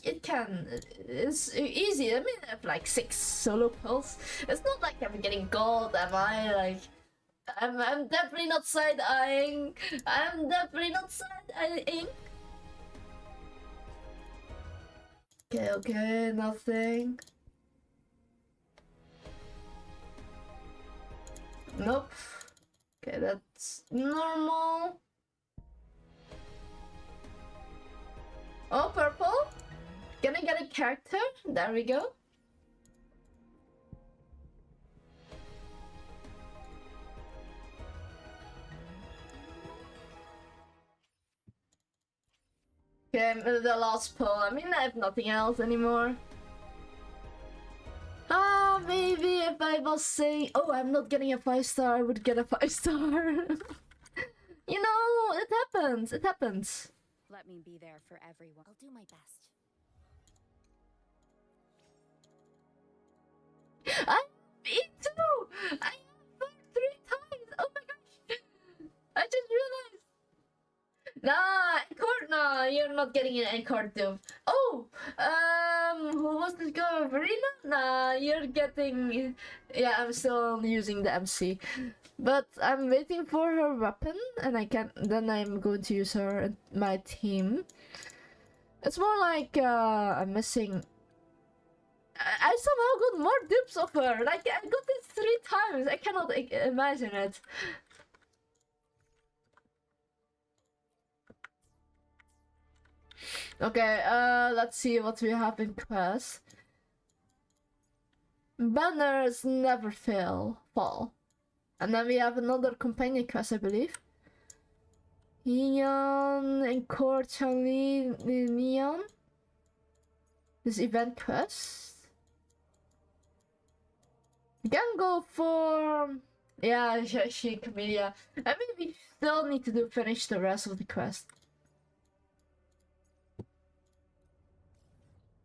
It's easy. I mean, I have like 6 solo pulls. It's not like I'm getting gold, am I? Like, I'm definitely not side-eyeing. I'm definitely not side-eyeing. Okay, nothing. Nope. Okay, that's normal. Oh, purple? Can I get a character? There we go. Okay, the last pull. I mean, I have nothing else anymore. Ah, maybe if I was saying, oh, I'm not getting a 5-star, I would get a 5-star. You know, it happens. It happens.
Let me be there for everyone.
I'll do my best.
Me too. I have 3 times. Oh my gosh. I just realized. Nah, encore. Nah, you're not getting an encore too. Oh, who was this girl? Verena? Nah, you're getting. Yeah, I'm still using the MC, but I'm waiting for her weapon, and I can. Then I'm going to use her in my team. It's more like I'm missing. I somehow got more dupes of her. Like I got it 3 times. I cannot imagine it. Okay, let's see what we have in quest. Banners never fall. And then we have another companion quest, I believe. Neon and Core Charlie Neon. This event quest. We can go for... Yeah, she Camellia. I mean, we still need to finish the rest of the quest.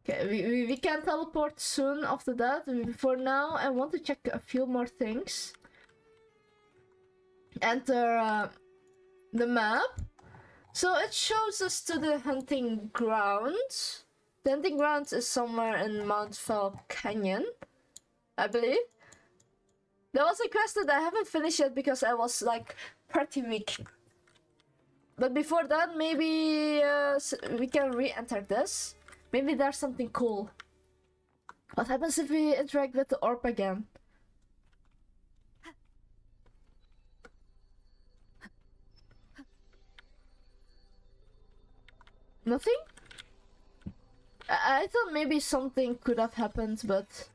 Okay, we can teleport soon after that. For now, I want to check a few more things. Enter the map. So it shows us to the hunting grounds. The hunting grounds is somewhere in Mount Fall Canyon, I believe. There was a quest that I haven't finished yet because I was like pretty weak. But before that, maybe we can re-enter this. Maybe there's something cool. What happens if we interact with the orb again? Nothing? I thought maybe something could have happened, but...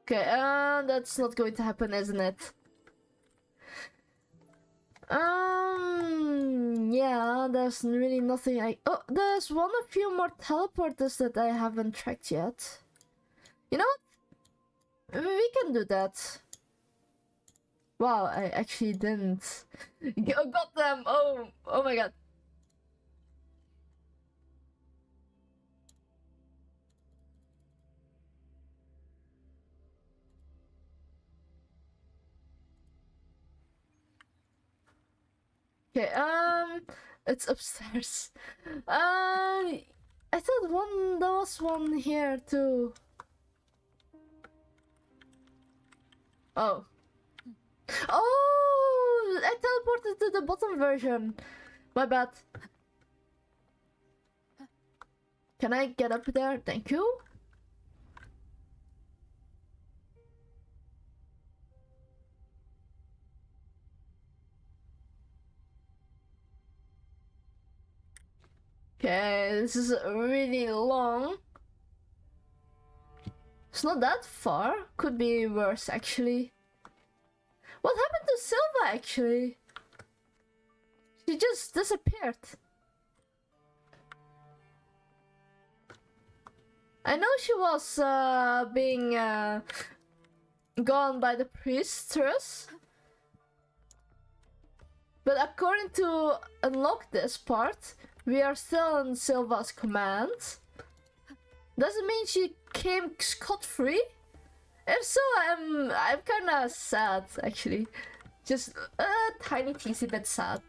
Okay, that's not going to happen, isn't it? Yeah, there's really nothing oh, there's a few more teleporters that I haven't tracked yet. You know what? We can do that. Wow, I actually didn't. Got them! Oh my god. Okay, it's upstairs. I thought there was one here too. Oh. Oh, I teleported to the bottom version. My bad. Can I get up there? Thank you. Okay, this is really long. It's not that far. Could be worse, actually. What happened to Silva, actually? She just disappeared. I know she was being gone by the priestess. But according to unlock this part, we are still in Silva's command. Does it mean she came scot-free? If so, I'm kinda sad, actually. Just a tiny teensy bit sad.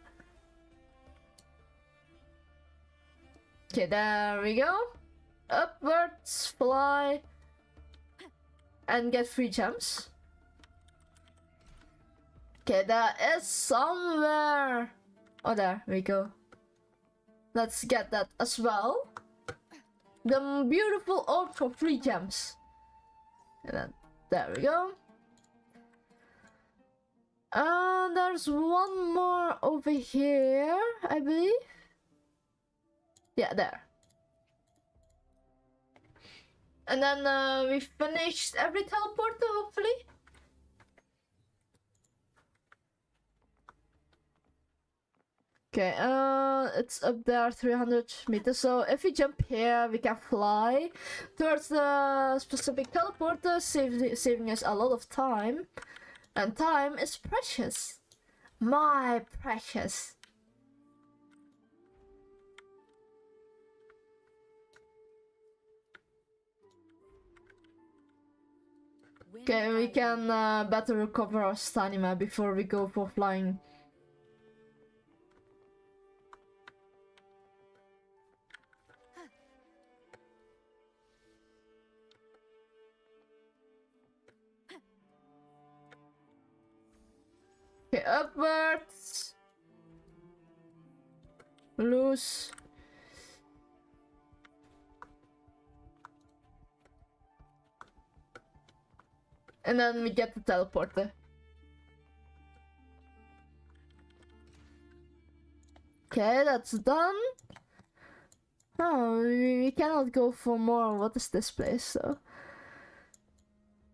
Okay, there we go. Upwards, fly, and get 3 gems. Okay, there is somewhere. Oh, there we go. Let's get that as well. The beautiful orb for 3 gems. And then, there we go. There's one more over here, I believe. Yeah, there. And then we finished every teleporter, hopefully. Okay, it's up there 300 meters. So if we jump here, we can fly towards the specific teleporter, saving us a lot of time. And time is precious. My precious. Okay, we can better recover our stamina before we go for flying. Okay, upwards. Loose. And then we get the teleporter. Okay, that's done. Oh, we cannot go for more. What is this place, though?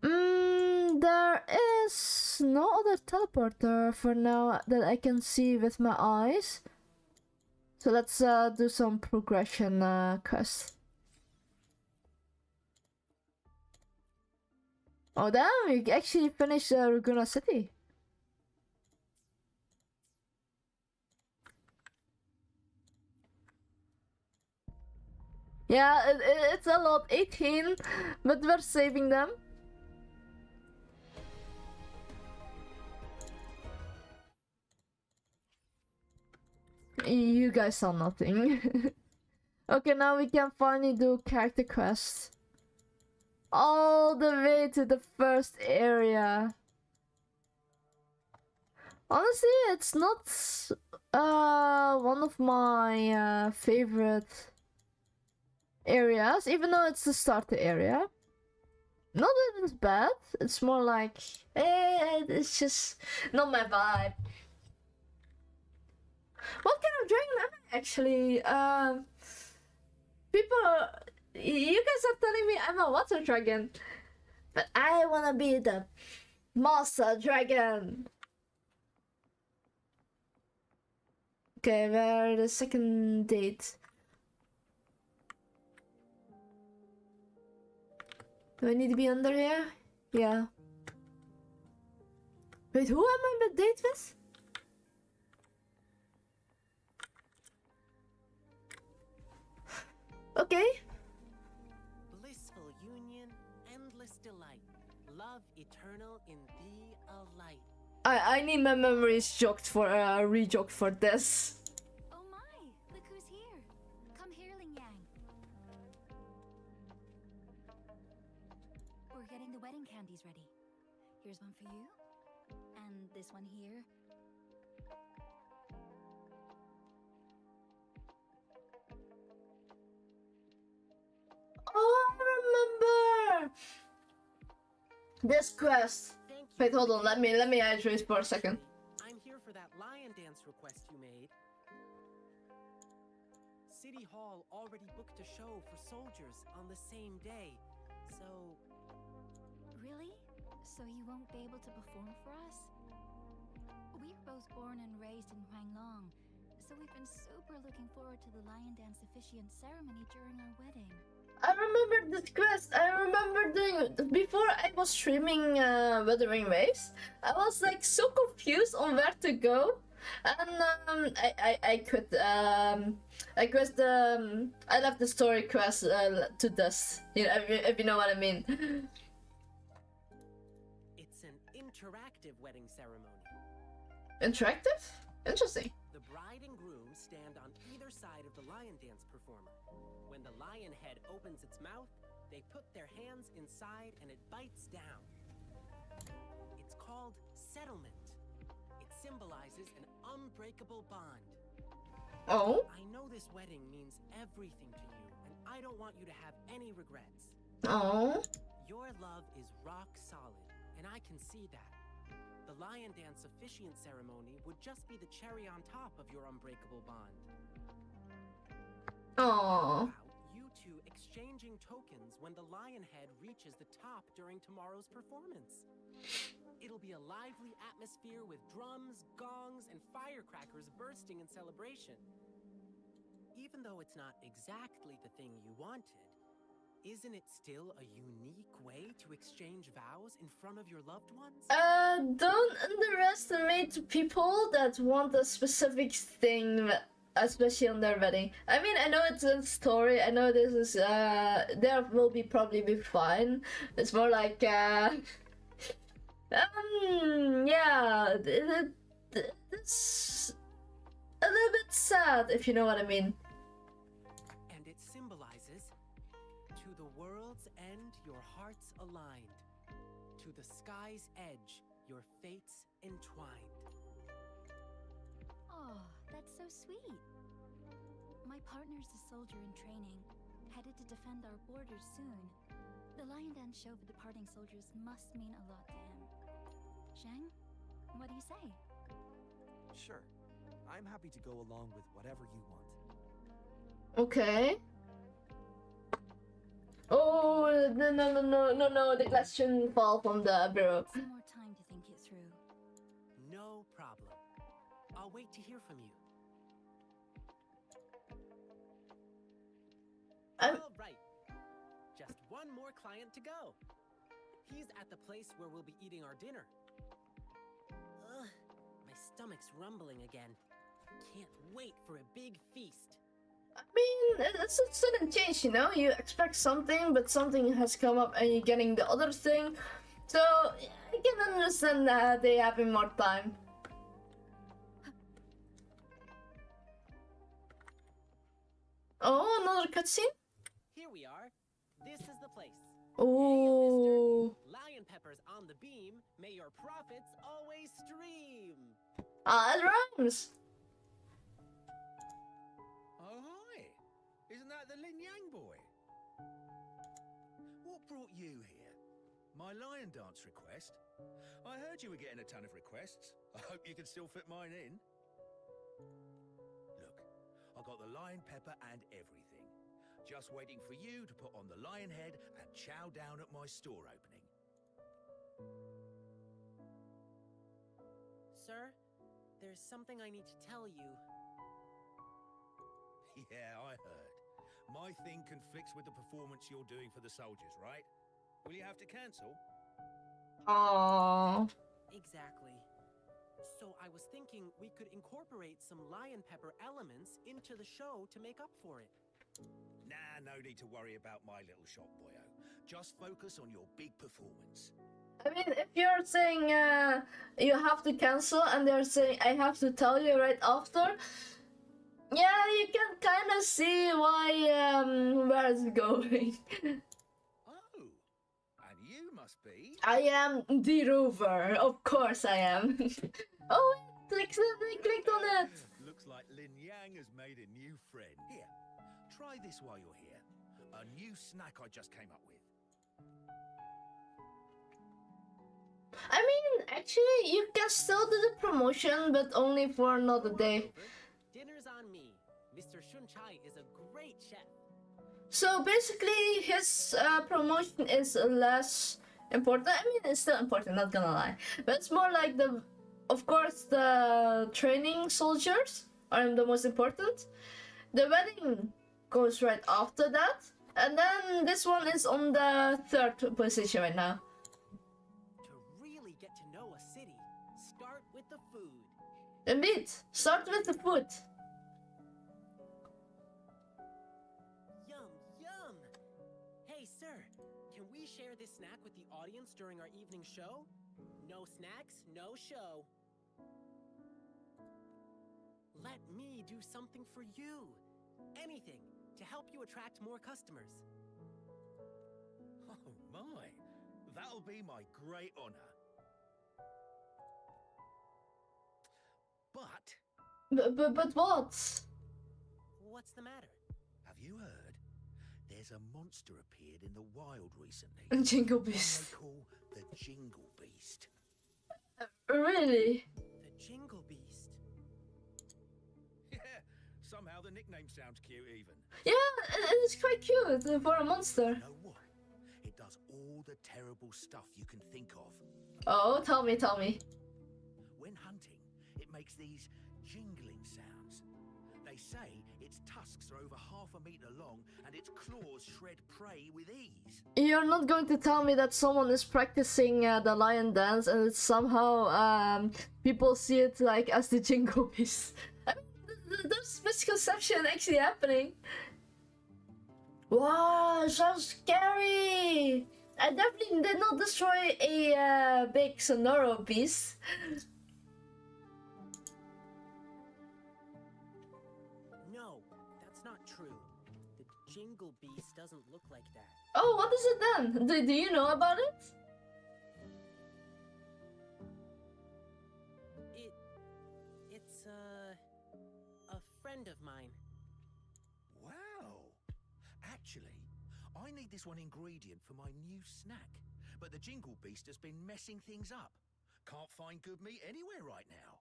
There is no other teleporter for now that I can see with my eyes. So let's do some progression quests. Oh damn, we actually finished Laguna City. Yeah, it's a lot, 18, but we're saving them. You guys saw nothing. Okay, now we can finally do character quests. All the way to the first area. Honestly, it's not one of my favorite areas, even though it's the starter area. Not that it's bad, it's more like, it's just not my vibe. What kind of dragon am I actually? You guys are telling me I'm a water dragon, but I wanna be the master dragon. Okay, where the second date? Do I need to be under here? Yeah. Wait, who am I on a date with? Okay.
Blissful union, endless delight, love eternal in thee a light.
I need my memories jogged for rejogged for this.
Oh my! Look who's here! Come here, Ling Yang. We're getting the wedding candies ready. Here's one for you, and this one here.
Oh, I remember this quest. Wait, hold on. Let me address for a second.
I'm here for that lion dance request you made. City Hall already booked a show for soldiers on the same day, so...
Really? So you won't be able to perform for us? We're both born and raised in Huanglong, so we've been super looking forward to the lion dance officiant ceremony during our wedding.
I remember this quest. I remember doing before I was streaming Wuthering Waves. I was like so confused on where to go, and I quit. I quit the. I left the story quest to dust. You know, if you know what I mean.
It's an interactive wedding ceremony.
Interactive? Interesting.
The bride and groom stand on either side of the lion dance performer. When the lion head opens its mouth, they put their hands inside and it bites down. It's called settlement. It symbolizes an unbreakable bond.
Oh?
I know this wedding means everything to you, and I don't want you to have any regrets.
Oh?
Your love is rock solid, and I can see that. The lion dance officiant ceremony would just be the cherry on top of your unbreakable bond.
Oh.
You two exchanging tokens when the lion head reaches the top during tomorrow's performance. It'll be a lively atmosphere with drums, gongs, and firecrackers bursting in celebration. Even though it's not exactly the thing you wanted, isn't it still a unique way to exchange vows in front of your loved ones?
Don't underestimate people that want a specific thing, especially on their wedding. I mean, I know it's a story. I know this is there will be probably be fine. It's more like yeah, it's a little bit sad if you know what I mean.
And it symbolizes, to the world's end, your hearts aligned. To the sky's edge, your fates entwined.
Oh, that's so sweet. My partner's a soldier in training, headed to defend our borders soon. The lion dance show for departing soldiers must mean a lot to him. Zhang, what do you say?
Sure. I'm happy to go along with whatever you want.
Okay. Oh, no, the question fall from the bureau.
Some more time to think it through.
No problem. I'll wait to hear from you. All right. Just one more client to go. He's at the place where we'll be eating our dinner. Ugh, my stomach's rumbling again. Can't wait for a big feast.
I mean, it's a sudden change, you know? You expect something, but something has come up and you're getting the other thing. So, I can understand that they having more time. Oh, another cutscene?
Here we are. This is the place.
Oh.
Hey, Lion peppers on the beam. May your profits always stream.
Ah, it rhymes.
Oh, hi. Isn't that the Lin Yang boy? What brought you here? My lion dance request? I heard you were getting a ton of requests. I hope you can still fit mine in. Look, I got the lion pepper and everything. Just waiting for you to put on the lion head and chow down at my store opening.
Sir, there's something I need to tell you.
Yeah, I heard. My thing conflicts with the performance you're doing for the soldiers, right? Will you have to cancel?
Aww.
Exactly. So I was thinking we could incorporate some lion pepper elements into the show to make up for it.
Nah, no need to worry about my little shop, boyo. Just focus on your big performance.
I mean, if you're saying you have to cancel and they're saying I have to tell you right after, yeah, you can kind of see why where it's going.
Oh, and you must be...
I am the rover, of course I am. Oh, they clicked on it.
Looks like Lin Yang has made a new friend. Here, try this while you're here. A new snack I just came up with.
I mean, actually, you can still do the promotion, but only for another day.
Dinner's on me. Mr. Shunchai is a great chef.
So basically, his promotion is less important. I mean, it's still important, not gonna lie. But it's more like of course, the training soldiers are the most important. The wedding goes right after that. And then this one is on the third position right now.
To really get to know a city, start with the food.
Indeed, start with the food.
Yum, yum! Hey, sir, can we share this snack with the audience during our evening show? No snacks, no show. Let me do something for you. Anything to help you attract more customers.
Oh my, that'll be my great honor.
But what?
What's the matter?
Have you heard? There's a monster appeared in the wild recently.
Jingle Beast.
They call the Jingle Beast.
Really?
The Jingle Beast.
Yeah, somehow the nickname sounds cute even.
Yeah, it's quite cute for a monster.
You know what? It does all the terrible stuff you can think of.
Oh, tell me.
When hunting, it makes these jingling sounds. They say its tusks are over 1/2 meter long and its claws shred prey with ease.
You're not going to tell me that someone is practicing the lion dance and it's somehow people see it like as the jingle beast. I mean, there's misconception actually happening. Wow, so scary! I definitely did not destroy a big Sonoro beast.
No, that's not true. The jingle beast doesn't look like that.
Oh, what is it then? Do you know about it?
It's a friend of mine.
Wow! Actually, I need this one ingredient for my new snack, but the jingle beast has been messing things up. Can't find good meat anywhere right now.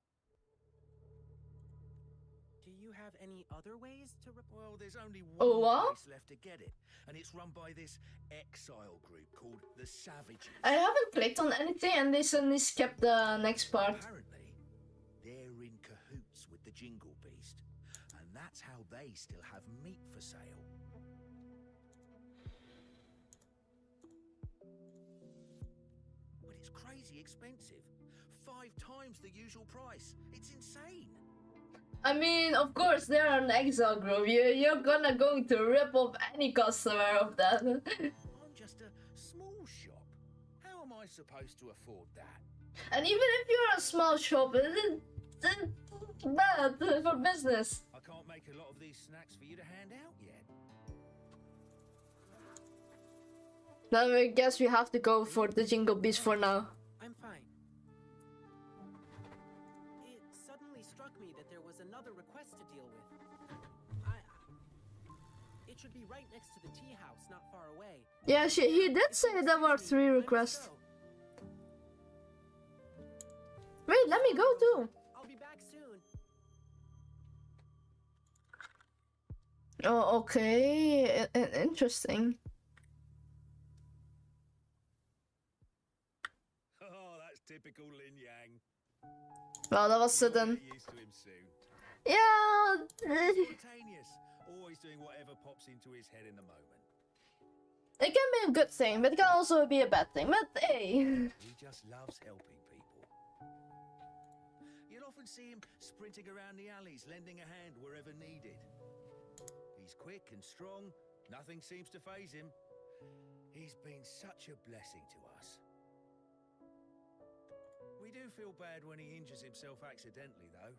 Do you have any other ways to
Well, there's only
Oh,
one
what?
place left to get it, and it's run by this exile group called the Savages.
I haven't clicked on anything and they suddenly skipped the next part.
Apparently, they're in cahoots with the jingle beast, and that's how they still have meat for sale. But it's crazy expensive. 5 times the usual price. It's insane.
I mean, of course, they're an exile group. You're going to rip off any customer of that.
I'm just a small shop. How am I supposed to afford that?
And even if you're a small shop, it's bad for business.
I can't make a lot of these snacks for you to hand out yet.
Then I guess we have to go for the jingle beast for now.
I'm fine. It suddenly struck me that there was another request to deal with. It should be right next to the tea house, not far away.
Yeah, he did say there were 3 requests. Wait, let me go too.
I'll be back soon.
Oh, okay. Interesting.
Oh, that's typical Lin Yang.
Well, that was sudden.
Get used to him soon.
Yeah.
Spontaneous, always doing whatever pops into his head in the moment.
It can be a good thing, but it can also be a bad thing. But hey.
He just loves helping people. You'll often see him sprinting around the alleys, lending a hand wherever needed. He's quick and strong. Nothing seems to faze him. He's been such a blessing to us. We do feel bad when he injures himself accidentally, though.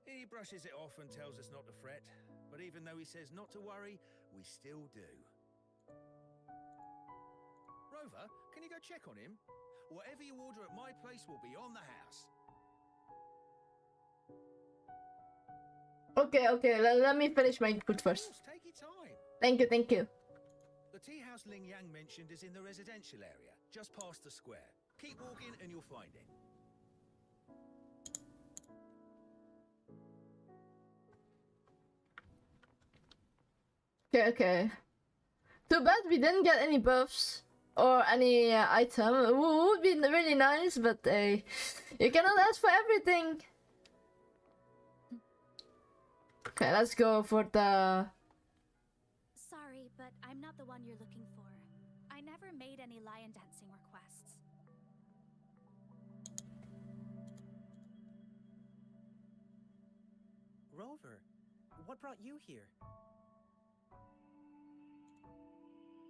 He brushes it off and tells us not to fret, but even though he says not to worry, we still do. Rover, can you go check on him? Whatever you order at my place will be on the house.
Okay, let me finish my food first.
Of course, take your time.
Thank you.
The tea house Ling Yang mentioned is in the residential area, just past the square. Keep walking and you'll find it.
Okay. Too bad we didn't get any buffs or any item. It would be really nice, but you cannot ask for everything. Okay, let's go for the...
Sorry, but I'm not the one you're looking for. I never made any lion dancing requests.
Rover, what brought you here?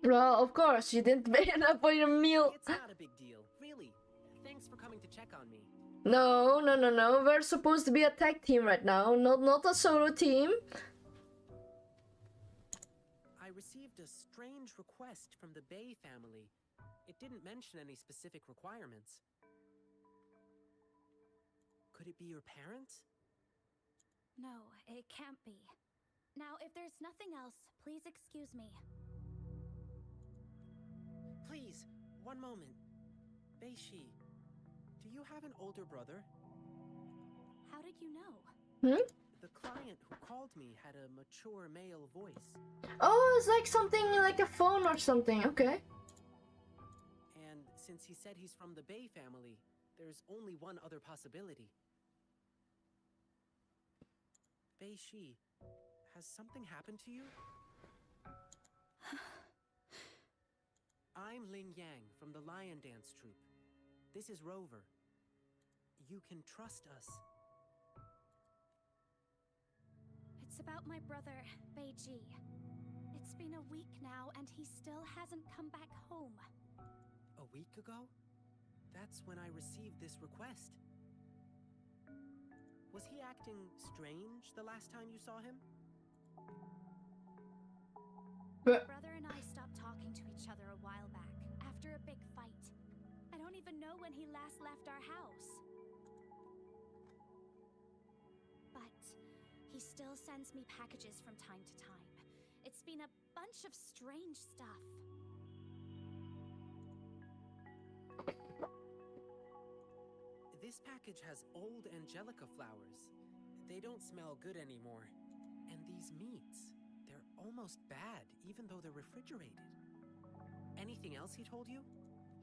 Well, of course, you didn't pay enough for your meal.
It's not a big deal, really. Thanks for coming to check on me.
No. We're supposed to be a tag team right now, not a solo team.
I received a strange request from the Bay family. It didn't mention any specific requirements. Could it be your parents?
No, it can't be. Now, if there's nothing else, please excuse me.
Please, one moment. Beishi, do you have an older brother?
How did you know?
The client who called me had a mature male voice.
Oh, it's like something like a phone or something. Okay.
And since he said he's from the Bay family, there's only one other possibility. Bei Shi, has something happened to you? I'm Ling Yang from the Lion Dance Troupe. This is Rover. You can trust us.
It's about my brother, Beiji. It's been a week now, and he still hasn't come back home.
A week ago? That's when I received this request. Was he acting strange the last time you saw him?
My brother and I stopped talking to each other a while back, after a big fight. I don't even know when he last left our house. But he still sends me packages from time to time. It's been a bunch of strange stuff.
This package has old angelica flowers. They don't smell good anymore. And these meats, they're almost bad, even though they're refrigerated. Anything else he told you?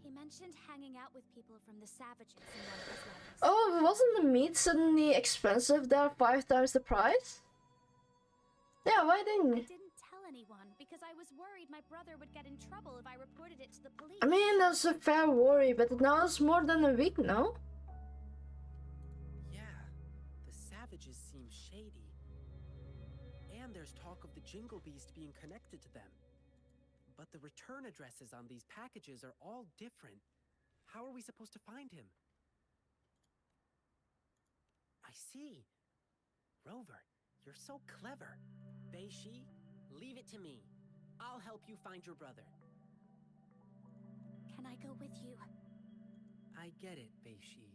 He mentioned hanging out with people from the Savages in one of his letters.
Oh, wasn't the meat suddenly expensive there, 5 times the price? Yeah, why didn't
I
you?
didn't tell anyone because I was worried my brother would get in trouble if I reported it to the police.
I mean, that's a fair worry, but now it's more than a week now.
Yeah, the Savages seem shady. And there's talk of the Jingle Beast being connected to them. But the return addresses on these packages are all different. How are we supposed to find him? I see. Rover, you're so clever. Bei Shi, leave it to me. I'll help you find your brother.
Can I go with you?
I get it, Bei Shi.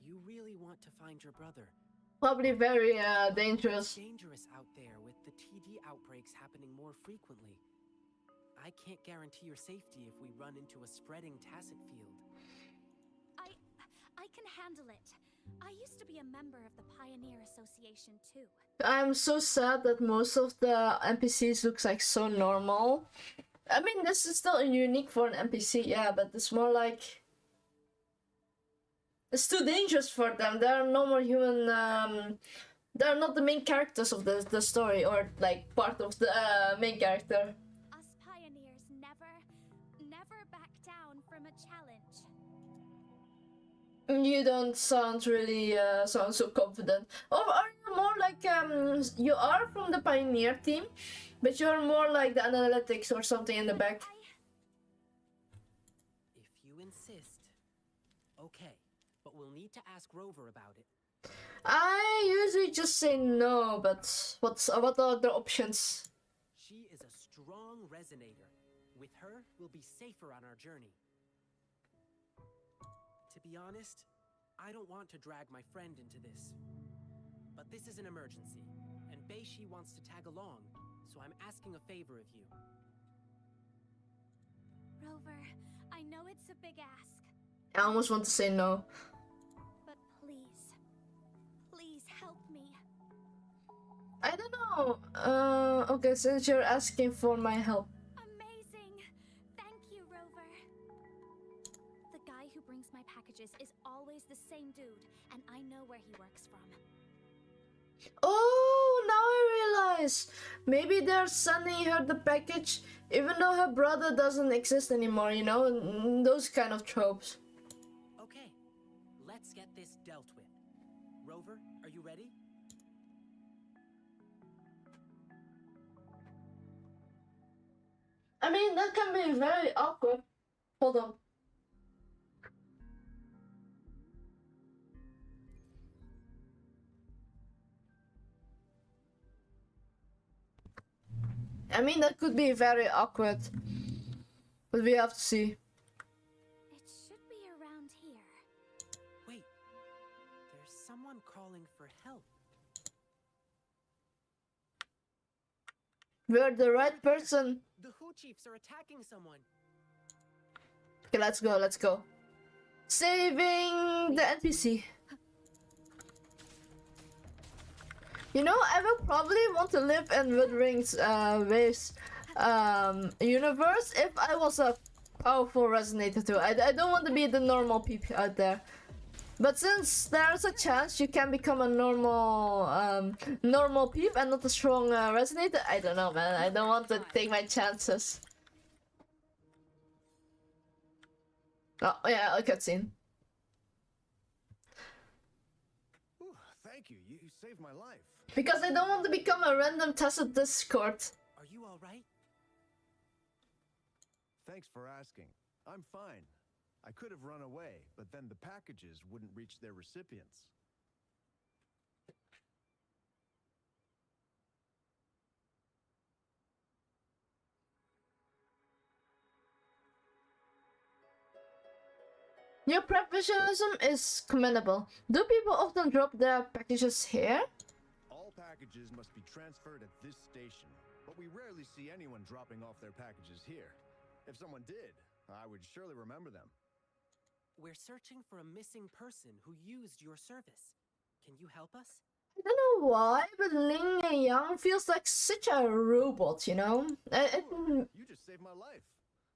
You really want to find your brother.
Probably very dangerous.
It's dangerous out there with the TD outbreaks happening more frequently. I can't guarantee your safety if we run into a spreading tacet field.
I can handle it. I used to be a member of the Pioneer Association too.
I'm so sad that most of the NPCs looks like so normal. I mean, this is still unique for an NPC, yeah, but it's more like it's too dangerous for them. They are no more human. They're not the main characters of the story, or like part of the main character.
Us pioneers never back down from a challenge.
You don't sound really sound so confident. Or are you more like you are from the Pioneer team, but you're more like the analytics or something in the back?
If you insist. Okay, but we'll need to ask Rover about it.
I usually just say no, but what are the options?
She is a strong resonator. With her, we'll be safer on our journey. To be honest, I don't want to drag my friend into this. But this is an emergency, and Bei Shi wants to tag along, so I'm asking a favor of you.
Rover, I know it's a big ask,
I almost want to say no.
but please help me.
I don't know. Okay, since you're asking for my help.
Amazing! Thank you, Rover. The guy who brings my packages is always the same dude, and I know where he works from.
Oh, now I realize. Maybe they're sending her the package even though her brother doesn't exist anymore, you know? Those kind of tropes.
Okay, let's get this dealt with. Rover, are you ready?
I mean, that can be very awkward. Hold on. I mean, that could be very awkward. But we have to see.
It should be around here.
Wait, there's someone calling for help.
We're the right person.
The Hu Chiefs are attacking someone.
Okay, let's go, let's go. Saving the NPC. You know, I will probably want to live in Wuthering's Waves universe if I was a powerful resonator too. I don't want to be the normal people out there. But since there's a chance you can become a normal peep and not a strong resonator, I don't know, man. I don't want to take my chances. Oh yeah, a cutscene.
Thank you. You saved my life.
Because I don't want to become a random tacit Discord.
Are you all right?
Thanks for asking. I'm fine. I could have run away, but then the packages wouldn't reach their recipients.
Your professionalism is commendable. Do people often drop their packages here?
All packages must be transferred at this station, but we rarely see anyone dropping off their packages here. If someone did, I would surely remember them.
We're searching for a missing person who used your service. Can you help us?
I don't know why, but Ling Yang feels like such a robot, you know?
You just saved my life.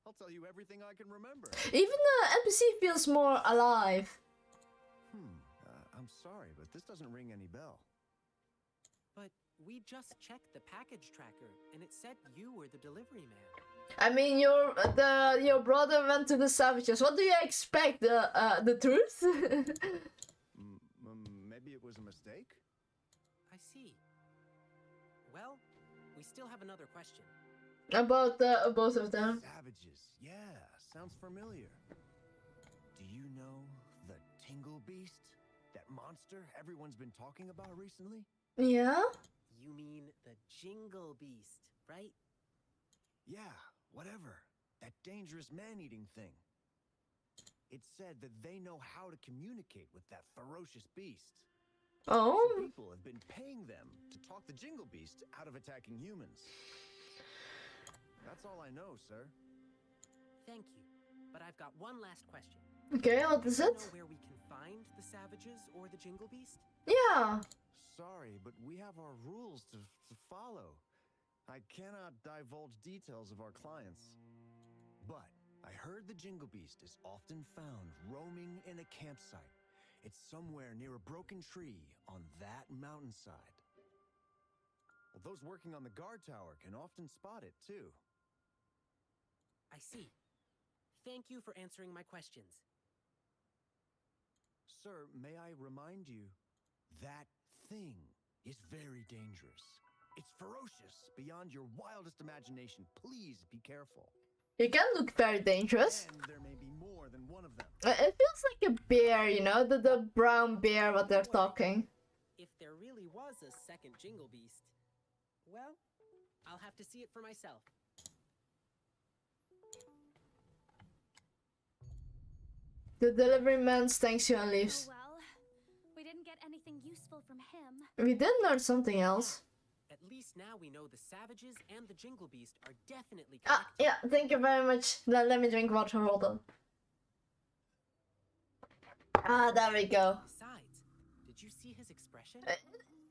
I'll tell you everything I can remember.
Even the NPC feels more alive.
I'm sorry, but this doesn't ring any bell.
But we just checked the package tracker, and it said you were the delivery man.
I mean, your brother went to the savages. What do you expect? The truth?
Maybe it was a mistake?
I see. Well, we still have another question.
About both of them.
Savages, yeah, sounds familiar. Do you know the Tingle Beast? That monster everyone's been talking about recently?
Yeah?
You mean the Jingle Beast, right?
Yeah, whatever. That dangerous man-eating thing. It said that they know how to communicate with that ferocious beast.
Oh?
Some people have been paying them to talk the Jingle Beast out of attacking humans. That's all I know, sir.
Thank you, but I've got one last question.
Okay, what is it?
Do you know where we can find the savages or the Jingle Beast?
Yeah.
Sorry, but we have our rules to follow. I cannot divulge details of our clients. But I heard the Jingle Beast is often found roaming in a campsite. It's somewhere near a broken tree on that mountainside. Well, those working on the guard tower can often spot it, too.
I see. Thank you for answering my questions.
Sir, may I remind you, that thing is very dangerous. It's ferocious beyond your wildest imagination. Please be careful.
You can look very dangerous.
And there may be more than one of them.
It feels like a bear, you know, the brown bear what they're talking.
If there really was a second Jingle Beast, well, I'll have to see it for myself.
The delivery man thanks you and leaves.
Oh well, we didn't get anything useful from him.
We did learn something else.
At least now we know the savages and the Jingle Beast are definitely connected.
Ah, yeah, thank you very much. Let me drink water, hold on. Ah, there we go.
Besides, did you see his expression?
It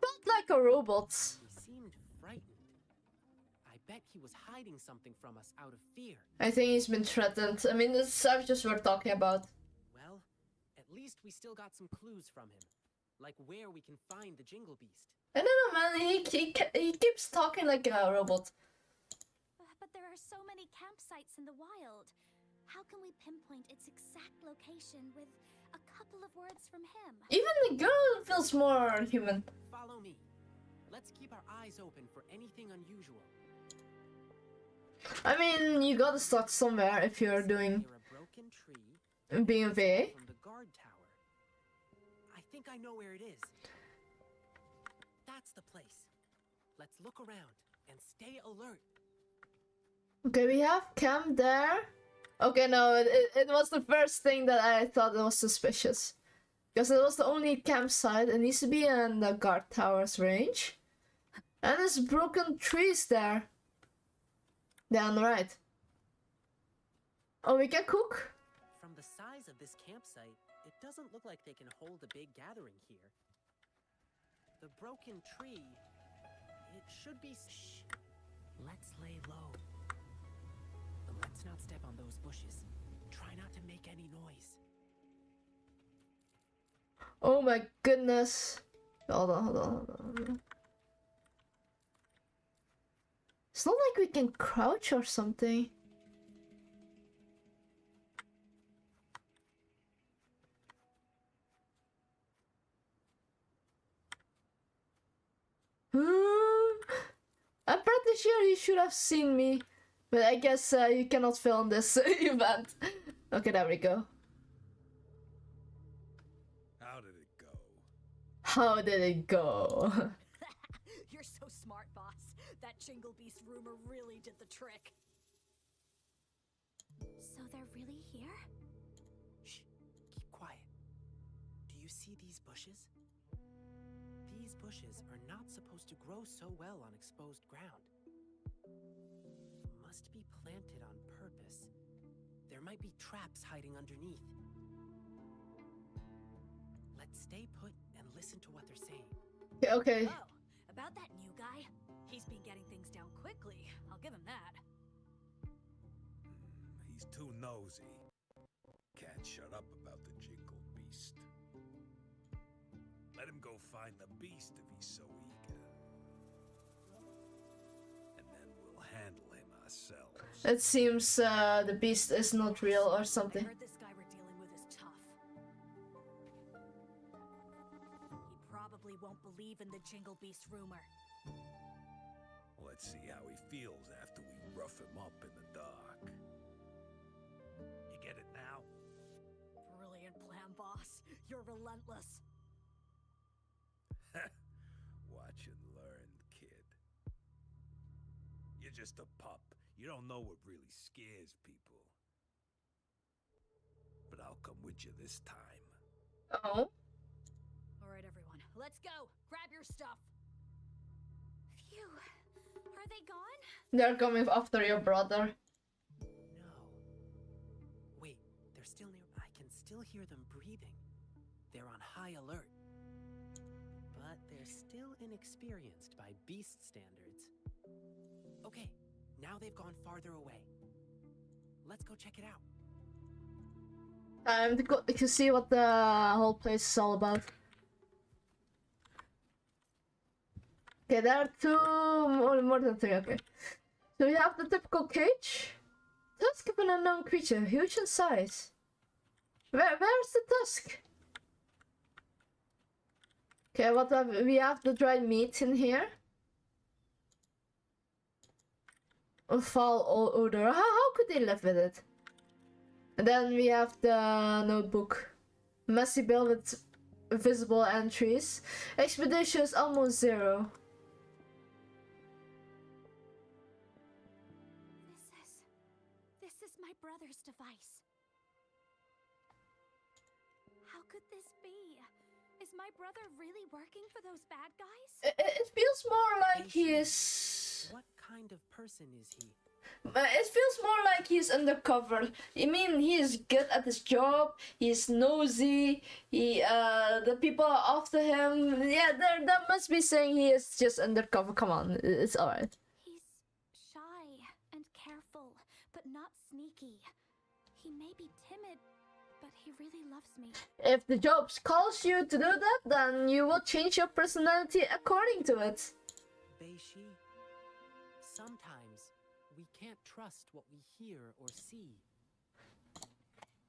felt like a robot.
He seemed frightened. I bet he was hiding something from us out of fear.
I think he's been threatened. I mean, the savages we're talking about.
Well, at least we still got some clues from him. Like where we can find the Jingle Beast.
I don't know, man. He keeps talking like a robot.
But there are so many campsites in the wild. How can we pinpoint its exact location with a couple of words from him?
Even the girl feels more human.
Follow me. Let's keep our eyes open for anything unusual.
I mean, you gotta start somewhere if you're doing
Near a broken tree
being a VA.
from the guard tower. I think I know where it is. That's the place. Let's look around and stay alert.
Okay, we have camp there. Okay, no, it was the first thing that I thought was suspicious. Because it was the only campsite. It needs to be in the guard tower's range. And there's broken trees there. They're on the right. Oh, we can cook?
From the size of this campsite, it doesn't look like they can hold a big gathering here. The broken tree, it should be... Shh. Let's lay low. The Let's not step on those bushes. Try not to make any noise.
Oh my goodness. Hold on, hold on, hold on, hold on. It's not like we can crouch or something. I'm pretty sure you should have seen me, but I guess you cannot film this event. Okay, there we go.
How did it go?
How did it go?
You're so smart, boss. That Jingle Beast rumor really did the trick.
So they're really here?
Shh, keep quiet. Do you see these bushes? These bushes are not supposed to grow so well on exposed ground. Must be planted on purpose. There might be traps hiding underneath. Let's stay put and listen to what they're saying.
Okay.
Oh, about that new guy? He's been getting things down quickly. I'll give him that.
He's too nosy. Can't shut up about the Jingle Beast. Let him go find the beast if he's so eager. And then we'll handle him ourselves.
It seems the beast is not real or
I
something.
heard this guy we're dealing with is tough. He probably won't believe in the Jingle Beast rumor.
Let's see how he feels after we rough him up in the dark. You get it now?
Brilliant plan, boss. You're relentless.
Watch and learn, kid. You're just a pup. You don't know what really scares people. But I'll come with you this time.
Oh.
All right, everyone. Let's go. Grab your stuff.
Phew. Are they gone?
They're coming after your brother.
No. Wait, they're still near. I can still hear them breathing. They're on high alert. But they're still inexperienced by beast standards. Okay, now they've gone farther away. Let's go check it out.
Time to go to see what the whole place is all about. Okay, there are two more than three. Okay, so we have the typical cage. Tusk of an unknown creature, huge in size. Where's the tusk? Okay, what have we have the dried meat in here. A foul odor. How could they live with it? And then we have the notebook. Messy bill with visible entries. Expedition is almost 0.
This is my brother's device. How could this be? Is my brother really working for those bad guys?
It feels more like he is...
What kind of person is he?
It feels more like he's undercover. I mean, he is good at his job. He's nosy. The people are after him. Yeah, that must be saying he is just undercover. Come on, it's alright.
He's shy and careful, but not sneaky. He may be timid, but he really loves me.
If the job calls you to do that, then you will change your personality according to it.
Beishi, sometimes we can't trust what we hear or see.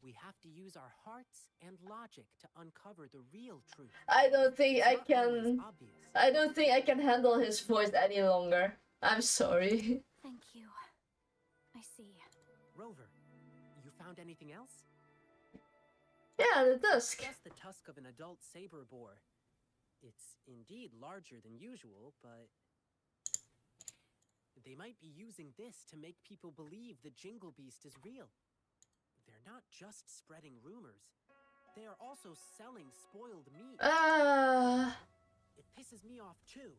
We have to use our hearts and logic to uncover the real truth.
I don't think I
It's not always
can...
obvious.
I don't think I can handle his voice any longer. I'm sorry.
Thank you. I see.
Rover, you found anything else?
Yeah, the tusk.
Just the tusk of an adult saber boar. It's indeed larger than usual, but they might be using this to make people believe the Jingle Beast is real. They're not just spreading rumors. They are also selling spoiled meat. It pisses me off too.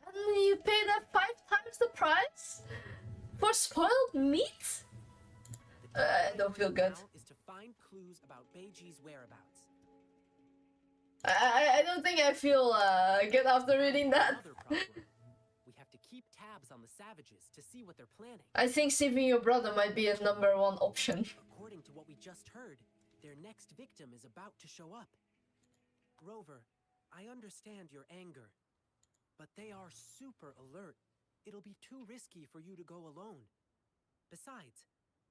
And you pay that 5 times the price for spoiled meat? I don't feel good.
Now is to find clues about Beiji's whereabouts.
I don't think I feel good after reading that.
Another problem. We have to keep tabs tabs on the savages to see what they're planning.
I think saving your brother might be a #1 option.
According to what we just heard, their next victim is about to show up. Rover, I understand your anger, but they are super alert. It'll be too risky for you to go alone. Besides,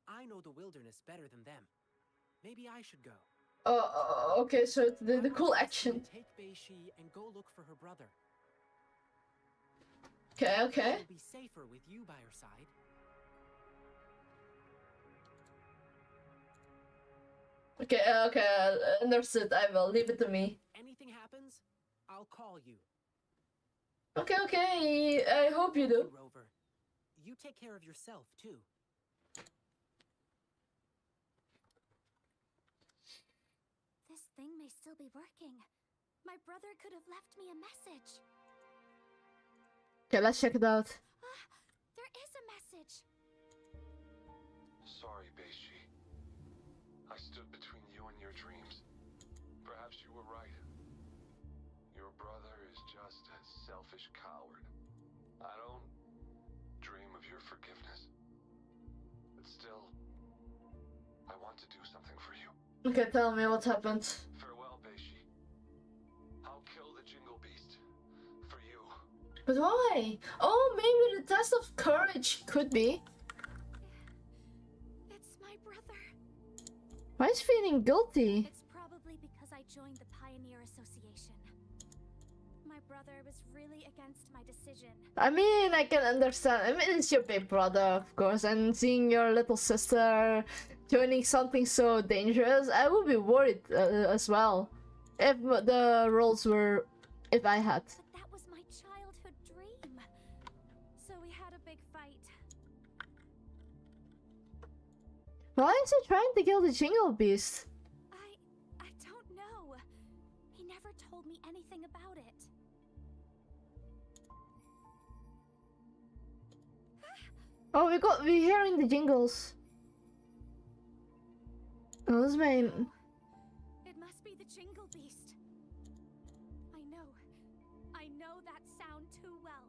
I know the wilderness better than them. Maybe I should go.
Okay, so it's the cool action.
Take Beishi and go look for her brother.
Okay.
She'll be safer with you by her side.
Okay, understood. I will. Leave it to me.
Anything happens, I'll call you.
Okay, I hope you do.
Rover, you take care of yourself, too.
This thing may still be working. My brother could have left me a message.
Okay, let's check it out.
There is a message.
Sorry, Beishi. I stood between you and your dreams. Perhaps you were right. Your brother is just a selfish coward. I don't dream of your forgiveness. But still, I want to do something for you.
Okay, tell me what happened.
Farewell, Beishi. I'll kill the Jingle Beast. For you.
But why? Oh, maybe the test of courage could be.
It's my brother.
Why is he feeling guilty?
It's probably because I joined the Pioneer Association. My brother was really against my decision.
I mean, I can understand. I mean, it's your big brother, of course, and seeing your little sister joining something so dangerous, I would be worried as well. If the roles were, if I had.
But that was my childhood dream. So we had a big fight.
Why is he trying to kill the Jingle Beast?
I don't know. He never told me anything about it.
Oh, we're hearing the jingles. Oh, this man.
It must be the Jingle Beast. I know that sound too well.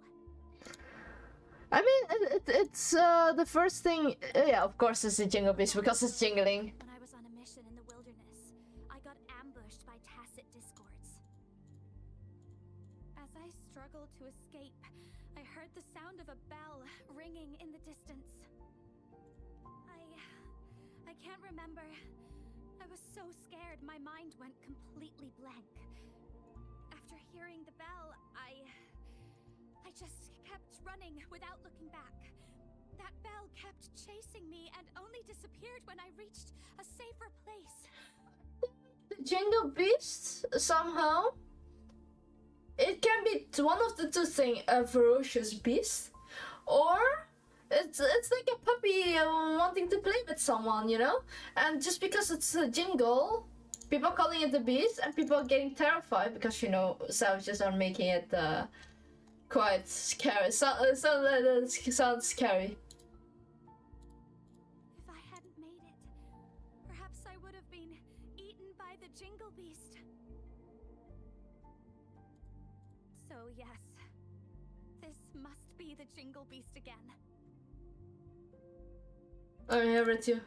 I mean, it's the first thing. Yeah, of course, it's the Jingle Beast because it's jingling.
When I was on a mission in the wilderness, I got ambushed by tacit discords. As I struggled to escape, I heard the sound of a bell ringing in the distance. I can't remember. I was so scared, my mind went completely blank. After hearing the bell, I just kept running without looking back. That bell kept chasing me and only disappeared when I reached a safer place.
The Jingle Beast, somehow, it can be one of the two things: a ferocious beast, or it's like a puppy wanting to play with someone, you know. And just because it's a jingle, people are calling it the beast, and people are getting terrified because, you know, savages are making it quite scary. Sounds scary.
If I hadn't made it, perhaps I would have been eaten by the Jingle Beast. So yes, this must be the Jingle Beast again.
I'm here with you.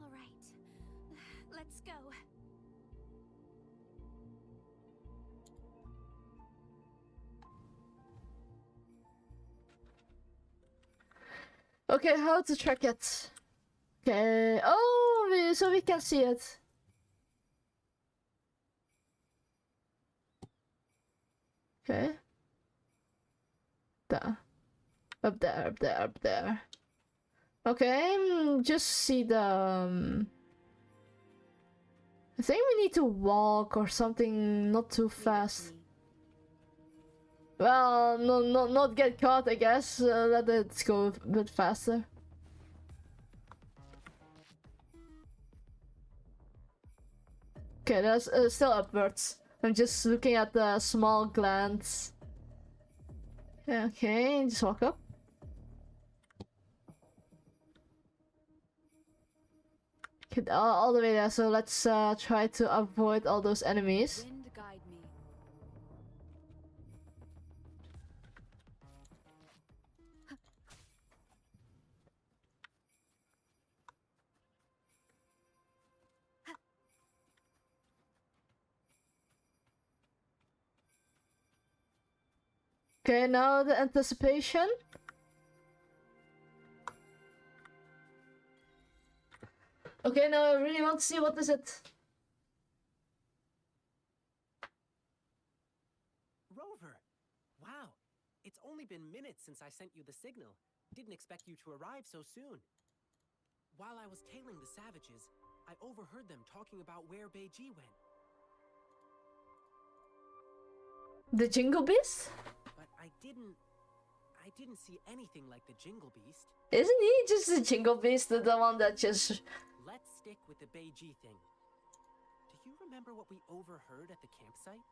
All right, let's go.
Okay, how to track it? Okay. Oh, so we can see it. Okay. There. Up there, up there, up there. Okay, just see the... I think we need to walk or something, not too fast. Well, not get caught, I guess. Let it go a bit faster. Okay, that's still upwards. I'm just looking at the small glance. Okay, just walk up. Okay, all the way there, so let's try to avoid all those enemies.
Wind guide me.
Okay, now the anticipation. Okay, now I really want to see what is it.
Rover! Wow, it's only been minutes since I sent you the signal. Didn't expect you to arrive so soon. While I was tailing the savages, I overheard them talking about where Beiji went.
The Jingle Beast?
But I didn't see anything like the Jingle Beast.
Isn't he just the Jingle Beast, the one that just...
Let's stick with the Beiji thing. Do you remember what we overheard at the campsite?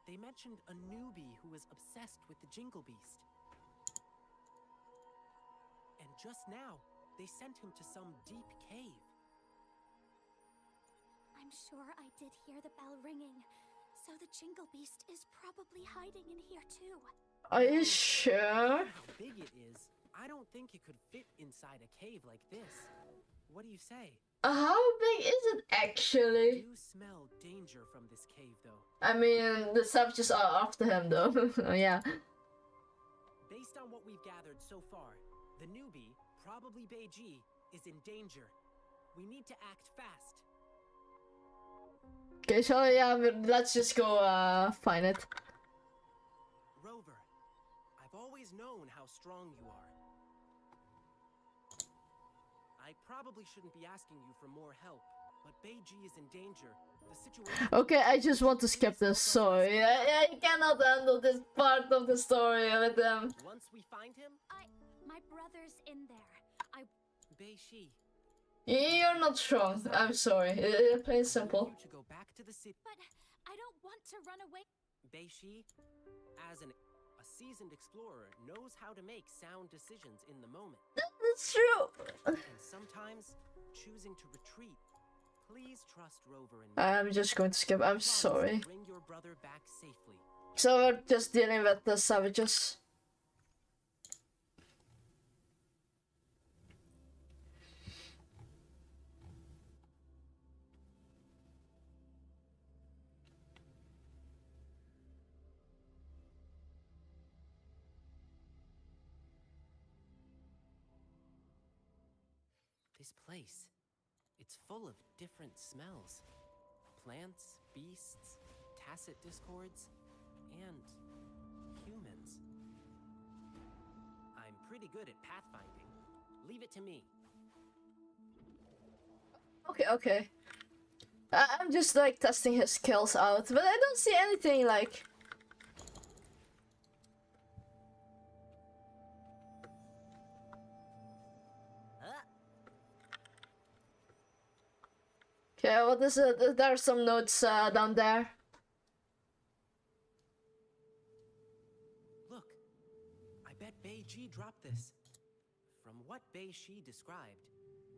They mentioned a newbie who was obsessed with the Jingle Beast. And just now, they sent him to some deep cave.
I'm sure I did hear the bell ringing, so the Jingle Beast is probably hiding in here too.
Are you sure?
How big it is, I don't think it could fit inside a cave like this. What do you say?
How big is it actually?
You smell danger from this cave, though.
I mean, the savages are after him though. Yeah.
Based on what we've gathered so far, the newbie, probably Beiji, is in danger. We need to act fast.
Okay, so yeah, let's just go find it.
Rover, I've always known how strong you are. I probably shouldn't be asking you for more help, but Beiji is in danger. The situation...
Okay, I just want to skip this story. I cannot handle this part of the story with them.
Once we find him...
My brother's in there.
Beiji.
You're not strong. I'm sorry. Plain and simple.
To go back to the city.
But I don't want to run away.
Beiji, as a seasoned explorer, knows how to make sound decisions in the moment.
That's true.
And sometimes choosing to retreat. Please trust Rover and me.
I'm just going to skip. I'm sorry.
Bring your brother back safely.
So we're just dealing with the savages.
This place, it's full of different smells. Plants, beasts, tacit discords, and humans. I'm pretty good at pathfinding. Leave it to me.
Okay. I'm just like testing his skills out, but I don't see anything like... Okay, what is it? There are some notes down there.
Look, I bet Beiji dropped this. From what Beiji described,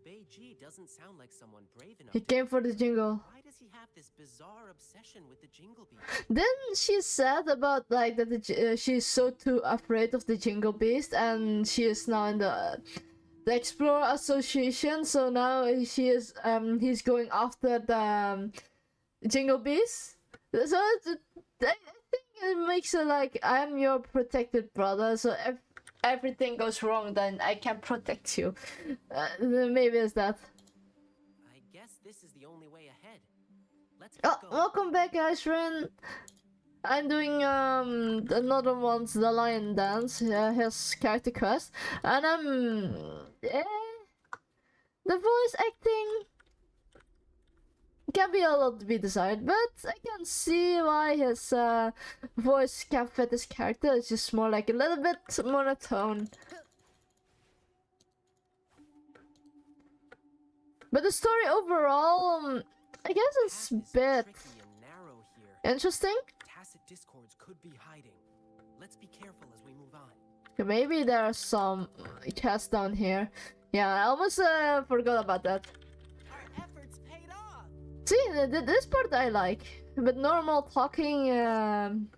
Beiji doesn't sound like someone brave enough.
He came for the jingle.
Why does he have this bizarre obsession with the Jingle Beast?
Then she said about like that she's so too afraid of the Jingle Beast, and she is now in the Explorer Association. So now she is he's going after the Jingle Beast. So I think it makes her like, I'm your protected brother. So if everything goes wrong, then I can protect you. Maybe it's that.
I guess this is the only way ahead. Let's
Oh,
go.
welcome back, Ashrin. I'm doing another one's the lion dance, his character quest, and the voice acting can be a lot to be desired, but I can see why his voice can fit his character. It's just more like a little bit monotone. But the story overall, I guess it's a bit interesting.
Tacit discords could be hiding. Let's be careful as we move on.
Maybe there are some chests down here. Yeah, I almost forgot about that.
Our efforts paid off.
See, this part I like, but normal talking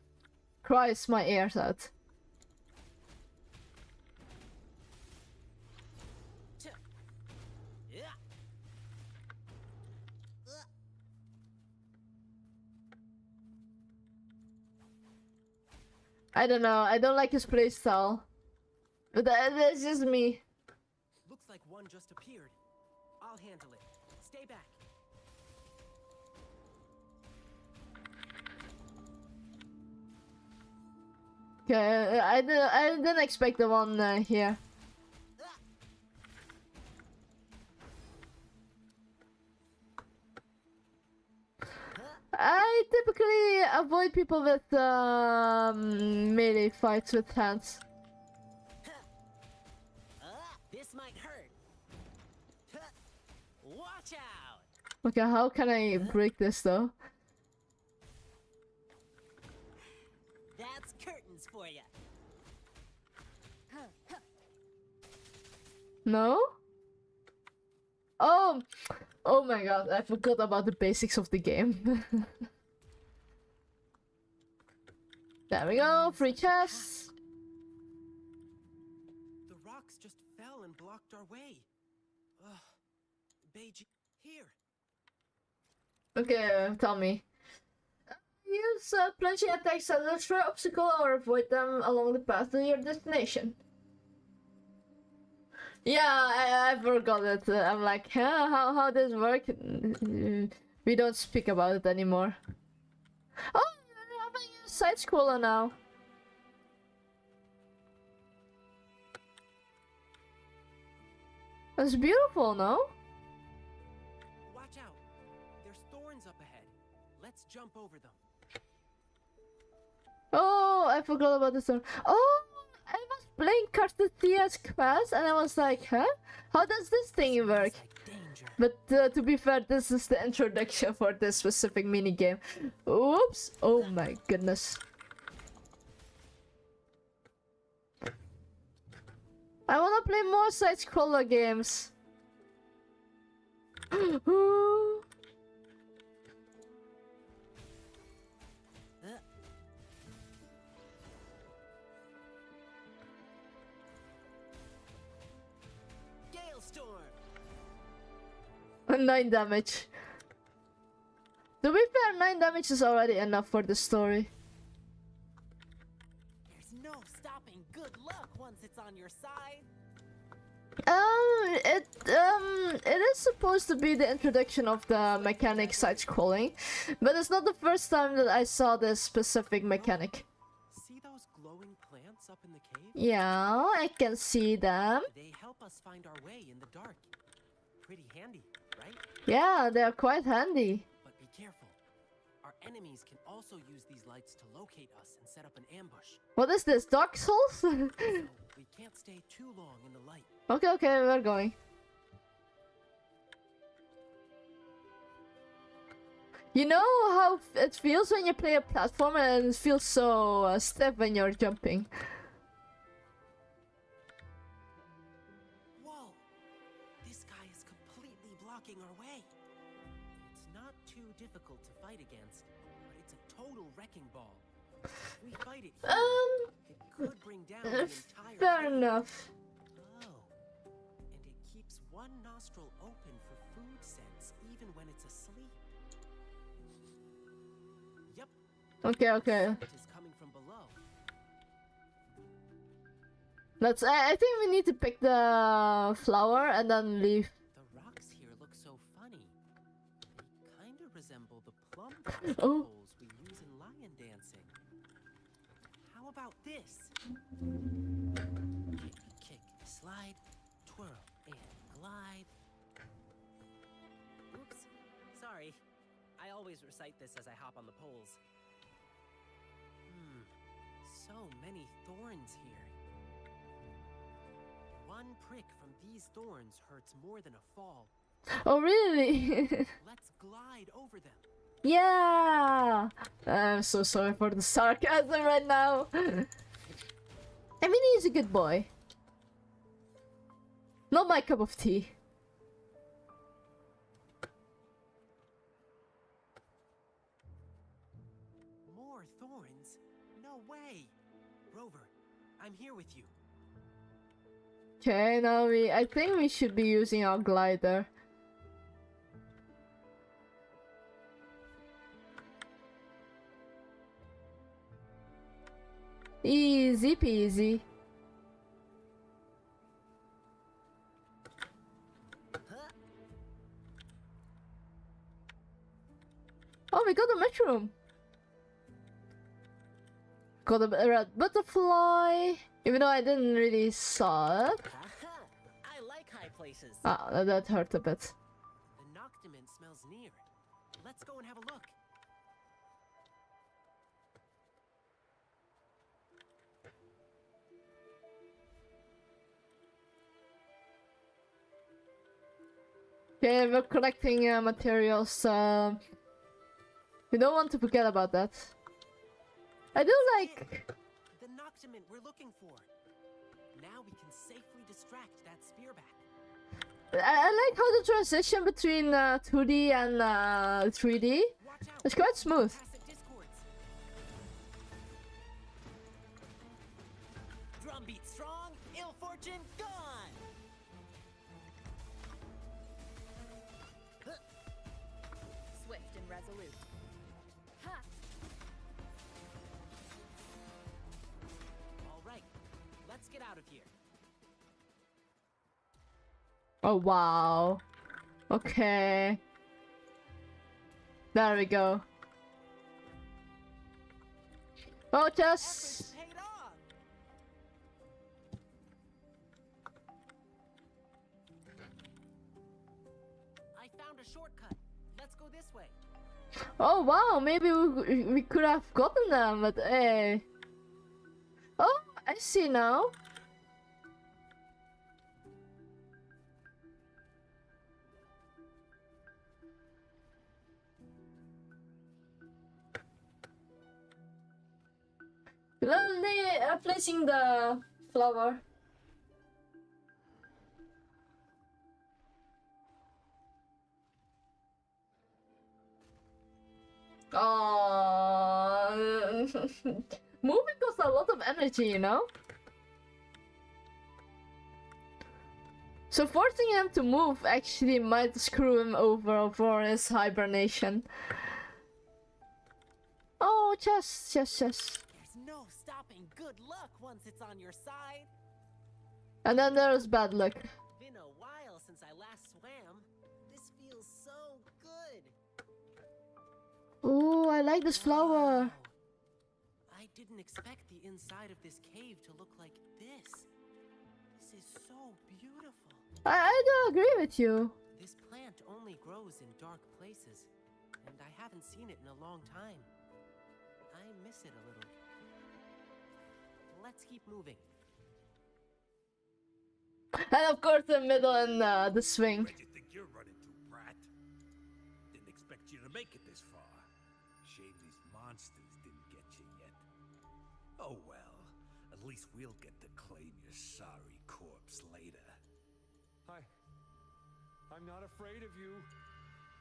cries my ears out. I don't know. I don't like his playstyle. But that's just me.
Looks like one just appeared. I'll handle it. Stay back.
Okay, I didn't expect the one here. I typically avoid people with melee fights with hands.
This might hurt. Watch out.
Okay, how can I break this though?
That's curtains for you.
No? Oh! Oh my god, I forgot about the basics of the game. There we go, free chest.
The rocks just fell and blocked our way. Ugh. Beijing. Here.
Okay, tell me. Use plunging attacks to destroy obstacle or avoid them along the path to your destination. Yeah, I forgot it. I'm like, huh? How does it work? We don't speak about it anymore. Oh, I have a new side scroller now. That's beautiful, no?
Watch out. There's thorns up ahead. Let's jump over them.
Oh, I forgot about this one. Oh, I was playing Carthethya's quest and I was like, huh? How does this thing work? But to be fair, this is the introduction for this specific minigame. Oops! Oh my goodness. I wanna play more side-scroller games.
Storm.
9 damage. To be fair, 9 damage is already enough for the story.
There's no stopping good luck once it's on your side.
It is supposed to be the introduction of the mechanic side-scrolling, but it's not the first time that I saw this specific mechanic.
See those glowing plants up in the cave?
Yeah, I can see them.
They help us find our way in the dark. Pretty handy, right?
Yeah, they're quite handy.
But be careful. Our enemies can also use these lights to locate us and set up an ambush.
What is this, Dark Souls?
So we can't stay too long in the light.
Okay, we're going. You know how it feels when you play a platformer and it feels so stiff when you're jumping.
Whoa! This guy is completely blocking our way. It's not too difficult to fight against, but it's a total wrecking ball. If we fight it here, it could bring down the entire
fair
cave.
enough.
Oh, and it keeps one nostril open for food sense even when it's asleep. Yep.
Okay.
It is coming from below.
Let's. I think we need to pick the flower and then leave.
The rocks here look so funny. They kind of resemble the plum poles we use in lion dancing. How about this? Kick, slide, twirl, and glide. Oops, sorry. I always recite this as I hop on the poles. So many thorns here. One prick from these thorns hurts more than a fall.
Oh really?
Let's glide over them.
Yeah. I'm so sorry for the sarcasm right now. I mean, he's a good boy. Not my cup of tea.
More thorns? No way! Rover, I'm here with you.
Okay, now I think we should be using our glider. Easy peasy. Oh, we got a mushroom. Got a red butterfly. Even though I didn't really saw it.
I like high places.
Ah, that hurt a bit.
The Noctimin smells near. Let's go and have a look.
Okay, we're collecting materials. We don't want to forget about that. I do like...
The Noctimin we're looking for. Now we can safely distract that spearback.
I like how the transition between 2D and 3D. It's quite smooth.
Drumbeat strong, ill fortune gone.
Swift and resolute. Ha!
All right, let's get out of here.
Oh wow. Okay. There we go. Oh, just...
I found a shortcut. Let's go this way.
Oh wow, maybe we could have gotten them, but hey. Oh, I see now. They are placing the flower. Oh, moving costs a lot of energy, you know? So forcing him to move actually might screw him over for his hibernation. Oh, chest.
There's no stopping good luck once it's on your side.
And then there's bad luck.
Been a while since I last swam. This feels so good.
Oh, I like this flower.
Wow. I didn't expect the inside of this cave to look like this. This is so beautiful.
I do agree with you.
This plant only grows in dark places, and I haven't seen it in a long time. I miss it a little. Let's keep moving.
And of course the middle and the swing.
Where do you think you're running to, brat? Didn't expect you to make it this far. Shame these monsters didn't get you yet. Oh well, at least we'll get to claim your sorry corpse later.
I'm not afraid of you.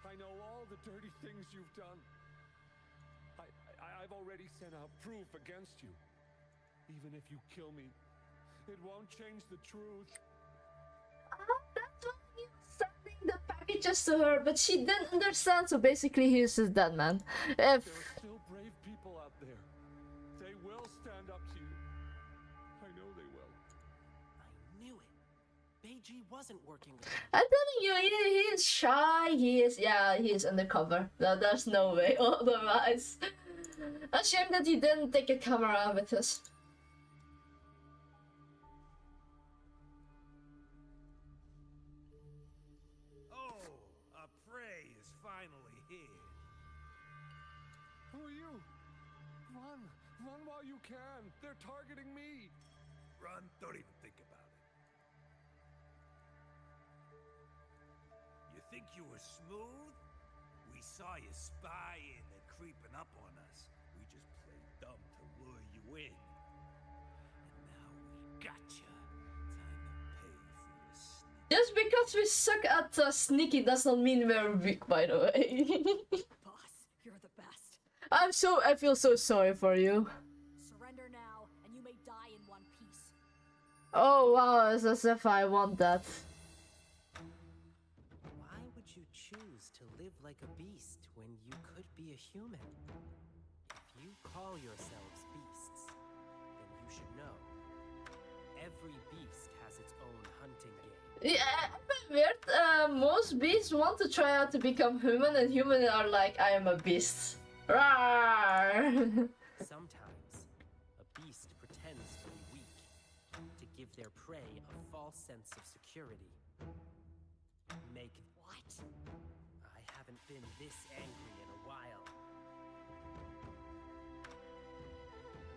I know all the dirty things you've done. I've already sent out proof against you. Even if you kill me, it won't change the truth.
That's why he was sending the packages to her, but she didn't understand, so basically he's his dead man. If...
There are still brave people out there. They will stand up to you. I know they will.
I knew it. Beiji wasn't working with him.
I'm telling you, he is shy, he is undercover. There's no way otherwise. A shame that he didn't take a camera with us.
Oh, a prey is finally here.
Who are you? Run! Run while you can! They're targeting me!
Run, don't even think about it. You think you were smooth? We saw you spying and creeping up on us. We just played dumb to lure you in. And now we gotcha. Time to pay for your sneak.
Just because we suck at sneaking does not mean we're weak, by the way.
Boss, you're the best.
I feel so sorry for you.
Surrender now, and you may die in one piece.
Oh wow, it's as if I want that.
Why would you choose to live like a beast when you could be a human? If you call yourselves beasts, then you should know. Every beast has its own hunting game.
Yeah, weird. Most beasts want to try out to become human, and humans are like, I am a beast. Rawr.
Sometimes, a beast pretends to be weak, to give their prey a false sense of security. Make what? I haven't been this angry in a while.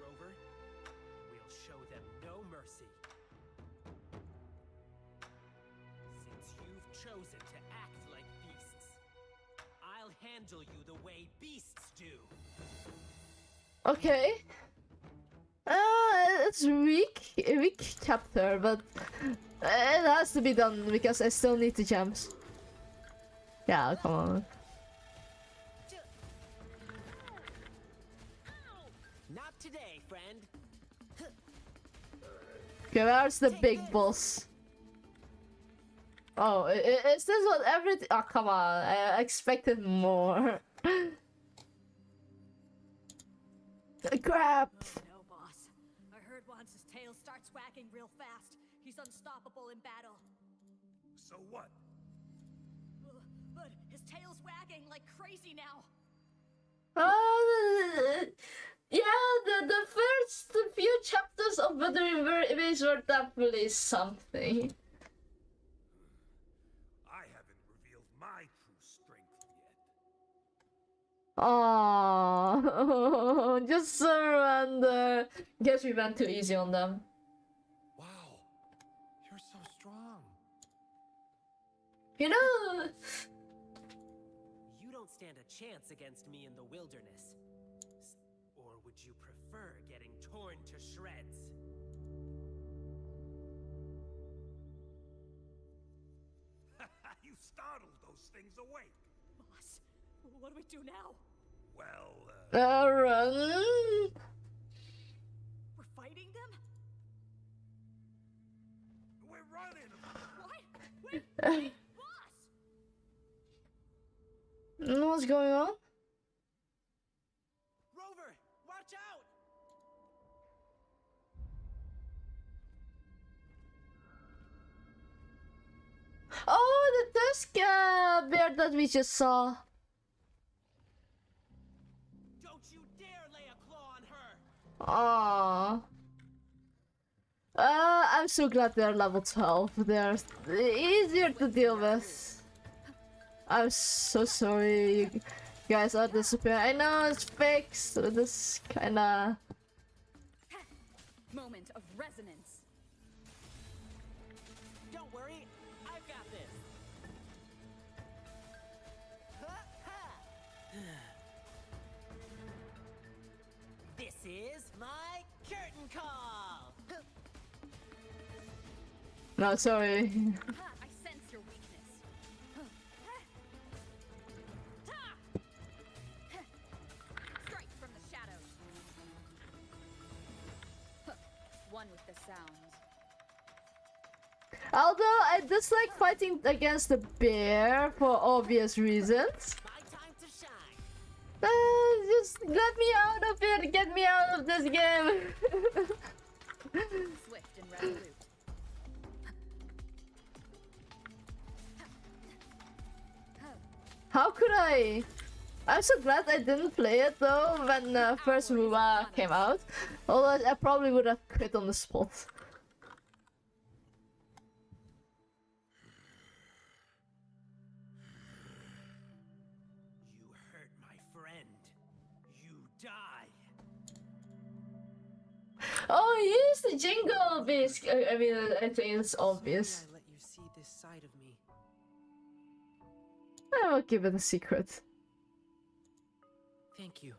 Rover, we'll show them no mercy. Since you've chosen to act like beasts, I'll handle you the way beasts do.
Okay. It's a weak chapter, but it has to be done because I still need the gems. Yeah, come on.
Not today, friend.
Okay, where's the big boss? Oh, is this what everything? Oh, come on. I expected more. Crap.
No, boss. I heard once his tail starts wagging real fast. He's unstoppable in battle.
So what?
But his tail's wagging like crazy now.
Yeah, the first few chapters of Wuthering were definitely something.
I haven't revealed my true strength yet.
Oh, just surrender. Guess we went too easy on them.
Wow, you're so strong.
You know,
You don't stand a chance against me in the wilderness. Or would you prefer getting torn to shreds?
You startled those things awake.
Boss, what do we do now?
Well,
run.
We're fighting them?
we're running.
What? Wait, boss!
What's going on?
Rover, watch out!
Oh, the tusk bear that we just saw.
Don't you dare lay a claw on her!
Aww. I'm so glad they're level 12. They're easier to deal with. I'm so sorry you guys are disappearing. I know it's fixed with this kinda...
Moment of resonance.
Don't worry, I've got this. This is my curtain call.
No, sorry.
I sense your weakness. Strike from the shadows. One with the sounds.
Although I dislike fighting against the bear for obvious reasons.
My time to shine.
Just let me out of it. Get me out of this game.
Swift and resolute.
How could I? I'm so glad I didn't play it though when first Wuba came out. Although I probably would have quit on the spot.
You hurt my friend. You die.
Oh, he's the jingle beast. I mean, I think it's obvious.
Sorry I let you see this side of me.
I will keep it a secret.
Thank you.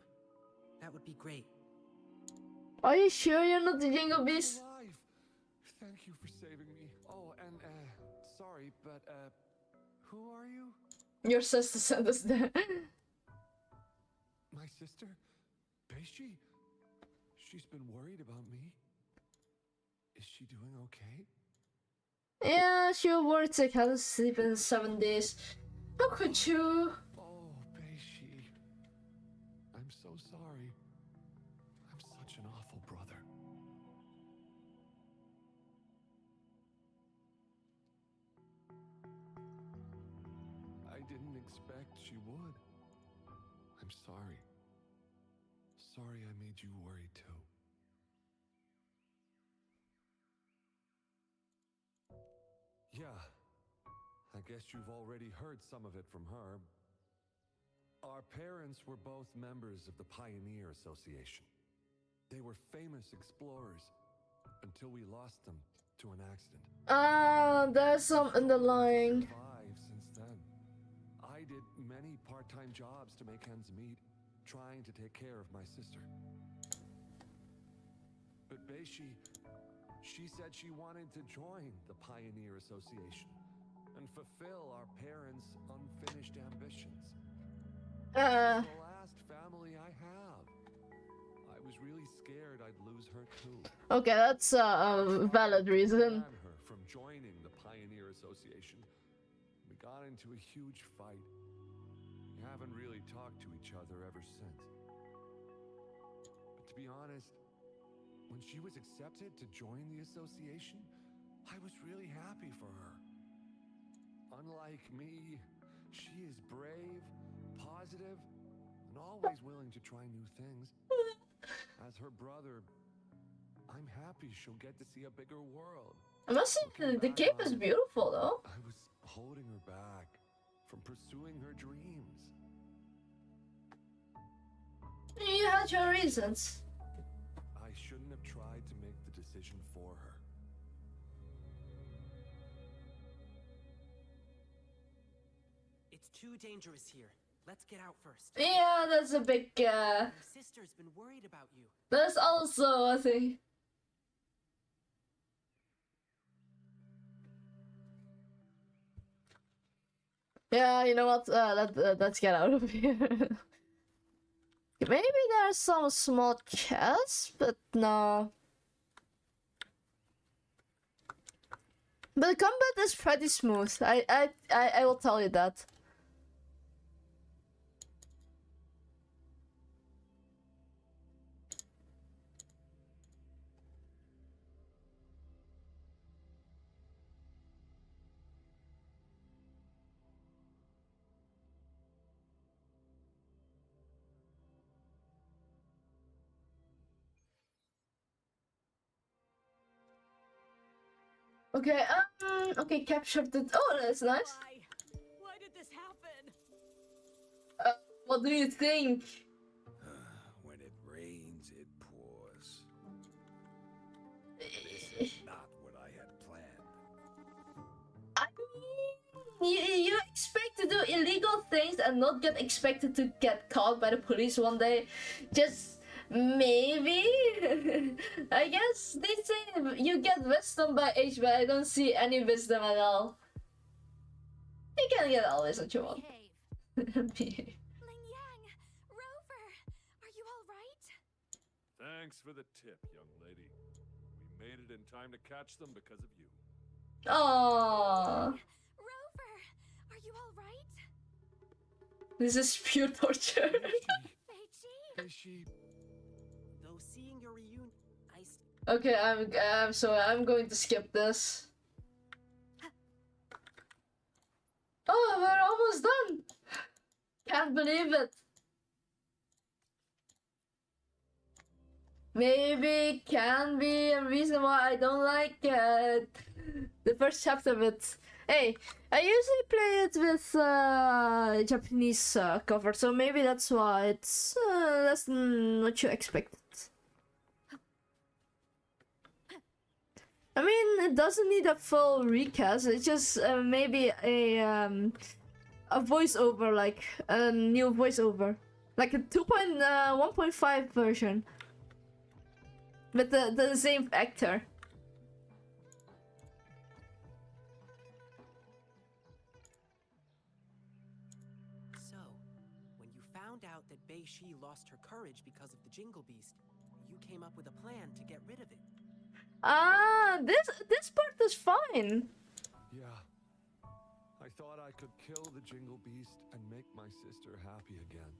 That would be great.
Are you sure you're not the jingle beast?
Alive. Thank you for saving me. Oh, and sorry, but who are you?
Your sister sent us there.
My sister? Beishi? She's been worried about me. Is she doing okay?
Yeah, she was worried sick, hasn't sleep in 7 days. How could you?
Oh, Beishi. I'm so sorry. I'm such an awful brother. expect she would. I'm sorry. Sorry I made you worry too. Yeah, I guess you've already heard some of it from her. Our parents were both members of the Pioneer Association. They were famous explorers until we lost them to an accident.
There's some underlying.
Survived since then. I did many part-time jobs to make ends meet, trying to take care of my sister. But Beishi, she said she wanted to join the Pioneer Association and fulfill our parents' unfinished ambitions. She's the last family I have. I was really scared I'd lose her too.
Okay, that's a valid reason.
I ran her from joining the Pioneer Association. We got into a huge fight. We haven't really talked to each other ever since. But to be honest, when she was accepted to join the association, I was really happy for her. Unlike me, she is brave, positive, and always willing to try new things. As her brother, I'm happy she'll get to see a bigger world.
I must say, the game is beautiful though.
I was holding her back from pursuing her dreams.
You had your reasons.
I shouldn't have tried to make the decision for her.
It's too dangerous here. Let's get out first.
Yeah, that's a big.
Your sister's been worried about you.
That's also a thing. Yeah, you know what? Let's get out of here. Maybe there's some small chests, but no. But the combat is pretty smooth. I will tell you that. Okay, okay, captured the. Oh, that's nice.
Why did this happen?
What do you think?
When it rains, it pours. This is not what I had planned.
I mean, you expect to do illegal things and not get expected to get caught by the police one day. Just maybe. I guess they say you get wisdom by age, but I don't see any wisdom at all. You can get all this what you want.
Ling Yang, Rover, are you all right?
Thanks for the tip, young lady. We made it in time to catch them because of you.
Aww.
Rover, are you all right?
This is pure torture.
Beishi. Though seeing your reunion,
Okay, I'm sorry. I'm going to skip this. Oh, we're almost done. Can't believe it. Maybe can be a reason why I don't like the first chapter of it. Hey, I usually play it with Japanese cover, so maybe that's why it's less than what you expected. I mean, it doesn't need a full recast. It's just maybe a voiceover, like a new voiceover, like a 1.5 version with the same actor.
So, when you found out that Beishi lost her courage because of the Jingle Beast, you came up with a plan to get rid of it.
This part is fine.
Yeah. I thought I could kill the Jingle Beast and make my sister happy again.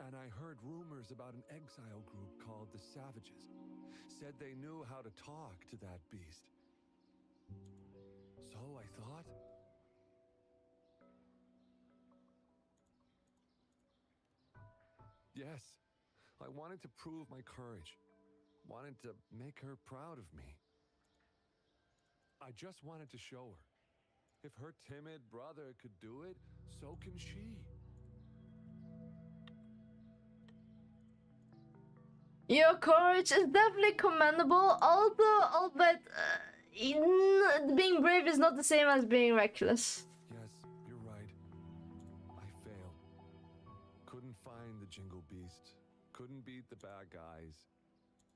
And I heard rumors about an exile group called the Savages. Said they knew how to talk to that beast. So I thought, Yes, I wanted to prove my courage. Wanted to make her proud of me. I just wanted to show her. If her timid brother could do it, so can she.
Your courage is definitely commendable, although albeit being brave is not the same as being reckless.
Yes, you're right. I failed. Couldn't find the Jingle Beast. Couldn't beat the bad guys.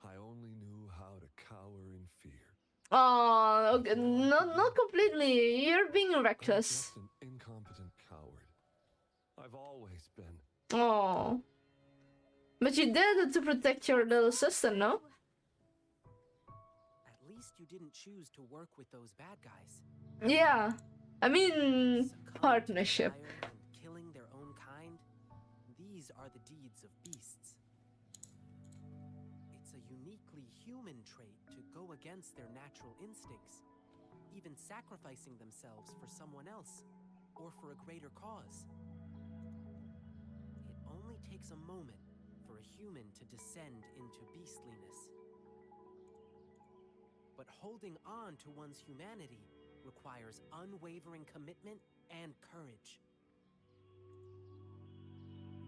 I only knew how to cower in fear.
Oh, okay. Not completely. You're being reckless.
I'm just an incompetent coward. I've always been.
Oh. But you did it to protect your little sister, no?
At least you didn't choose to work with those bad guys.
Yeah. I mean, partnership.
And killing their own kind. These are the deeds of beasts. It's a uniquely human trait to go against their natural instincts, even sacrificing themselves for someone else or for a greater cause. It only takes a moment for a human to descend into beastliness. But holding on to one's humanity requires unwavering commitment and courage.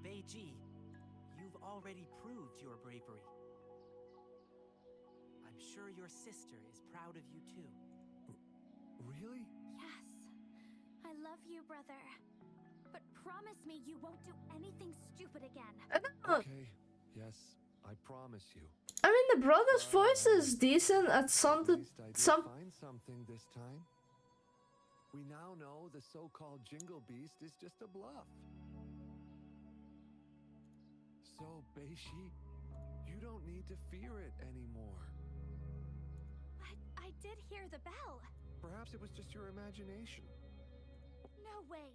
Beiji, you've already proved your bravery. I'm sure your sister is proud of you too.
Really?
Yes. I love you, brother. But promise me you won't do anything stupid again.
Okay, yes, I promise you.
I mean, the brother's voice is decent at some.
Find something this time. We now know the so-called Jingle Beast is just a bluff. So, Beishi, you don't need to fear it anymore.
I did hear the bell.
Perhaps it was just your imagination.
No way.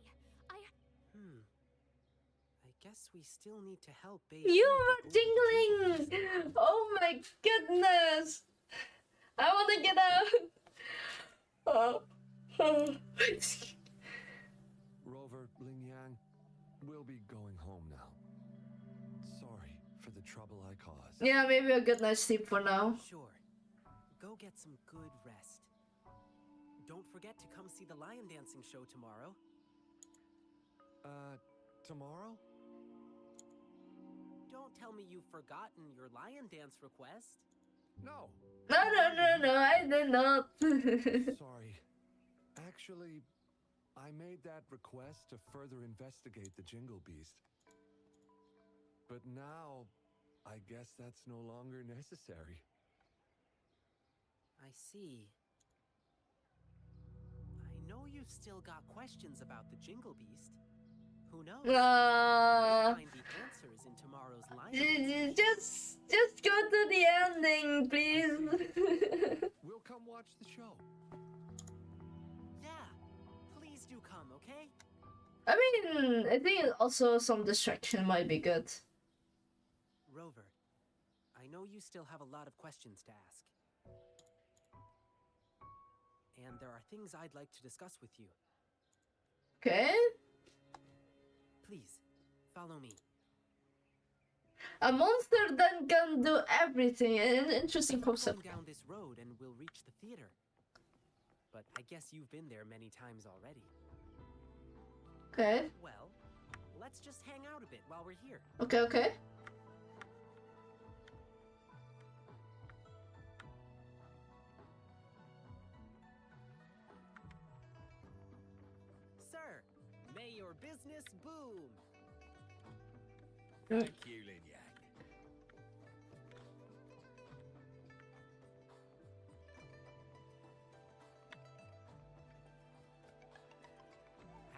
I guess we still need to help Beiji.
You were tingling! Oh my goodness! I wanna get out!
Rover, Ling Yang, we'll be going home now. Sorry for the trouble I caused.
Yeah, maybe a good night's sleep for now.
Sure. Go get some good rest. Don't forget to come see the lion dancing show tomorrow.
Tomorrow?
Don't tell me you've forgotten your lion dance request.
No.
No, I did not.
Sorry. Actually, I made that request to further investigate the Jingle Beast. But now, I guess that's no longer necessary.
I see. I know you've still got questions about the Jingle Beast. Who knows? We'll find the answers in tomorrow's lion.
Just go to the ending, please.
We'll come watch the show.
Yeah, please do come, okay?
I mean, I think also some distraction might be good.
Rover, I know you still have a lot of questions to ask. And there are things I'd like to discuss with you.
Okay.
Please, follow me.
A monster then can do everything. An interesting concept.
Going down this road and we'll reach the theater. But I guess you've been there many times already.
Okay.
Well, let's just hang out a bit while we're here.
Okay.
Sir, may your business boom.
Thank you, Lin Yang.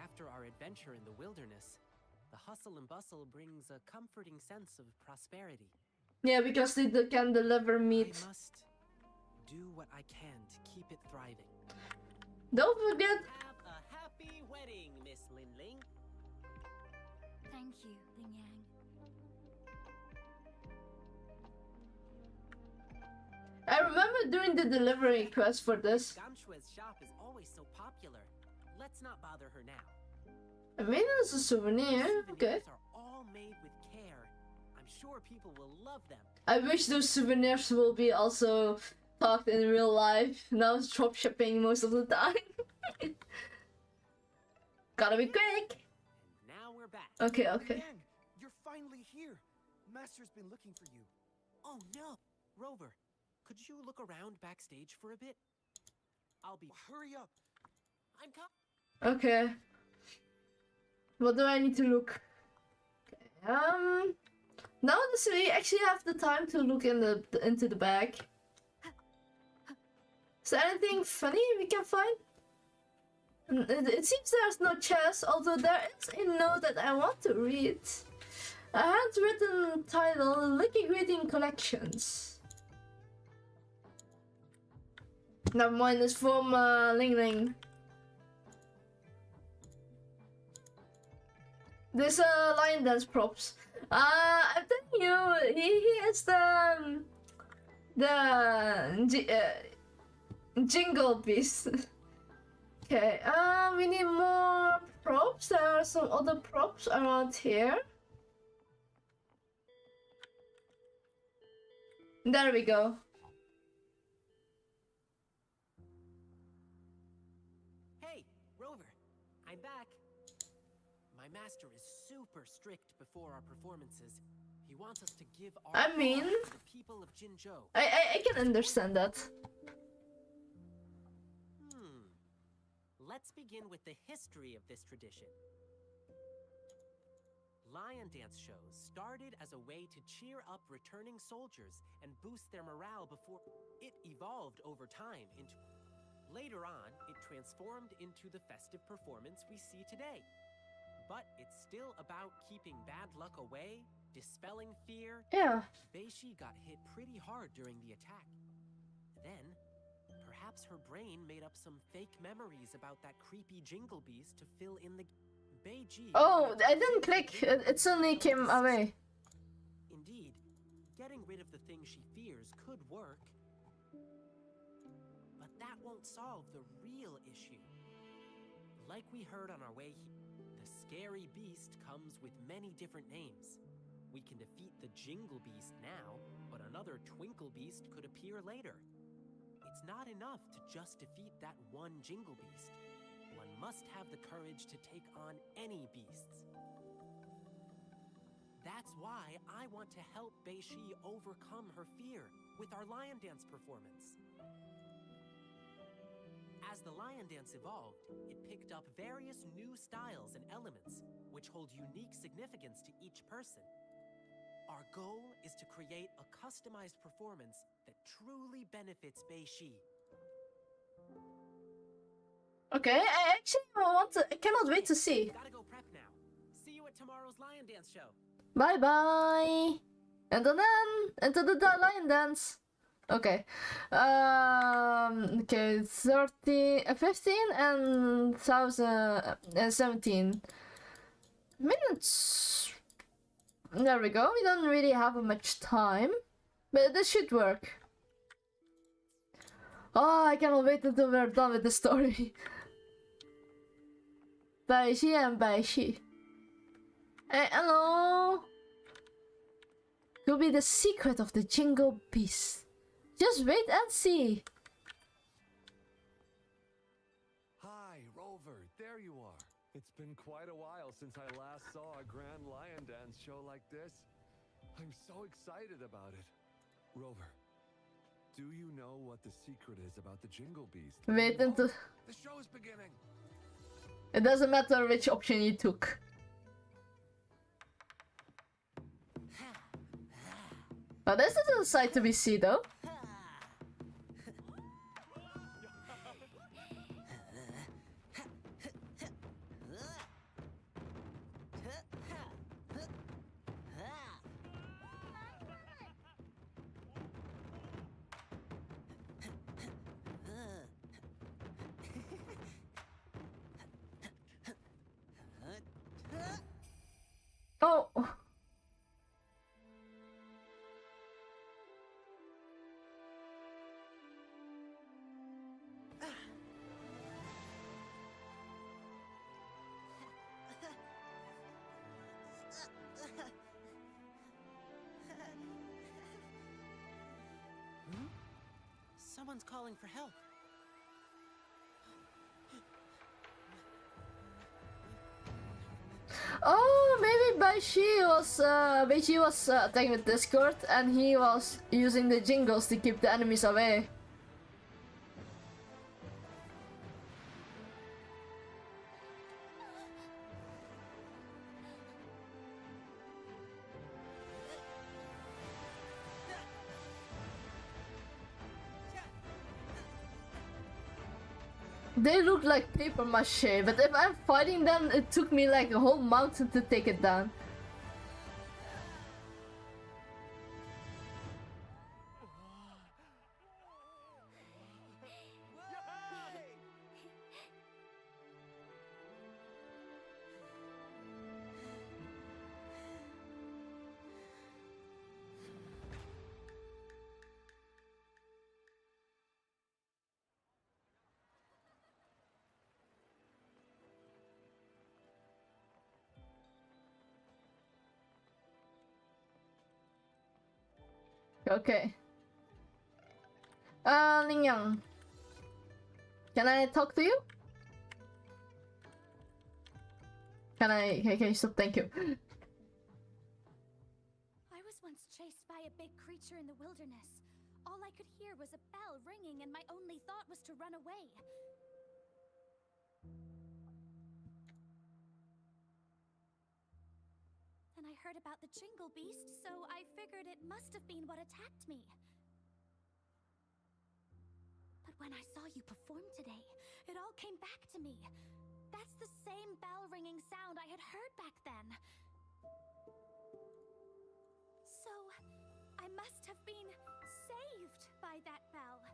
After our adventure in the wilderness, the hustle and bustle brings a comforting sense of prosperity.
Yeah, because they can deliver meat.
I must do what I can to keep it thriving.
Don't forget.
Have a happy wedding, Miss Lin Ling.
Thank you, Ling Yang.
I remember doing the delivery quest for this.
Gamshue's shop is always so popular. Let's not bother her now.
I mean, it's a souvenir. Okay.
Souvenirs are all made with care. sure people will love them.
I wish those souvenirs will be also talked in real life. Now it's drop shipping most of the time. Gotta be quick.
And now we're back.
Okay, okay.
Yang, you're finally here. Master's been looking for you.
Oh no! Rover, could you look around backstage for a bit? I'll be...
Hurry up.
I'm coming.
Okay. What do I need to look? Okay. Now this we actually have the time to look in into the bag. Is there anything funny we can find? It seems there's no chest, although there is a note that I want to read. A handwritten title, Lucky Greeting Collections. Never mind, it's from Ling Ling. This lion dance props. I'm telling you, he is the jingle beast. Okay, we need more props. There are some other props around here. There we go.
Hey, Rover, I'm back. My master is super strict before our performances. He wants us to give our
I mean,
all to the people of Jinzhou.
I can understand that.
Let's begin with the history of this tradition. Lion dance shows started as a way to cheer up returning soldiers and boost their morale before it evolved over time into... Later on, it transformed into the festive performance we see today. But it's still about keeping bad luck away, dispelling fear.
Yeah.
Beishi got hit pretty hard during the attack. Then, perhaps her brain made up some fake memories about that creepy jingle beast to fill in the... Beiji...
Oh, I didn't click. It suddenly came away.
Indeed, getting rid of the thing she fears could work. But that won't solve the real issue. Like we heard on our way here, the scary beast comes with many different names. We can defeat the Jingle Beast now, but another Twinkle Beast could appear later. It's not enough to just defeat that one Jingle Beast. One must have the courage to take on any beasts. That's why I want to help Beishi overcome her fear with our lion dance performance. As the lion dance evolved, it picked up various new styles and elements, which hold unique significance to each person. Our goal is to create a customized performance that truly benefits Beishi.
Okay, I cannot wait to see.
Gotta go prep now. See you at tomorrow's lion dance show.
Bye bye. And then into the lion dance. Okay. Okay, 15 and 17 minutes. There we go. We don't really have much time, but this should work. Oh, I cannot wait until we're done with the story. Beishi and Beishi. Hey, hello. Could be the secret of the Jingle Beast. Just wait and see.
Hi, Rover. There you are. It's been quite a while since I last saw a grand lion dance show like this. I'm so excited about it. Rover, do you know what the secret is about the Jingle Beast?
Wait until...
The show is beginning.
It doesn't matter which option you took. Oh, this is a sight to be seen though. Oh.
Someone's calling for help.
Oh, maybe Baishi was attacking with Discord, and he was using the jingles to keep the enemies away. They look like paper mache, but if I'm fighting them, it took me like a whole mountain to take it down. Okay. Ling Yang. Can I talk to you? Can you stop? Thank you.
I was once chased by a big creature in the wilderness. All I could hear was a bell ringing, and my only thought was to run away. Then I heard about the Jingle Beast, so I figured it must have been what attacked me. But when I saw you perform today, it all came back to me. That's the same bell-ringing sound I had heard back then. So, I must have been saved by that bell.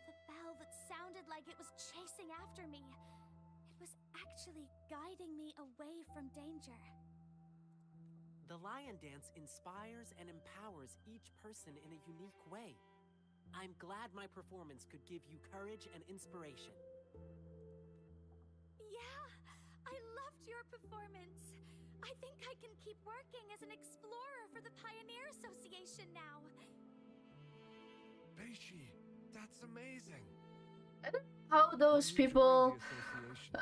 The bell that sounded like it was chasing after me. It was actually guiding me away from danger.
The lion dance inspires and empowers each person in a unique way. I'm glad my performance could give you courage and inspiration.
Yeah, I loved your performance. I think I can keep working as an explorer for the Pioneer Association now.
Beishi, that's amazing.
I don't know how those people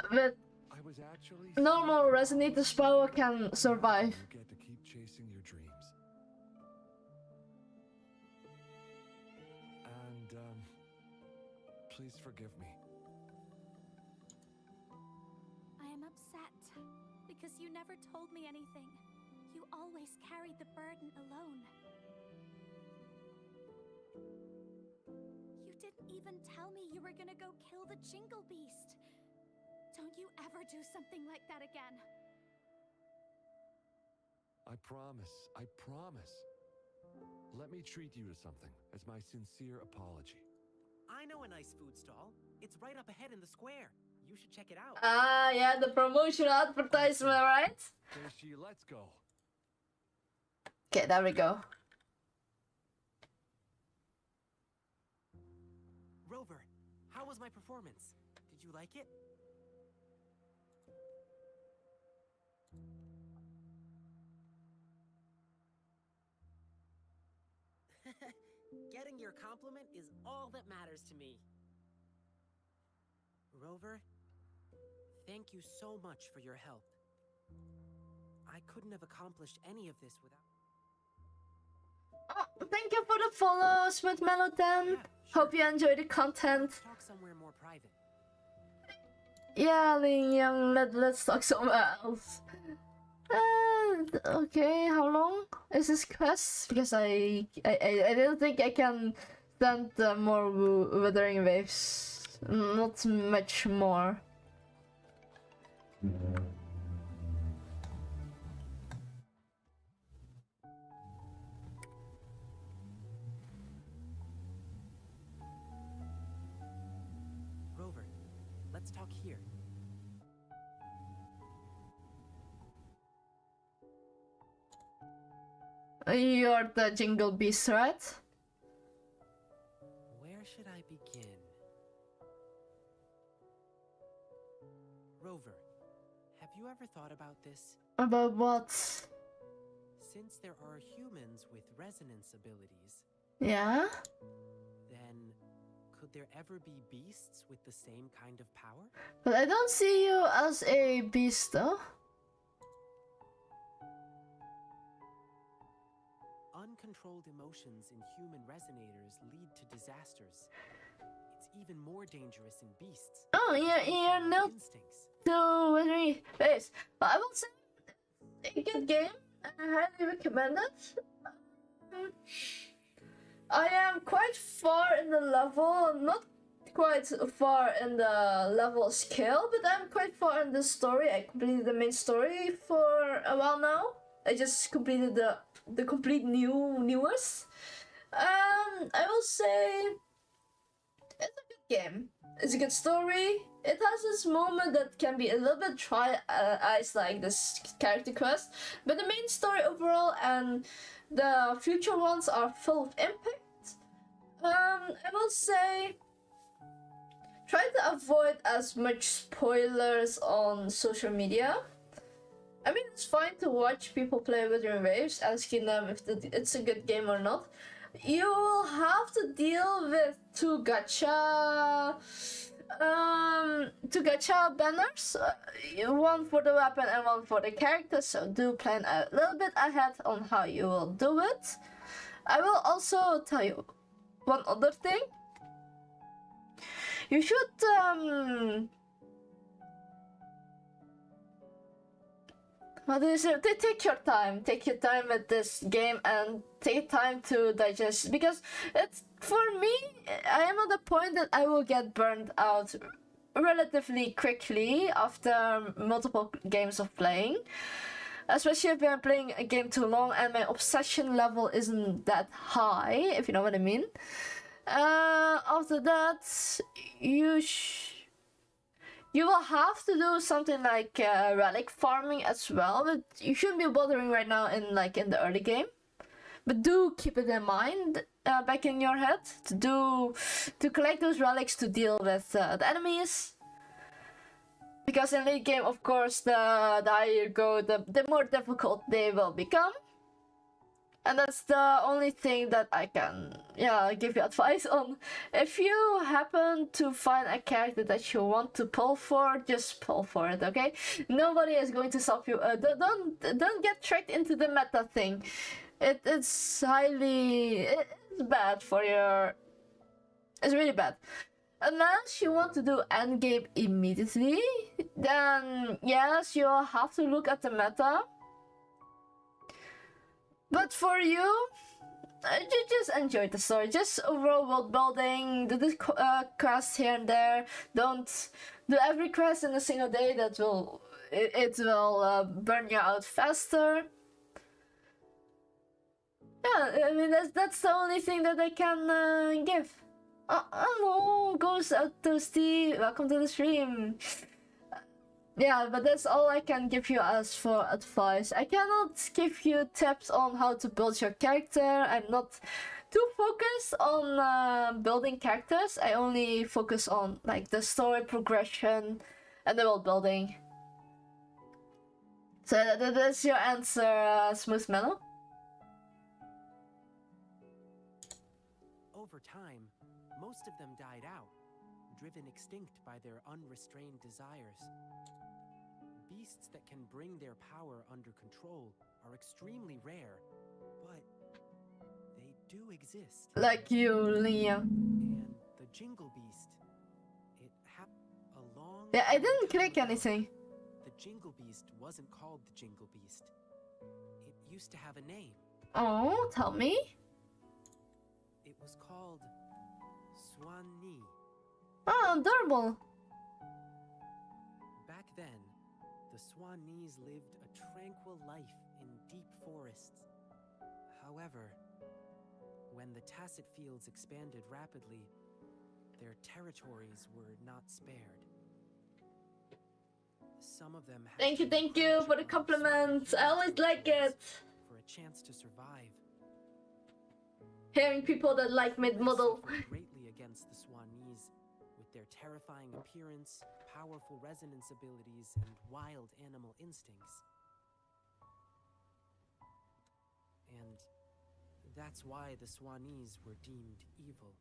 with normal resonator's power can survive.
You get to keep chasing your dreams. And please forgive me.
I am upset because you never told me anything. You always carried the burden alone. You didn't even tell me you were gonna go kill the Jingle Beast. Don't you ever do something like that again.
I promise. I promise. Let me treat you to something as my sincere apology.
I know a nice food stall. It's right up ahead in the square. You should check it out.
Ah, yeah, the promotional advertisement, right?
Beishi, let's go.
Okay, there we go.
Rover, how was my performance? Did you like it? Getting your compliment is all that matters to me. Rover, thank you so much for your help. I couldn't have accomplished any of this without...
Oh, thank you for the follow, Smooth Melodan. Yeah, sure. Hope you enjoy the content.
Let's talk somewhere more private.
Yeah, Ling Yang, let's talk somewhere else. Okay, how long is this quest? Because I don't think I can stand more Wuthering waves. Not much more.
Rover, let's talk here.
You're the Jingle Beast, right?
Where should I begin? Rover, have you ever thought about this?
About what?
Since there are humans with resonance abilities...
Yeah?
Then Could there ever be beasts with the same kind of power?
But I don't see you as a beast, though.
Uncontrolled emotions in human resonators lead to disasters. It's even more dangerous in beasts.
Oh, you're not too very face. But I will say, a good game. I highly recommend it. I am quite far in the level, not quite far in the level scale, but I'm quite far in the story. I completed the main story for a while now. I just completed the complete newest. I will say it's a good game. It's a good story. It has this moment that can be a little bit dry eyes, like this character quest, but the main story overall and the future ones are full of impact. I will say try to avoid as much spoilers on social media. I mean, it's fine to watch people play Wuthering Waves, asking them if it's a good game or not. You will have to deal with two gacha banners, one for the weapon and one for the character, so do plan a little bit ahead on how you will do it. I will also tell you one other thing. You should what do you say? Take your time with this game and take time to digest, because it's, for me, I am at the point that I will get burned out relatively quickly after multiple games of playing, especially if I'm playing a game too long and my obsession level isn't that high, if you know what I mean. After that, you will have to do something like relic farming as well, but you shouldn't be bothering right now in the early game. But do keep it in mind, back in your head, to collect those relics to deal with the enemies. Because in late game, of course, the higher you go, the more difficult they will become. And that's the only thing that I can give you advice on. If you happen to find a character that you want to pull for, just pull for it, okay? Nobody is going to stop you. Don't get tricked into the meta thing. It's bad for your... It's really bad. Unless you want to do endgame immediately, then yes, you'll have to look at the meta. But for you, just enjoy the story. Just overall world building, do the quests here and there. Don't do every quest in a single day. That will burn you out faster. Yeah, I mean that's the only thing that I can give. Oh no, goes out to Steve. Welcome to the stream. Yeah, but that's all I can give you as for advice. I cannot give you tips on how to build your character. I'm not too focused on building characters. I only focus on the story progression and the world building. So that's your answer, Smooth Mellow.
Over time, most of them died out, driven extinct by their unrestrained desires. Beasts that can bring their power under control are extremely rare, but they do exist.
Like you, Liam.
And the Jingle Beast, it happened a long...
Yeah, I didn't click anything.
The Jingle Beast wasn't called the Jingle Beast. It used to have a name.
Oh, tell me.
It was called Swan-Ni.
Oh, adorable.
Back then, the Swan-Nis lived a tranquil life in deep forests. However, when the Tacet Fields expanded rapidly, their territories were not spared. Some of them had
Thank you for the compliment. I always like it.
For a chance to survive.
Hearing people that like mid-model.
Greatly against the Swan-Nis, with their terrifying appearance, powerful resonance abilities, and wild animal instincts. And that's why the Swan-Nis were deemed evil.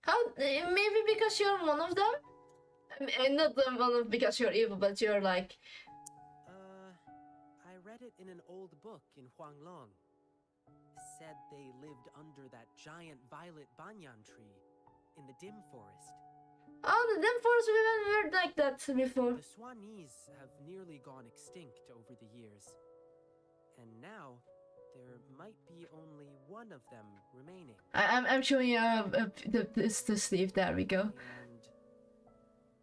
How? Maybe because you're one of them? Not the one of because you're evil, but you're like...
I read it in an old book in Huanglong. Said they lived under that giant violet banyan tree in the dim forest.
Oh, the dim forest, we heard like that before.
The Swanese have nearly gone extinct over the years. And now, there might be only one of them remaining.
I'm showing you this to Steve. There we go.
And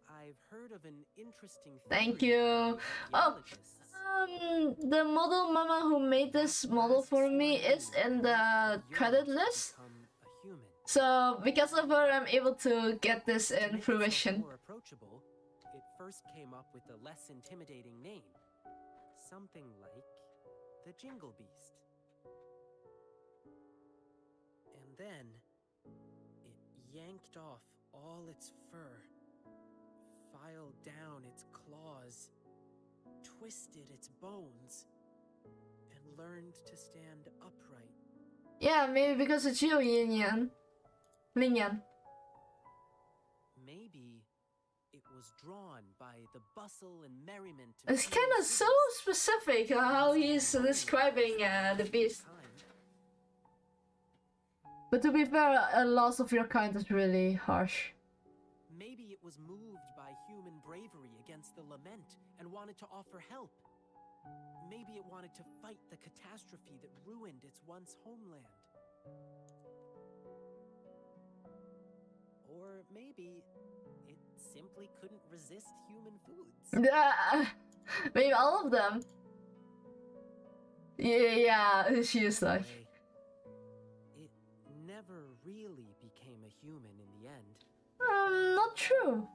I've heard of an interesting
Thank you. Oh, the model mama who made this model for me is in the credit list. So because of her, I'm able to get this in fruition.
More approachable, it first came up with a less intimidating name. Something like the Jingle Beast. And then, it yanked off all its fur, filed down its claws, twisted its bones, and learned to stand upright.
Yeah, maybe because it's you, Yin Yan. Ling Yan.
Maybe it was drawn by the bustle and merriment.
It's kind of so specific how he's describing the beast. But to be fair, a loss of your kind is really harsh.
Maybe it was moved by human bravery against the lament and wanted to offer help. Maybe it wanted to fight the catastrophe that ruined its once homeland. Or maybe it simply couldn't resist human foods.
Yeah, maybe all of them. Yeah, she is like.
It never really became a human in the end.
Not true.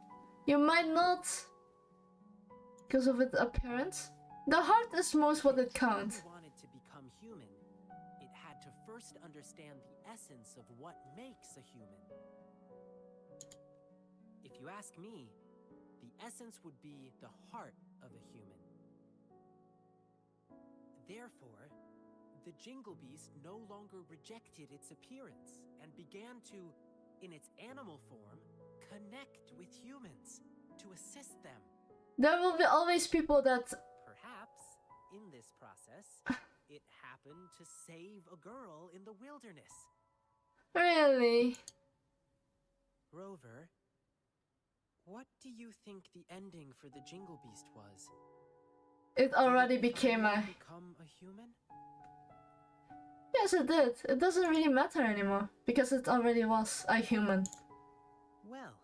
You might not, because of its appearance. The heart is most what it counts.
If it wanted to become human, it had to first understand the essence of what makes a human. If you ask me, the essence would be the heart of a human. Therefore, the Jingle Beast no longer rejected its appearance and began to, in its animal form, connect with humans to assist them.
There will be always people that...
Perhaps, in this process, it happened to save a girl in the wilderness.
Really?
Rover, what do you think the ending for the Jingle Beast was?
It already became a...
Become a human?
Yes, it did. It doesn't really matter anymore, because it already was a human.
Well,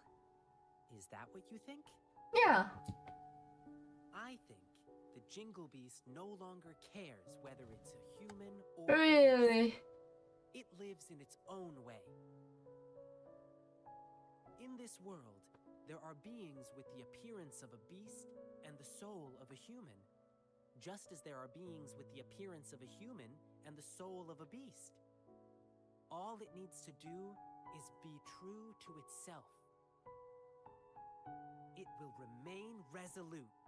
is that what you think?
Yeah.
I think the Jingle Beast no longer cares whether it's a human or
Really?
it lives in its own way. In this world, there are beings with the appearance of a beast and the soul of a human, just as there are beings with the appearance of a human and the soul of a beast. All it needs to do is be true to itself. It will remain resolute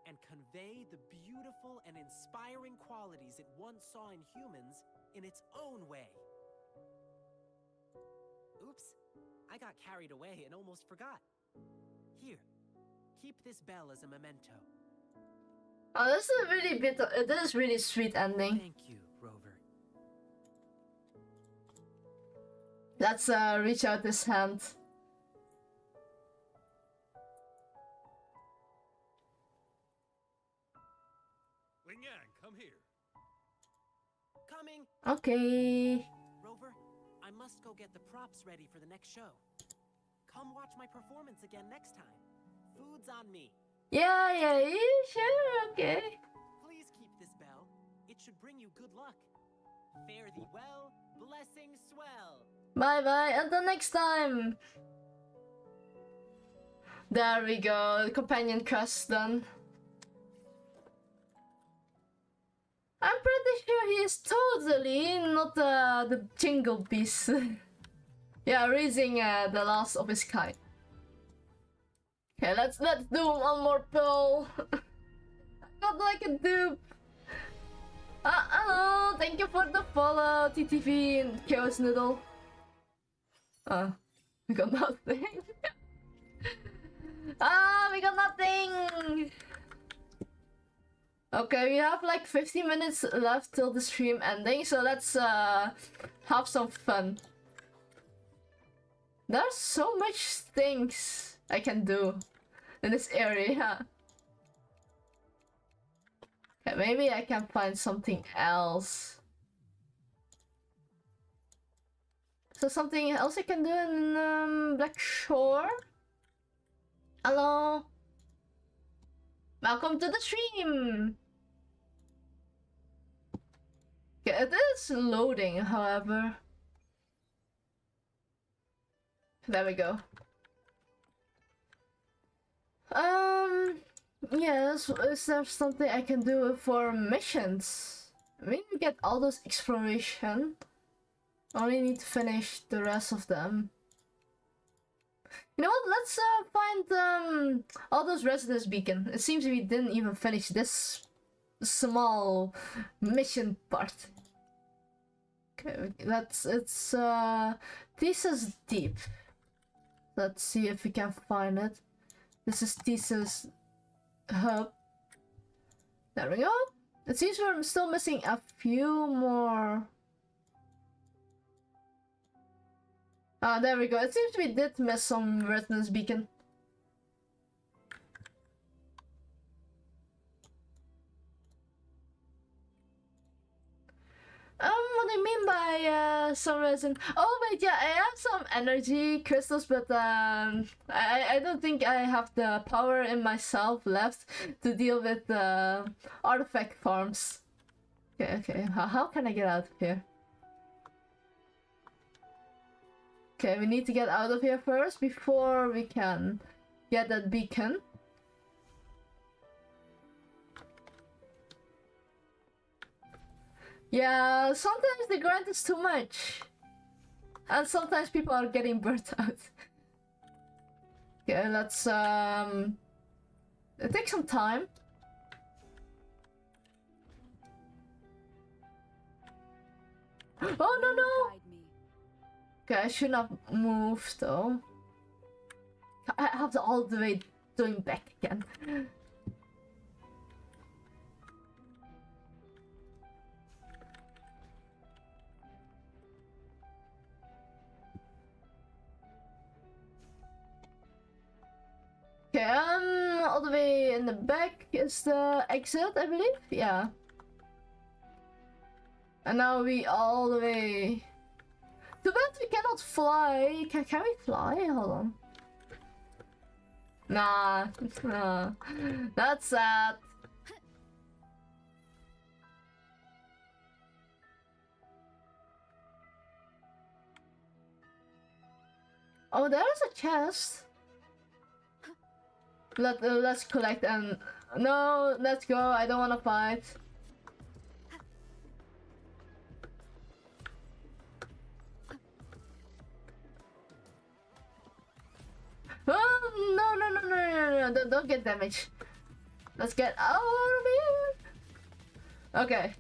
and convey the beautiful and inspiring qualities it once saw in humans in its own way. Oops, I got carried away and almost forgot. Here, keep this bell as a memento.
Oh, this is a really bit. This is really sweet ending.
Thank you, Rover.
Let's reach out this hand.
Ling Yang, come here.
Coming!
Okay.
Rover, I must go get the props ready for the next show. Come watch my performance again next time. Food's on me.
Yeah, sure, okay.
Please keep this bell. It should bring you good luck. Fare thee well, blessings swell.
Bye, until next time. There we go, the companion quest done. I'm pretty sure he is totally not the Jingle Beast. Yeah, raising the last of his kind. Okay, let's do one more poll. Not like a dupe. Hello, thank you for the follow, TTV and Chaos Noodle. We got nothing. Ah, we got nothing. Okay, we have like 15 minutes left till the stream ending, so let's have some fun. There's so much things I can do in this area. Okay, maybe I can find something else. So something else I can do in Black Shore? Hello? Welcome to the stream! Okay, it is loading, however. There we go. Yes, is there something I can do for missions? Maybe get all those exploration. Only need to finish the rest of them. You know what? Let's find all those residence beacon. It seems we didn't even finish this small mission part. Okay, it's Thesis Deep. Let's see if we can find it. This is Thesis Hub. There we go. It seems we're still missing a few more. Ah, there we go. It seems we did miss some residence beacon. What do you mean by some resin? Oh wait, yeah, I have some energy crystals, but I don't think I have the power in myself left to deal with artifact farms. Okay. How can I get out of here? Okay, we need to get out of here first before we can get that beacon. Yeah, sometimes the grind is too much. And sometimes people are getting burnt out. Okay, let's take some time. Oh no! Okay, I shouldn't have moved though. I have to all the way doing back again. Okay, all the way in the back is the exit, I believe. Yeah. And now we all the way. Too bad we cannot fly. Can we fly? Hold on. Nah. That's sad. Oh, there is a chest. Let's collect and no, let's go. I don't want to fight. Oh, no, don't get damaged. Let's get out of here. Okay.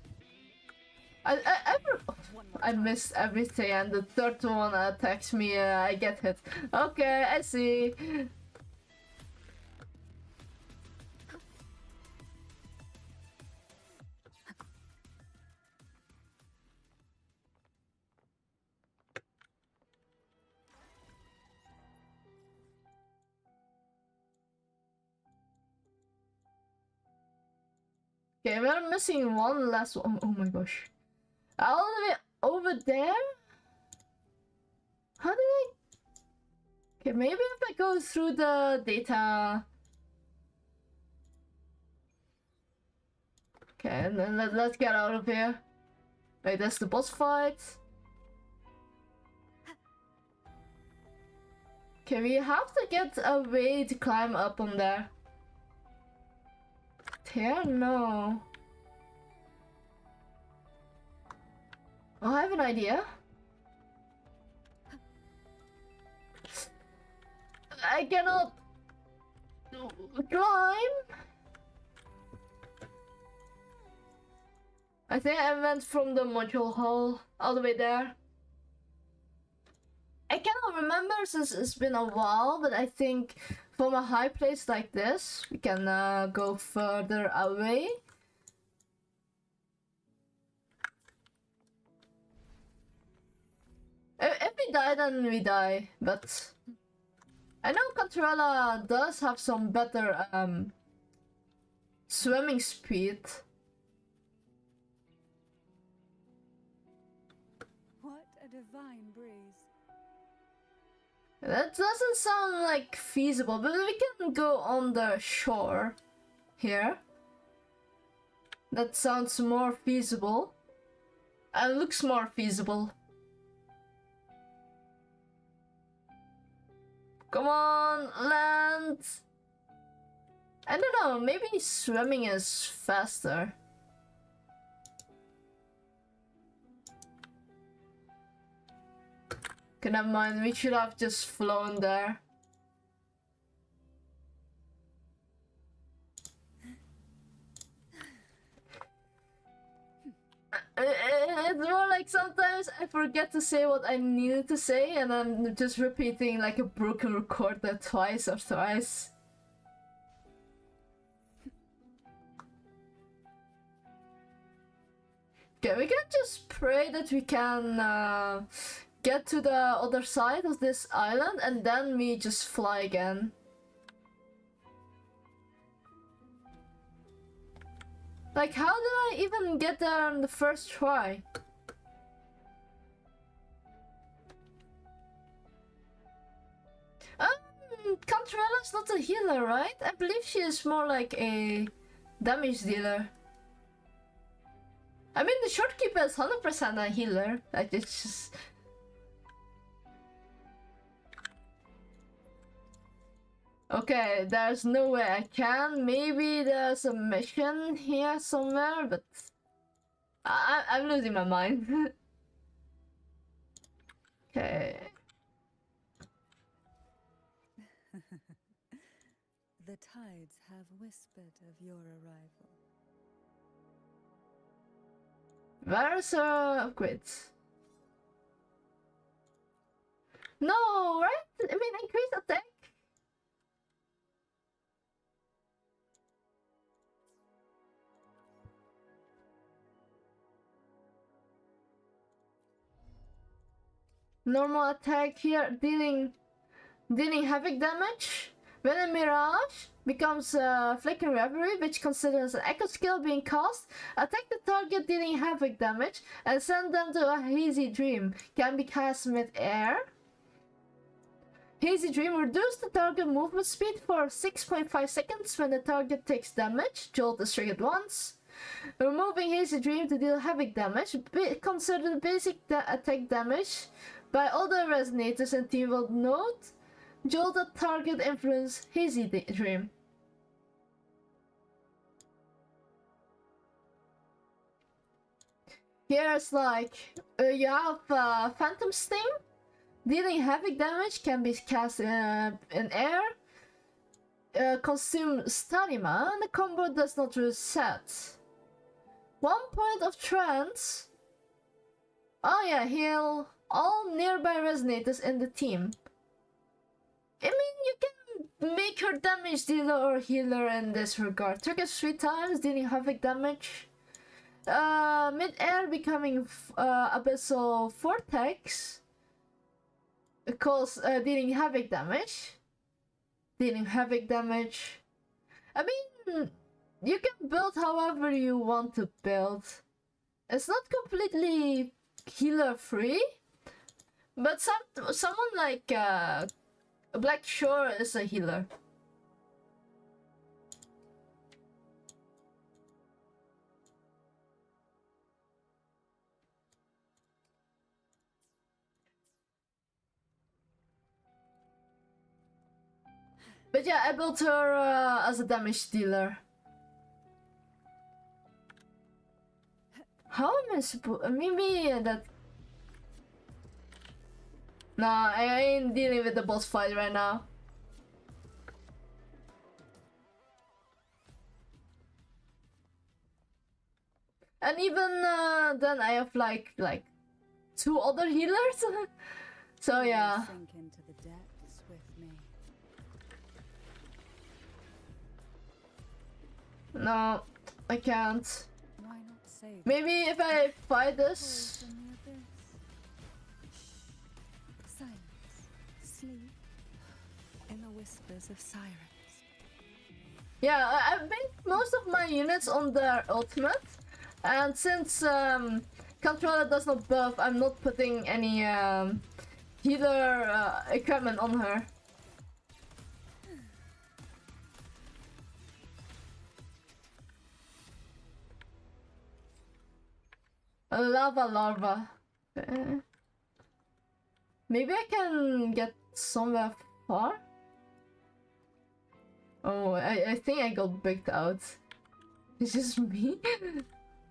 I missed everything and the third one attacks me. I get hit. Okay, I see. Okay, we're missing one last one. Oh my gosh. All the way over there? How did I... Okay, maybe if I go through the data... Okay, and then let's get out of here. Wait, that's the boss fight. Okay, we have to get a way to climb up on there. There? No. Oh, I have an idea. I cannot climb. I think I went from the module hall all the way there. I cannot remember since it's been a while, but I think from a high place like this, we can go further away. If we die, then we die, but I know Contrella does have some better swimming speed.
What a divine breeze.
That doesn't sound like feasible, but we can go on the shore here. That sounds more feasible. And looks more feasible. Come on, land! I don't know, maybe swimming is faster. Okay, never mind, we should have just flown there. It's more like sometimes I forget to say what I needed to say and I'm just repeating like a broken recorder twice or thrice. Okay, we can just pray that we can get to the other side of this island and then we just fly again. Like, how did I even get there on the first try? Cantarella's not a healer, right? I believe she is more like a damage dealer. I mean, the shopkeeper is 100% a healer. Like, it's just... Okay, there's no way I can. Maybe there's a mission here somewhere, but... I'm losing my mind. Okay.
The tides have whispered of your arrival.
Where's upgrades? No, right? I mean, increase attack. Normal attack here, dealing havoc damage. When a mirage becomes a flickering reverie, which considers an echo skill being cast, attack the target dealing havoc damage and send them to a hazy dream. Can be cast mid-air. Hazy dream reduces the target movement speed for 6.5 seconds when the target takes damage. Jolt is triggered once. Removing hazy dream to deal havoc damage. Consider basic attack damage by other resonators and team will note. Jolted target influence hazy dream. Here's like you have Phantom Sting. Dealing havoc damage can be cast in air. Consume stamina and the combo does not reset. 1 point of trance. Oh yeah, heal all nearby resonators in the team. I mean, you can make her damage dealer or healer in this regard. Triggers 3 times, dealing havoc damage. Mid-air becoming abyssal vortex. Cause dealing havoc damage. Dealing havoc damage. I mean, you can build however you want to build. It's not completely healer free, but someone like Black Shore is a healer. But yeah, I built her as a damage dealer. How am I supposed? Maybe that. Nah, I ain't dealing with the boss fight right now. And even then I have like 2 other healers. So yeah.
Sink into the depths with me.
No, I can't.
Why not say
Maybe if I fight this.
from the abyss? Shh. Silence. Sleep. In the whispers of sirens.
Yeah, I've made most of my units on their ultimate, and since controller does not buff, I'm not putting any healer equipment on her. A lava larva. Okay. Maybe I can get somewhere far? Oh, I think I got baked out. It's just me?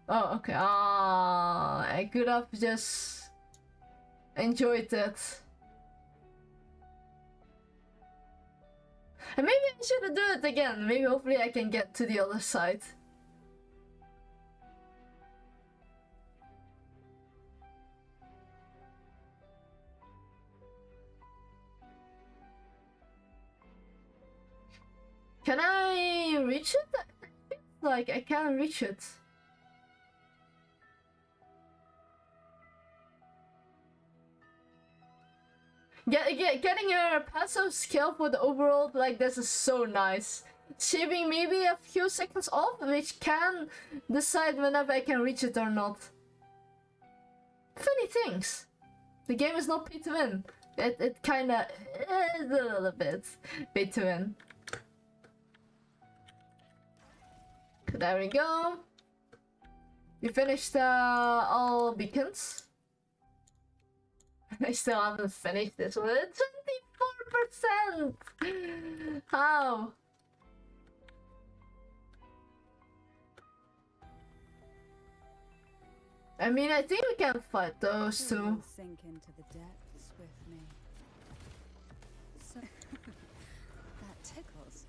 Oh, okay. Ah, I could have just enjoyed it. And maybe I should do it again. Maybe hopefully I can get to the other side. Can I reach it? I feel like I can reach it. Getting your passive skill for the overall like this is so nice. Shaving maybe a few seconds off, which can decide whenever I can reach it or not. Funny things. The game is not pay to win. It kinda is a little bit pay to win. There we go. We finished all beacons. I still haven't finished this one. 24%! How? I mean, I think we can fight those two.
Sink into the depths with me. So that tickles.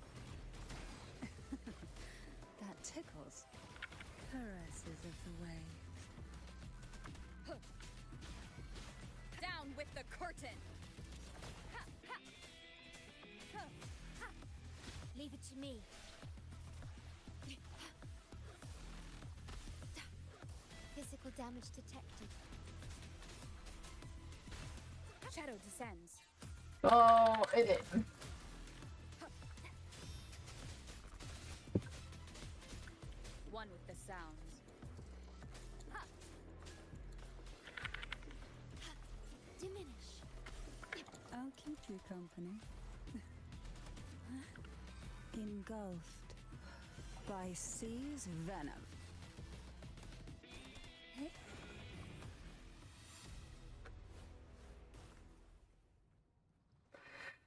That tickles. Caresses of the waves.
Down with the curtain!
Leave it to me. Physical damage detected.
Shadow descends.
Oh, it did.
One with the sounds.
Diminish.
I'll keep you company. Engulfed by sea's venom.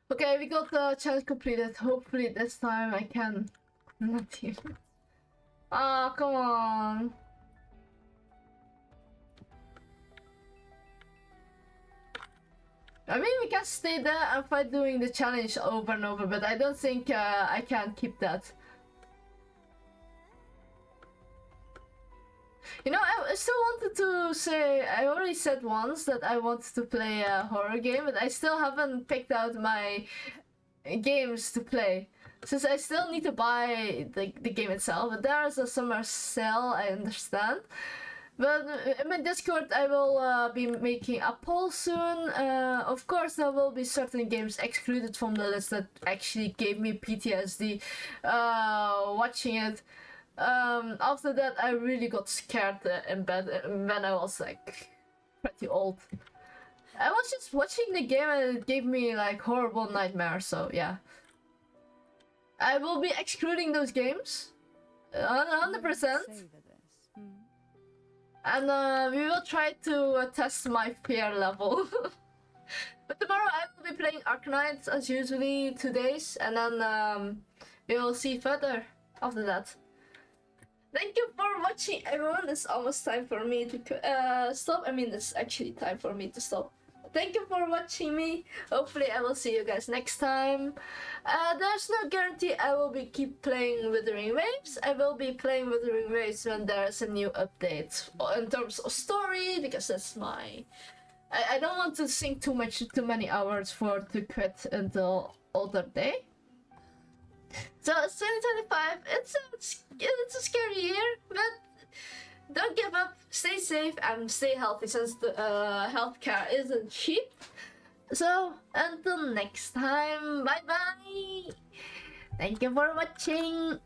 Okay, we got the challenge completed. Hopefully this time I can not hear it. Ah, come on. I mean, we can stay there and fight doing the challenge over and over, but I don't think I can keep that. You know, I still wanted to say, I already said once that I wanted to play a horror game, but I still haven't picked out my games to play. Since I still need to buy the game itself, but there is a summer sale, I understand. But in my Discord, I will be making a poll soon. Of course, there will be certain games excluded from the list that actually gave me PTSD watching it. After that, I really got scared in bed when I was like pretty old. I was just watching the game and it gave me like horrible nightmares, so yeah. I will be excluding those games 100%. And we will try to test my fear level. But tomorrow I will be playing Arcanite as usually 2 days, and then we will see further after that. Thank you for watching, everyone. It's almost time for me to stop. I mean, it's actually time for me to stop. Thank you for watching me. Hopefully I will see you guys next time. There's no guarantee I will be keep playing Wuthering Waves. I will be playing Wuthering Waves when there's a new update in terms of story, because that's my I don't want to sink too many hours for to quit until older day. So it's 2025. It's a scary year, but don't give up. Stay safe and stay healthy, since the healthcare isn't cheap. So until next time, bye bye. Thank you for watching.